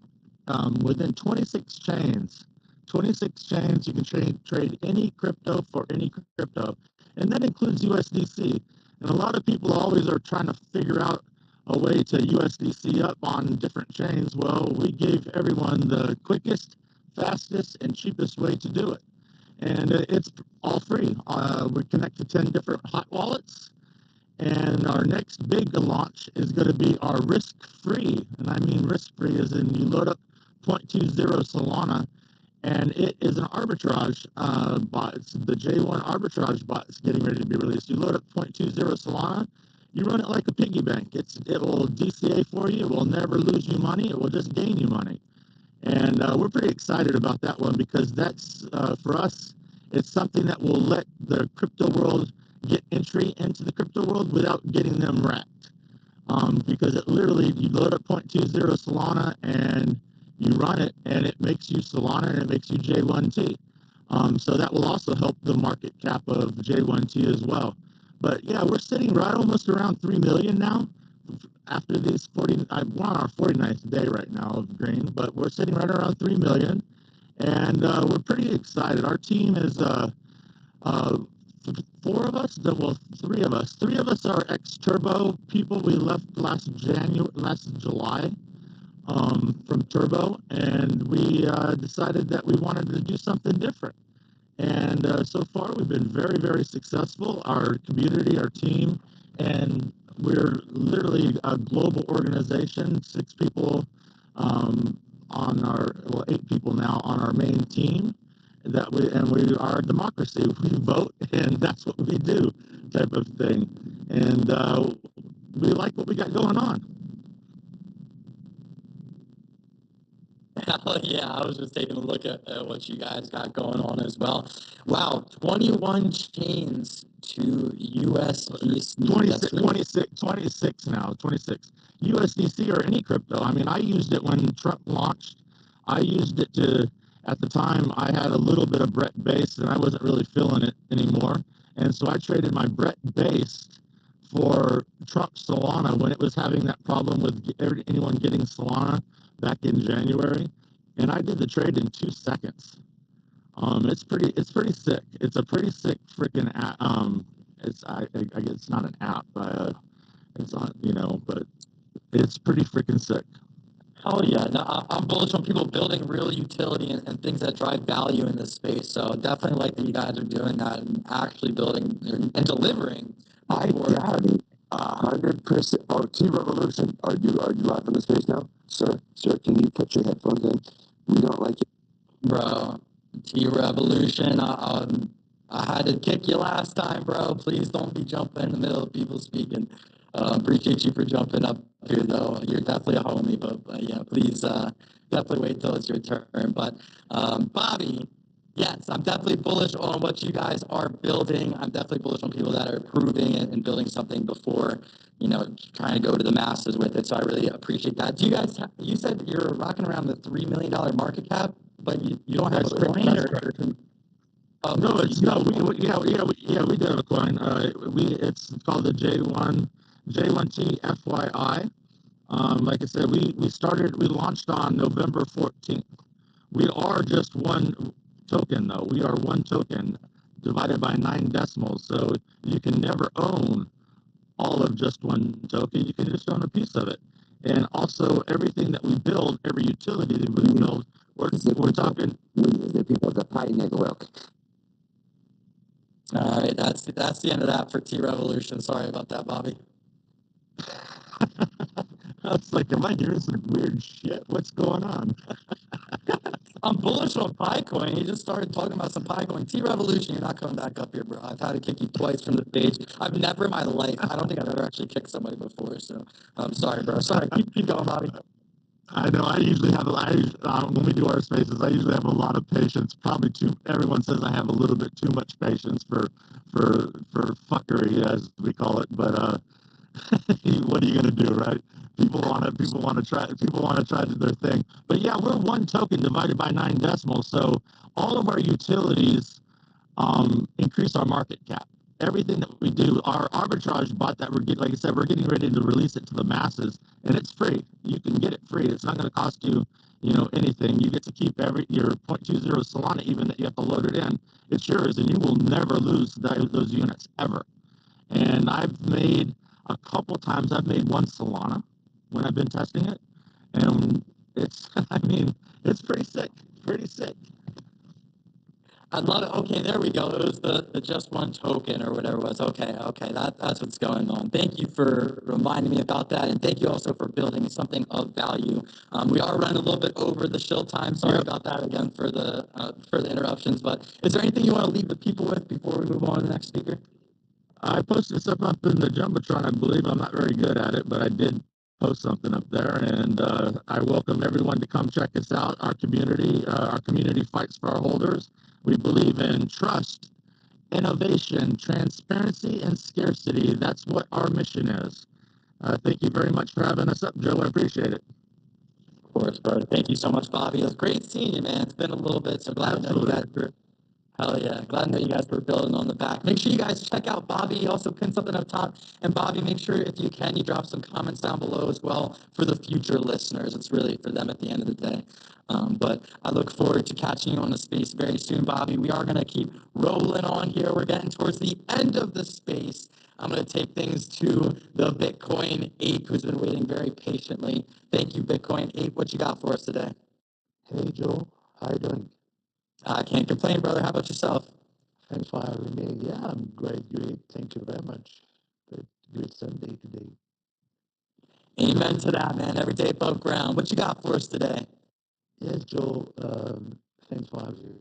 within 26 chains. 26 chains, you can trade any crypto for any crypto, and that includes USDC. And a lot of people always are trying to figure out a way to USDC up on different chains. Well, we gave everyone the quickest, fastest, and cheapest way to do it. And it's all free. We connect to 10 different hot wallets. And our next big launch is going to be our risk-free. And I mean risk-free as in you load up 0.20 Solana, and it is an arbitrage bot. It's the J1 arbitrage bot is getting ready to be released. You load up 0.20 Solana, you run it like a piggy bank. It will DCA for you. It will never lose you money. It will just gain you money. And we're pretty excited about that one because that's, for us, it's something that will let the crypto world get entry into the crypto world without getting them wrecked. Because it literally, you load up 0.20 Solana and you run it, and it makes you Solana and it makes you J1T. So that will also help the market cap of J1T as well. But yeah, we're sitting right almost around 3 million now. After these 40, we're on our 49th day right now of green, but we're sitting right around 3 million, and we're pretty excited. Our team is four of us, well, three of us. Three of us are ex-Turbo people. We left last July from Turbo, and we decided that we wanted to do something different. And so far, we've been very, very successful. Our community, our team, and we're literally a global organization. 6 people on our, well, 8 people now on our main team. We are a democracy. We vote, and that's what we do, type of thing. And we like what we got going on. Hell yeah, I was just taking a look at what you guys got going on as well. Wow, 21 chains to USDC. 26 now, 26. USDC or any crypto. I mean, I used it when Trump launched. I used it at the time, I had a little bit of Brett base and I wasn't really feeling it anymore. And so I traded my Brett base for Trump Solana when it was having that problem with anyone getting Solana back in January, and I did the trade in 2 seconds. It's pretty sick. It's a pretty sick freaking app. I guess it's not an app. It's on, but it's pretty freaking sick. Oh yeah, no, I'm bullish on people building real utility and things that drive value in this space. So definitely like that you guys are doing that and actually building and delivering. I doubt it. 100%. Oh, T Revolution, are you live on the space now, sir? Sir, can you put your headphones in? We don't like it, bro. T Revolution. I had to kick you last time, bro. Please don't be jumping in the middle of people speaking. Appreciate you for jumping up here, though. You're definitely a homie, but yeah, please definitely wait till it's your turn. But Bobby, Yes, I'm definitely bullish on what you guys are building. I'm definitely bullish on people that are improving and building something before, trying to go to the masses with it. So I really appreciate that. Do you guys, you said you're rocking around the $3 million market cap, but you don't have a coin or? No, we do have a coin. It's called the J1T FYI. Like I said, we launched on November 14th. We are just one token, though. We are one token divided by 9 decimals. So you can never own all of just one token. You can just own a piece of it. And also, everything that we build, every utility that we build, we're talking. The people of the Pi network. All right, that's the end of that for T Revolution. Sorry about that, Bobby. I was like, am I hearing some weird shit? What's going on? I'm bullish on Picoin. He just started talking about some Picoin. T Revolution, you're not coming back up here, bro. I've had to kick you twice from the stage. I've never in my life, I don't think I've ever actually kicked somebody before. So I'm sorry, bro. Sorry. Keep going, Bobby. I know. I usually have when we do our spaces, I usually have a lot of patience. Probably everyone says I have a little bit too much patience for fuckery, as we call it. But what are you gonna do, right? People want to try their thing. But yeah, we're one token divided by 9 decimals. So all of our utilities increase our market cap. Everything that we do, our arbitrage bot that like I said, we're getting ready to release it to the masses, and it's free. You can get it free. It's not going to cost you, anything. You get to keep your 0.20 Solana, even that you have to load it in. It's yours, and you will never lose those units ever. And I've made a couple times. I've made 1 Solana when I've been testing it, and it's, it's pretty sick. Pretty sick. I love it. Okay, there we go. It was the just one token or whatever it was. Okay, that's what's going on. Thank you for reminding me about that, and thank you also for building something of value. We are running a little bit over the show time. Sorry about that again for the interruptions. But is there anything you want to leave the people with before we move on to the next speaker? I posted something up in the Jumbotron. I believe I'm not very good at it, but I did post something up there, and I welcome everyone to come check us out. Our community fights for our holders. We believe in trust, innovation, transparency, and scarcity. That's what our mission is. Thank you very much for having us up, Joe. I appreciate it. Of course, brother. Thank you so much, Bobby. It was great seeing you, man. It's been a little bit, so glad to know you guys were. Hell yeah. Glad that you guys were building on the back. Make sure you guys check out Bobby. He also pinned something up top. And Bobby, make sure if you can, you drop some comments down below as well for the future listeners. It's really for them at the end of the day. But I look forward to catching you on the space very soon, Bobby. We are going to keep rolling on here. We're getting towards the end of the space. I'm going to take things to the Bitcoin Ape, who's been waiting very patiently. Thank you, Bitcoin Ape. What you got for us today? Hey, Joe. How you doing? I can't complain, brother. How about yourself? Thanks for having me. Yeah, I'm great. Thank you very much. Great Sunday today. Amen to that, man. Every day above ground. What you got for us today? Yes, Joe. Thanks for having me.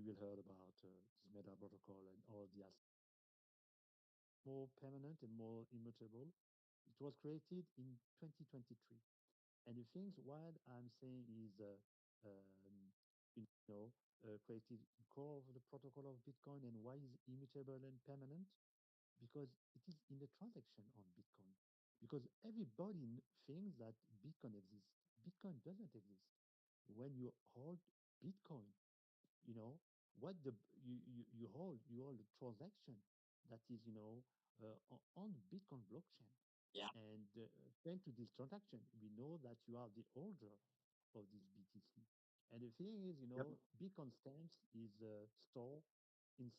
will heard about this meta protocol and all the more permanent and more immutable. It was created in 2023. And the things what I'm saying is, you know, created core of the protocol of Bitcoin, and why is immutable and permanent? Because it is in the transaction on Bitcoin. Because everybody thinks that Bitcoin exists. Bitcoin doesn't exist. When you hold Bitcoin, you know what you hold the transaction that is on the Bitcoin blockchain. Yeah. And thanks to this transaction, we know that you are the holder of this BTC. And the thing is, Yep. Bitcoin stamps is stored in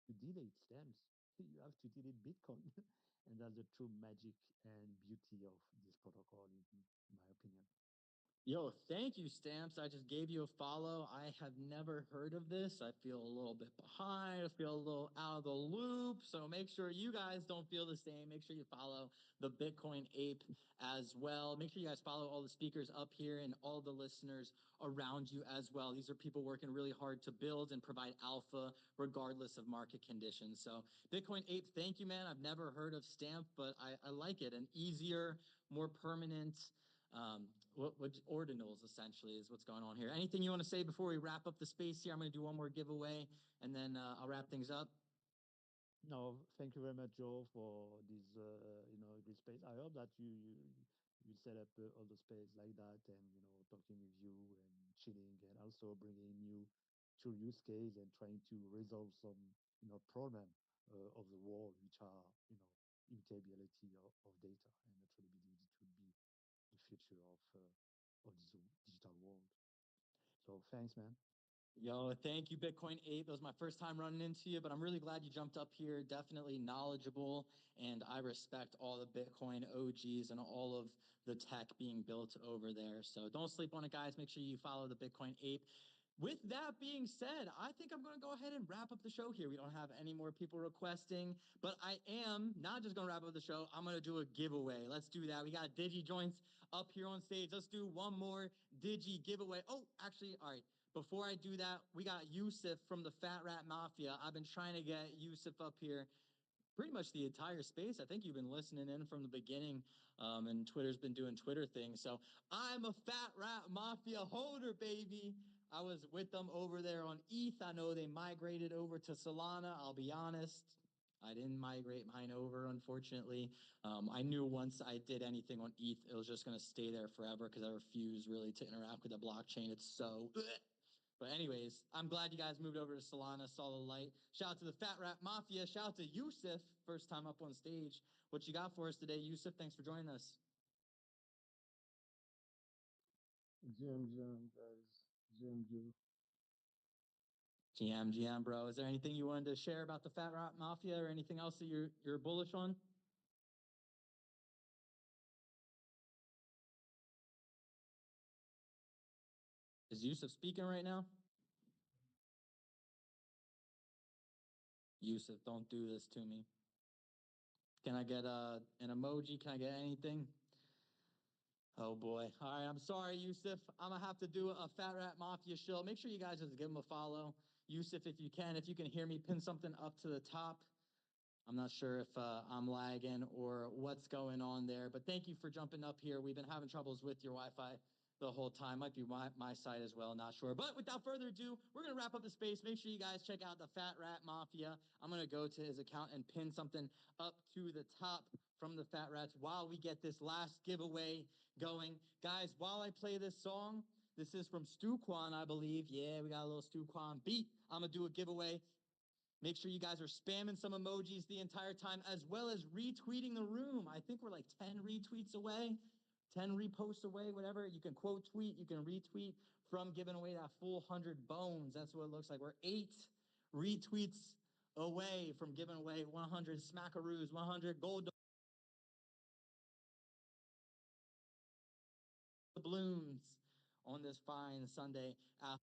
to delete stamps. You have to delete Bitcoin, and that's the true magic and beauty of this protocol, in my opinion. Yo, thank you, Stamps. I just gave you a follow. I have never heard of this. I feel a little bit behind. I feel a little out of the loop. So make sure you guys don't feel the same. Make sure you follow the Bitcoin Ape as well. Make sure you guys follow all the speakers up here and all the listeners around you as well. These are people working really hard to build and provide alpha regardless of market conditions. So Bitcoin Ape, thank you, man. I've never heard of Stamp, but I like it. An easier, more permanent, what ordinals essentially is what's going on here. Anything you want to say before we wrap up the space here? I'm going to do one more giveaway and then I'll wrap things up. No, thank you very much, Joe, for this this space. I hope that you set up all the space like that, and talking with you and chilling, and also bringing new to use case and trying to resolve some problem of the world, which are immutability of data, and I truly believe it will be the future of this digital world. So thanks, man. Yo, thank you, Bitcoin 8. That was my first time running into you, but I'm really glad you jumped up here. Definitely knowledgeable, and I respect all the Bitcoin OGs and all of the tech being built over there. So don't sleep on it, guys. Make sure you follow the Bitcoin 8. With that being said, I think I'm going to go ahead and wrap up the show here. We don't have any more people requesting, but I am not just going to wrap up the show. I'm going to do a giveaway. Let's do that. We got Digi Joints up here on stage. Let's do one more Digi giveaway. Oh, actually, all right. Before I do that, we got Yusuf from the Fat Rat Mafia. I've been trying to get Yusuf up here pretty much the entire space. I think you've been listening in from the beginning, and Twitter's been doing Twitter things. So I'm a Fat Rat Mafia holder, baby. I was with them over there on ETH. I know they migrated over to Solana. I'll be honest, I didn't migrate mine over, unfortunately. I knew once I did anything on ETH, it was just going to stay there forever because I refuse really to interact with the blockchain. It's so... But anyways, I'm glad you guys moved over to Solana, saw the light. Shout out to the Fat Rat Mafia. Shout out to Yusuf, first time up on stage. What you got for us today, Yusuf? Thanks for joining us. GM, guys. GM. GM, bro. Is there anything you wanted to share about the Fat Rat Mafia or anything else that you're bullish on? Is Yusuf speaking right now? Yusuf, don't do this to me. Can I get an emoji? Can I get anything? Oh boy. All right, I'm sorry, Yusuf. I'm gonna have to do a Fat Rat Mafia show. Make sure you guys just give him a follow. Yusuf, if you can. If you can hear me, pin something up to the top. I'm not sure if I'm lagging or what's going on there, but thank you for jumping up here. We've been having troubles with your Wi-Fi the whole time. Might be my side as well, not sure. But without further ado, we're going to wrap up the space. Make sure you guys check out the Fat Rat Mafia. I'm going to go to his account and pin something up to the top from the Fat Rats while we get this last giveaway going. Guys, while I play this song, this is from Stu Quan, I believe. Yeah, we got a little Stu Quan beat. I'm going to do a giveaway. Make sure you guys are spamming some emojis the entire time, as well as retweeting the room. I think we're like 10 retweets away, 10 reposts away, whatever. You can quote tweet, you can retweet from giving away that full 100 bones. That's what it looks like. We're 8 retweets away from giving away 100 smackaroos, 100 gold doubloons on this fine Sunday afternoon.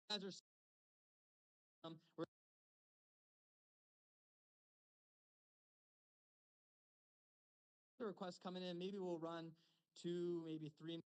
guys are we're the requests coming in. Maybe we'll run 2, maybe 3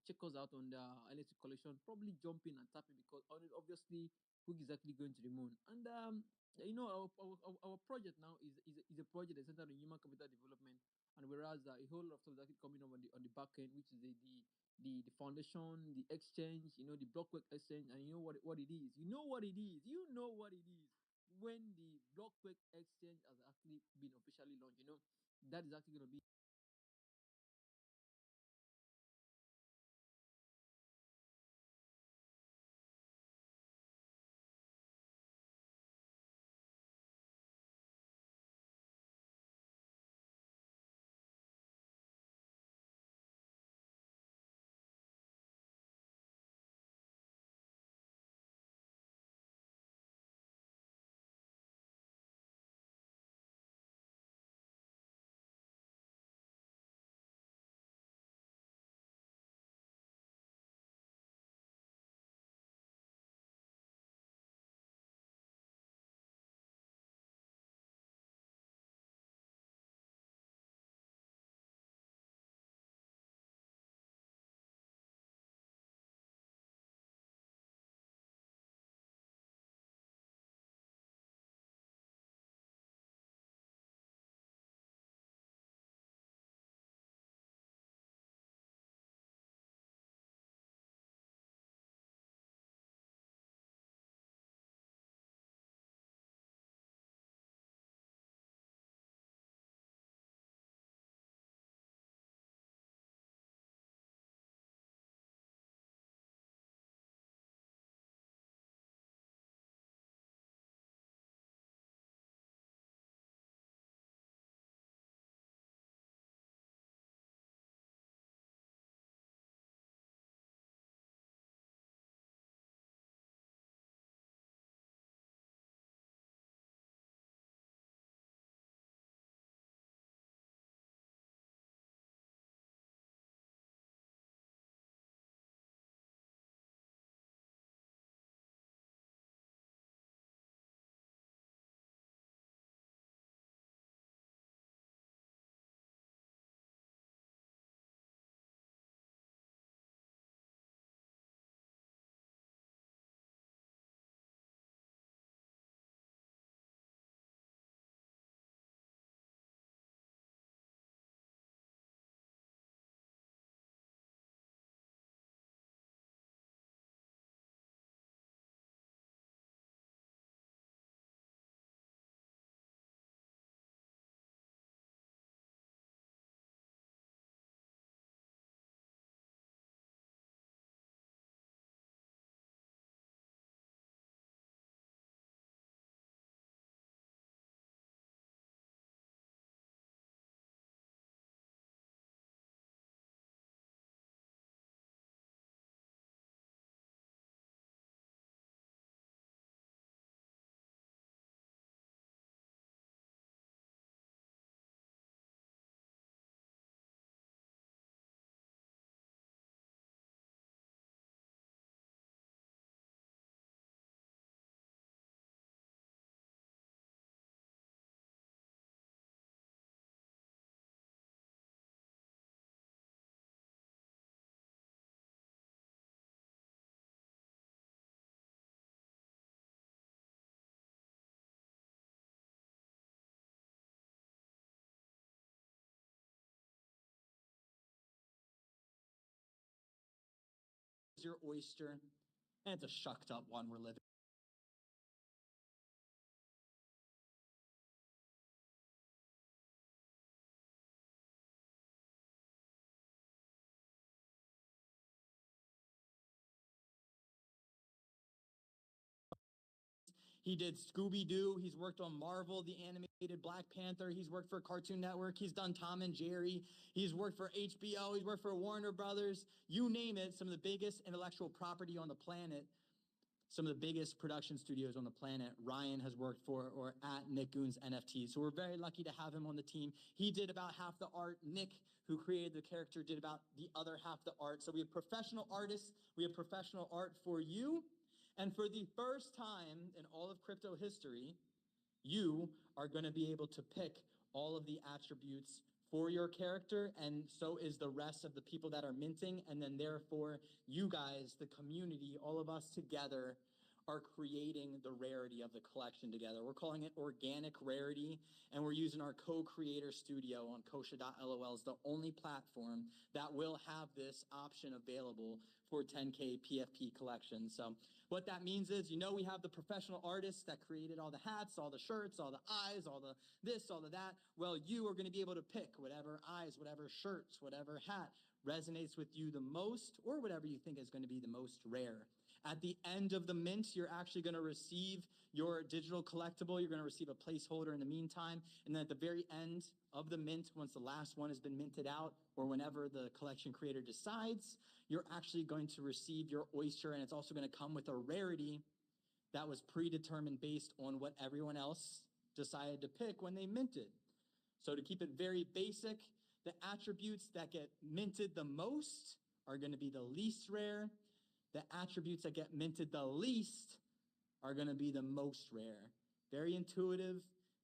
check us out on the NFT collection. Probably jump in and tap it because obviously who is exactly going to the moon. And our project now is a project that's centered on human capital development. And whereas a whole lot of stuff is actually coming up on the back end, which is the foundation, the exchange, the Blockwork exchange, and you know what it is. You know what it is. When the Blockwork exchange has actually been officially launched, that is actually going to be your oyster, and it's a shucked up one we're living. He did Scooby-Doo. He's worked on Marvel, the animated Black Panther. He's worked for Cartoon Network. He's done Tom and Jerry. He's worked for HBO. He's worked for Warner Brothers. You name it, some of the biggest intellectual property on the planet, some of the biggest production studios on the planet, Ryan has worked for or at Nick Goon's NFT. So we're very lucky to have him on the team. He did about half the art. Nick, who created the character, did about the other half the art. So we have professional artists. We have professional art for you. And for the first time in all of crypto history, you are going to be able to pick all of the attributes for your character, and so is the rest of the people that are minting. And then therefore, you guys, the community, all of us together are creating the rarity of the collection together. We're calling it organic rarity, and we're using our co-creator studio on Kosha.lol as the only platform that will have this option available for 10K PFP collections. So what that means is, we have the professional artists that created all the hats, all the shirts, all the eyes, all the this, all of that. Well, you are going to be able to pick whatever eyes, whatever shirts, whatever hat resonates with you the most, or whatever you think is going to be the most rare. At the end of the mint, you're actually going to receive your digital collectible. You're going to receive a placeholder in the meantime. And then at the very end of the mint, once the last one has been minted out, or whenever the collection creator decides, you're actually going to receive your oyster. And it's also going to come with a rarity that was predetermined based on what everyone else decided to pick when they minted. So to keep it very basic, the attributes that get minted the most are going to be the least rare. The attributes that get minted the least are going to be the most rare. Very intuitive,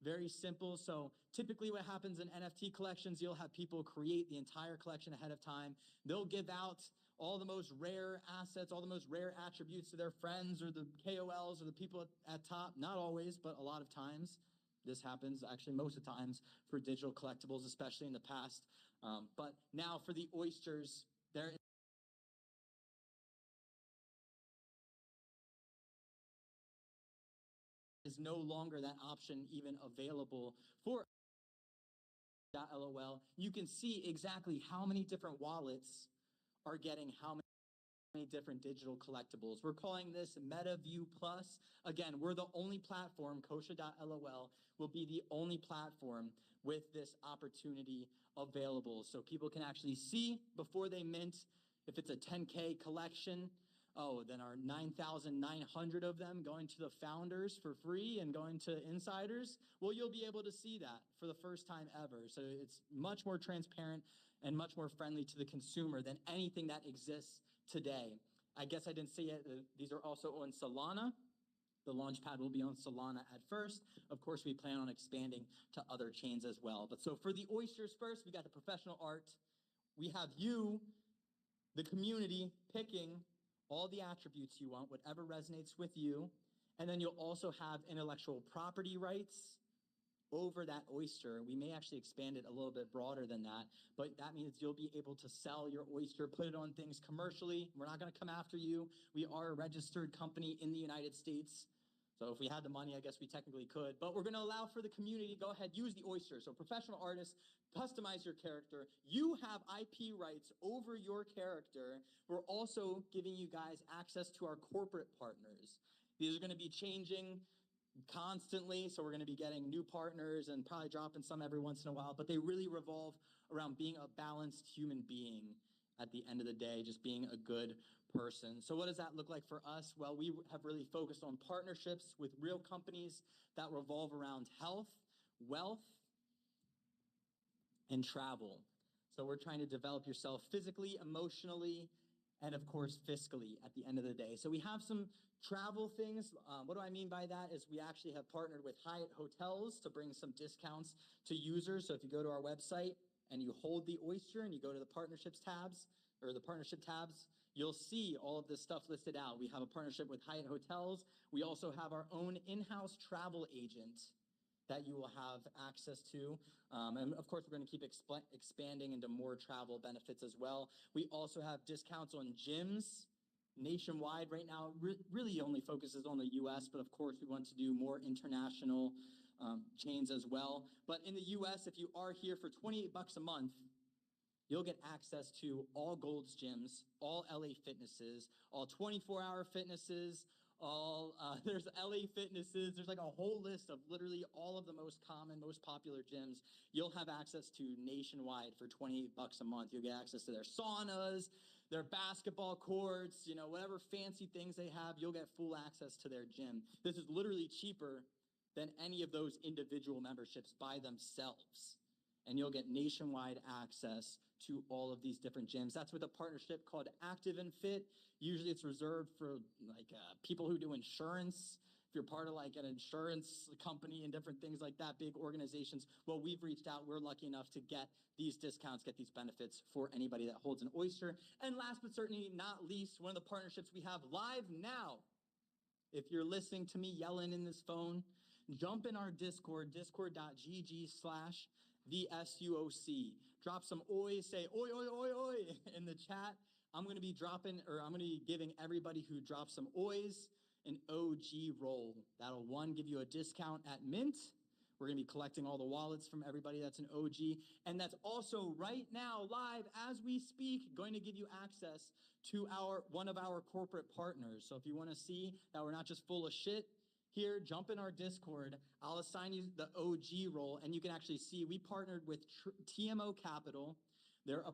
very simple. So typically what happens in NFT collections, you'll have people create the entire collection ahead of time. They'll give out all the most rare assets, all the most rare attributes to their friends or the KOLs or the people at top. Not always, but a lot of times. This happens actually most of the times for digital collectibles, especially in the past. But now for the oysters, there is no longer that option even available for .lol. You can see exactly how many different wallets are getting how many different digital collectibles. We're calling this MetaView Plus. Again, we're the only platform, Kosha.lol will be the only platform with this opportunity available. So people can actually see before they mint if it's a 10K collection. Oh, then our 9,900 of them going to the founders for free and going to insiders. Well, you'll be able to see that for the first time ever. So it's much more transparent and much more friendly to the consumer than anything that exists today. I guess I didn't say it. These are also on Solana. The Launchpad will be on Solana at first. Of course, we plan on expanding to other chains as well. But so for the oysters first, we got the professional art. We have you, the community, picking all the attributes you want, whatever resonates with you. And then you'll also have intellectual property rights over that oyster. We may actually expand it a little bit broader than that, but that means you'll be able to sell your oyster, put it on things commercially. We're not going to come after you. We are a registered company in the United States. So if we had the money, I guess we technically could, but we're going to allow for the community to go ahead, use the oyster. So professional artists, customize your character. You have IP rights over your character. We're also giving you guys access to our corporate partners. These are going to be changing constantly, so we're going to be getting new partners and probably dropping some every once in a while, but they really revolve around being a balanced human being at the end of the day, just being a good person. So what does that look like for us? Well, we have really focused on partnerships with real companies that revolve around health, wealth, and travel. So we're trying to develop yourself physically, emotionally, and of course, fiscally at the end of the day. So we have some travel things. What do I mean by that is we actually have partnered with Hyatt Hotels to bring some discounts to users. So if you go to our website and you hold the oyster and you go to the partnerships tabs or the partnership tabs, you'll see all of this stuff listed out. We have a partnership with Hyatt Hotels. We also have our own in-house travel agent that you will have access to. And of course, we're going to keep expanding into more travel benefits as well. We also have discounts on gyms nationwide right now. Really only focuses on the US, but of course, we want to do more international chains as well. But in the US, if you are here for $28 a month, you'll get access to all Gold's gyms, all LA Fitnesses, all 24-hour fitnesses, all there's LA Fitnesses. There's like a whole list of literally all of the most common, most popular gyms you'll have access to nationwide for $28 a month. You'll get access to their saunas, their basketball courts, whatever fancy things they have, you'll get full access to their gym. This is literally cheaper than any of those individual memberships by themselves. And you'll get nationwide access to all of these different gyms. That's with a partnership called Active and Fit. Usually it's reserved for like people who do insurance, you're part of like an insurance company and different things like that, big organizations, well, we've reached out. We're lucky enough to get these discounts, get these benefits for anybody that holds an oyster. And last but certainly not least, one of the partnerships we have live now. If you're listening to me yelling in this phone, jump in our Discord, discord.gg/VSUOC. Drop some oi, say oi, oi, oi, oi in the chat. I'm going to be giving everybody who drops some ois an OG roll. That'll, one, give you a discount at Mint. We're going to be collecting all the wallets from everybody that's an OG. And that's also right now, live as we speak, going to give you access to one of our corporate partners. So if you want to see that we're not just full of shit here, jump in our Discord. I'll assign you the OG role, and you can actually see we partnered with TMO Capital. They're a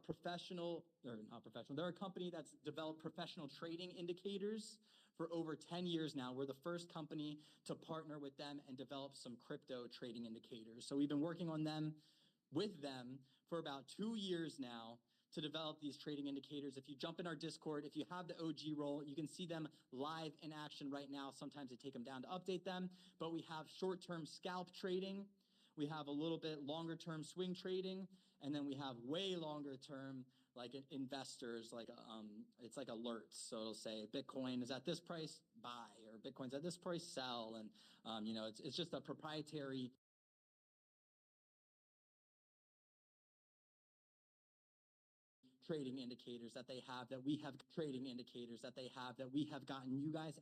they're a company that's developed professional trading indicators for over 10 years now. We're the first company to partner with them and develop some crypto trading indicators. So we've been working on them with them for about 2 years now to develop these trading indicators. If you jump in our Discord, if you have the OG role, you can see them live in action right now. Sometimes they take them down to update them, but we have short-term scalp trading. We have a little bit longer term swing trading, and then we have way longer term like investors, like it's like alerts. So it'll say Bitcoin is at this price, buy, or Bitcoin's at this price, sell. And it's just a proprietary trading indicators that they have that we have gotten you guys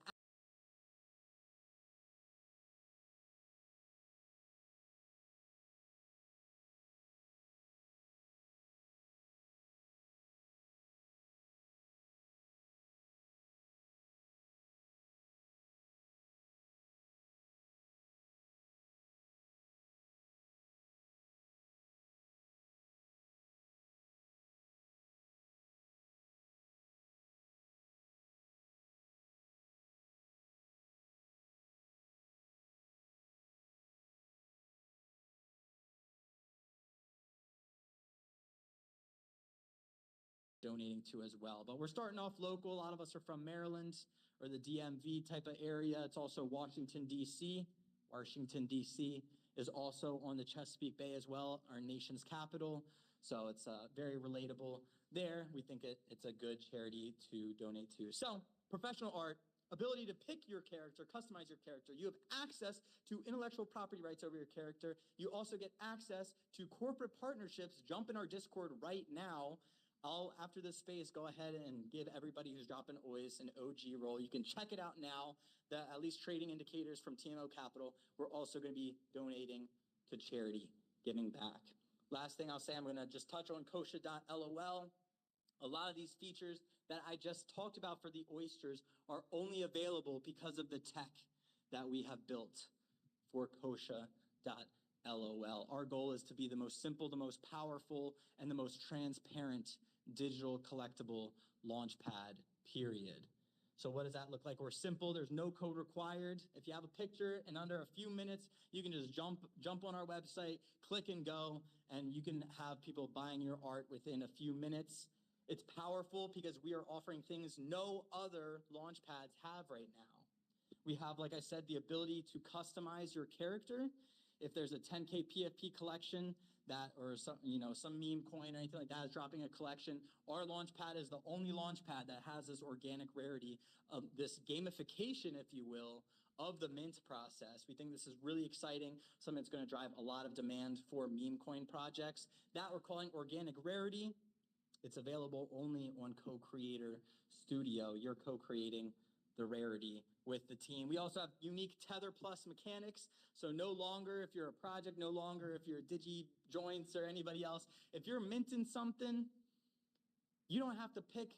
donating to as well. But we're starting off local. A lot of us are from Maryland or the DMV type of area. It's also Washington, D.C. Washington, D.C. is also on the Chesapeake Bay as well, our nation's capital. So it's very relatable there. We think it's a good charity to donate to. So professional art, ability to pick your character, customize your character. You have access to intellectual property rights over your character. You also get access to corporate partnerships. Jump in our Discord right now. I'll, after this space, go ahead and give everybody who's dropping OIS an OG role. You can check it out now. The at least trading indicators from TMO Capital. We're also going to be donating to charity, giving back. Last thing I'll say, I'm going to just touch on kosha.lol. A lot of these features that I just talked about for the oysters are only available because of the tech that we have built for kosha.lol. Our goal is to be the most simple, the most powerful, and the most transparent digital collectible launchpad, period. So what does that look like? We're simple. There's no code required. If you have a picture in under a few minutes, you can just jump on our website, click and go, and you can have people buying your art within a few minutes. It's powerful because we are offering things no other launchpads have right now. We have, like I said, the ability to customize your character. If there's a 10K PFP collection that, or some meme coin or anything like that is dropping a collection, our launchpad is the only launchpad that has this organic rarity of this gamification, if you will, of the mint process. We think this is really exciting, something that's going to drive a lot of demand for meme coin projects. That we're calling organic rarity. It's available only on Co-Creator Studio. You're co-creating the rarity with the team. We also have unique Tether Plus mechanics. So no longer, if you're a project, no longer if you're Digi Joints or anybody else, if you're minting something, you don't have to pick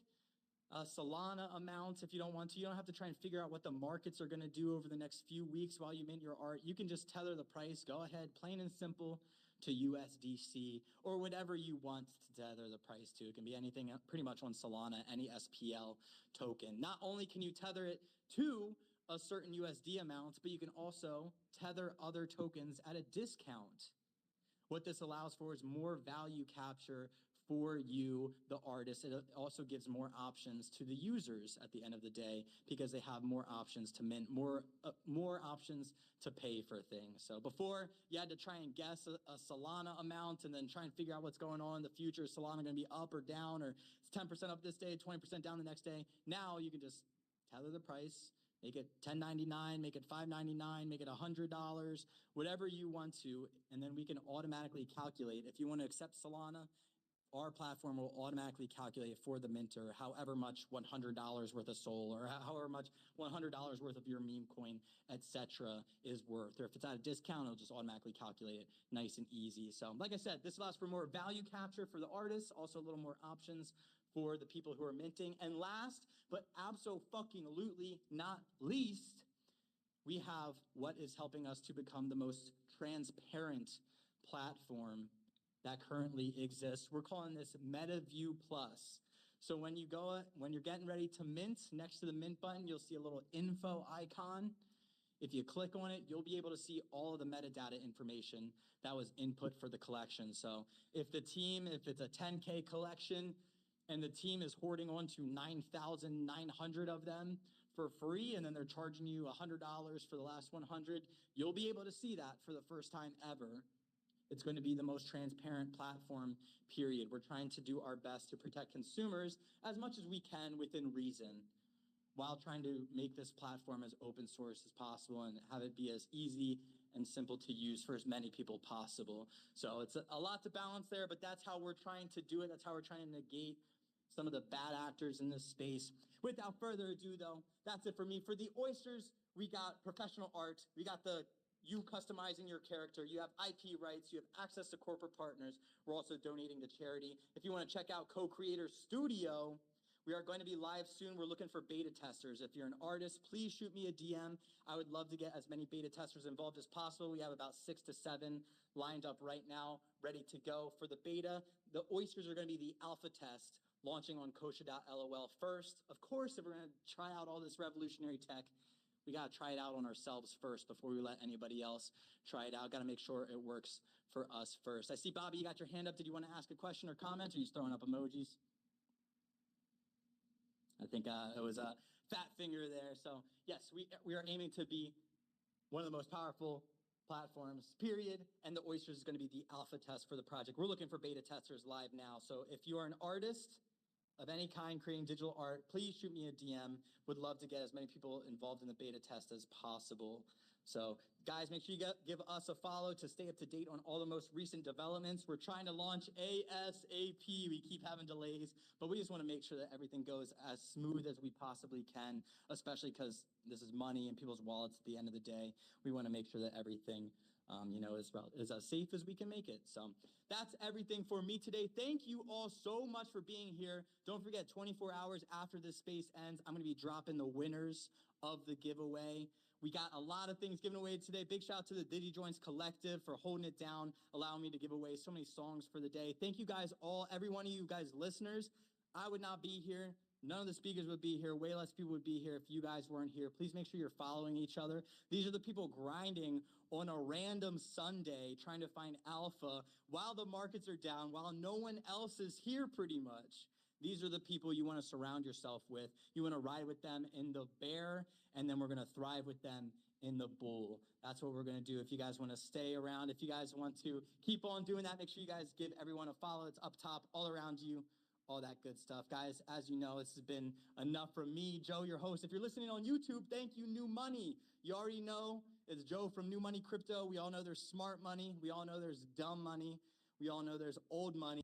Solana amounts if you don't want to. You don't have to try and figure out what the markets are going to do over the next few weeks while you mint your art. You can just tether the price. Go ahead, plain and simple, to USDC or whatever you want to tether the price to. It can be anything pretty much on Solana, any SPL token. Not only can you tether it to a certain USD amount, but you can also tether other tokens at a discount. What this allows for is more value capture for you, the artist. It also gives more options to the users at the end of the day because they have more options to mint, more options to pay for things. So before, you had to try and guess a Solana amount and then try and figure out what's going on in the future. Is Solana going to be up or down, or it's 10% up this day, 20% down the next day? Now you can just tether the price, make it $10.99, make it $5.99, make it $100, whatever you want to, and then we can automatically calculate. If you want to accept Solana, our platform will automatically calculate for the minter however much $100 worth of SOL or however much $100 worth of your meme coin, etc. is worth. Or if it's at a discount, it'll just automatically calculate it nice and easy. So like I said, this allows for more value capture for the artists, also a little more options for the people who are minting. And last, but abso-fucking-lutely not least, we have what is helping us to become the most transparent platform that currently exists. We're calling this MetaView Plus. So when you're getting ready to mint, next to the mint button, you'll see a little info icon. If you click on it, you'll be able to see all of the metadata information that was input for the collection. So if it's a 10K collection and the team is hoarding on to 9,900 of them for free, and then they're charging you $100 for the last 100, you'll be able to see that for the first time ever. It's going to be the most transparent platform, period. We're trying to do our best to protect consumers as much as we can within reason, while trying to make this platform as open source as possible and have it be as easy and simple to use for as many people possible. So it's a lot to balance there, but that's how we're trying to do it. That's how we're trying to negate some of the bad actors in this space. Without further ado, though, that's it for me. For the oysters, we got professional art. We got you customizing your character. You have IP rights. You have access to corporate partners. We're also donating to charity. If you want to check out Co-Creator Studio, we are going to be live soon. We're looking for beta testers. If you're an artist, please shoot me a DM. I would love to get as many beta testers involved as possible. We have about 6 to 7 lined up right now, ready to go. For the beta, the oysters are going to be the alpha test, launching on kosha.lol first. Of course, if we're going to try out all this revolutionary tech, we got to try it out on ourselves first before we let anybody else try it out. Got to make sure it works for us first. I see, Bobby, you got your hand up. Did you want to ask a question or comment, or are you just throwing up emojis? I think it was a fat finger there. So yes, we are aiming to be one of the most powerful platforms, period. And the Oysters is going to be the alpha test for the project. We're looking for beta testers live now. So if you are an artist of any kind creating digital art, please shoot me a DM. Would love to get as many people involved in the beta test as possible. So guys, make sure you give us a follow to stay up to date on all the most recent developments. We're trying to launch ASAP. We keep having delays, but we just want to make sure that everything goes as smooth as we possibly can, especially because this is money in people's wallets at the end of the day. We want to make sure that everything is as safe as we can make it. So that's everything for me today. Thank you all so much for being here. Don't forget, 24 hours after this space ends, I'm going to be dropping the winners of the giveaway. We got a lot of things given away today. Big shout out to the DigiJoints Collective for holding it down, allowing me to give away so many songs for the day. Thank you guys all, every one of you guys listeners. I would not be here. None of the speakers would be here. Way less people would be here if you guys weren't here. Please make sure you're following each other. These are the people grinding on a random Sunday, trying to find alpha while the markets are down, while no one else is here pretty much. These are the people you want to surround yourself with. You want to ride with them in the bear, and then we're going to thrive with them in the bull. That's what we're going to do. If you guys want to stay around, if you guys want to keep on doing that, make sure you guys give everyone a follow. It's up top, all around you. All that good stuff. Guys, as you know, this has been enough from me, Joe, your host. If you're listening on YouTube, thank you, New Money. You already know it's Joe from New Money Crypto. We all know there's smart money. We all know there's dumb money. We all know there's old money.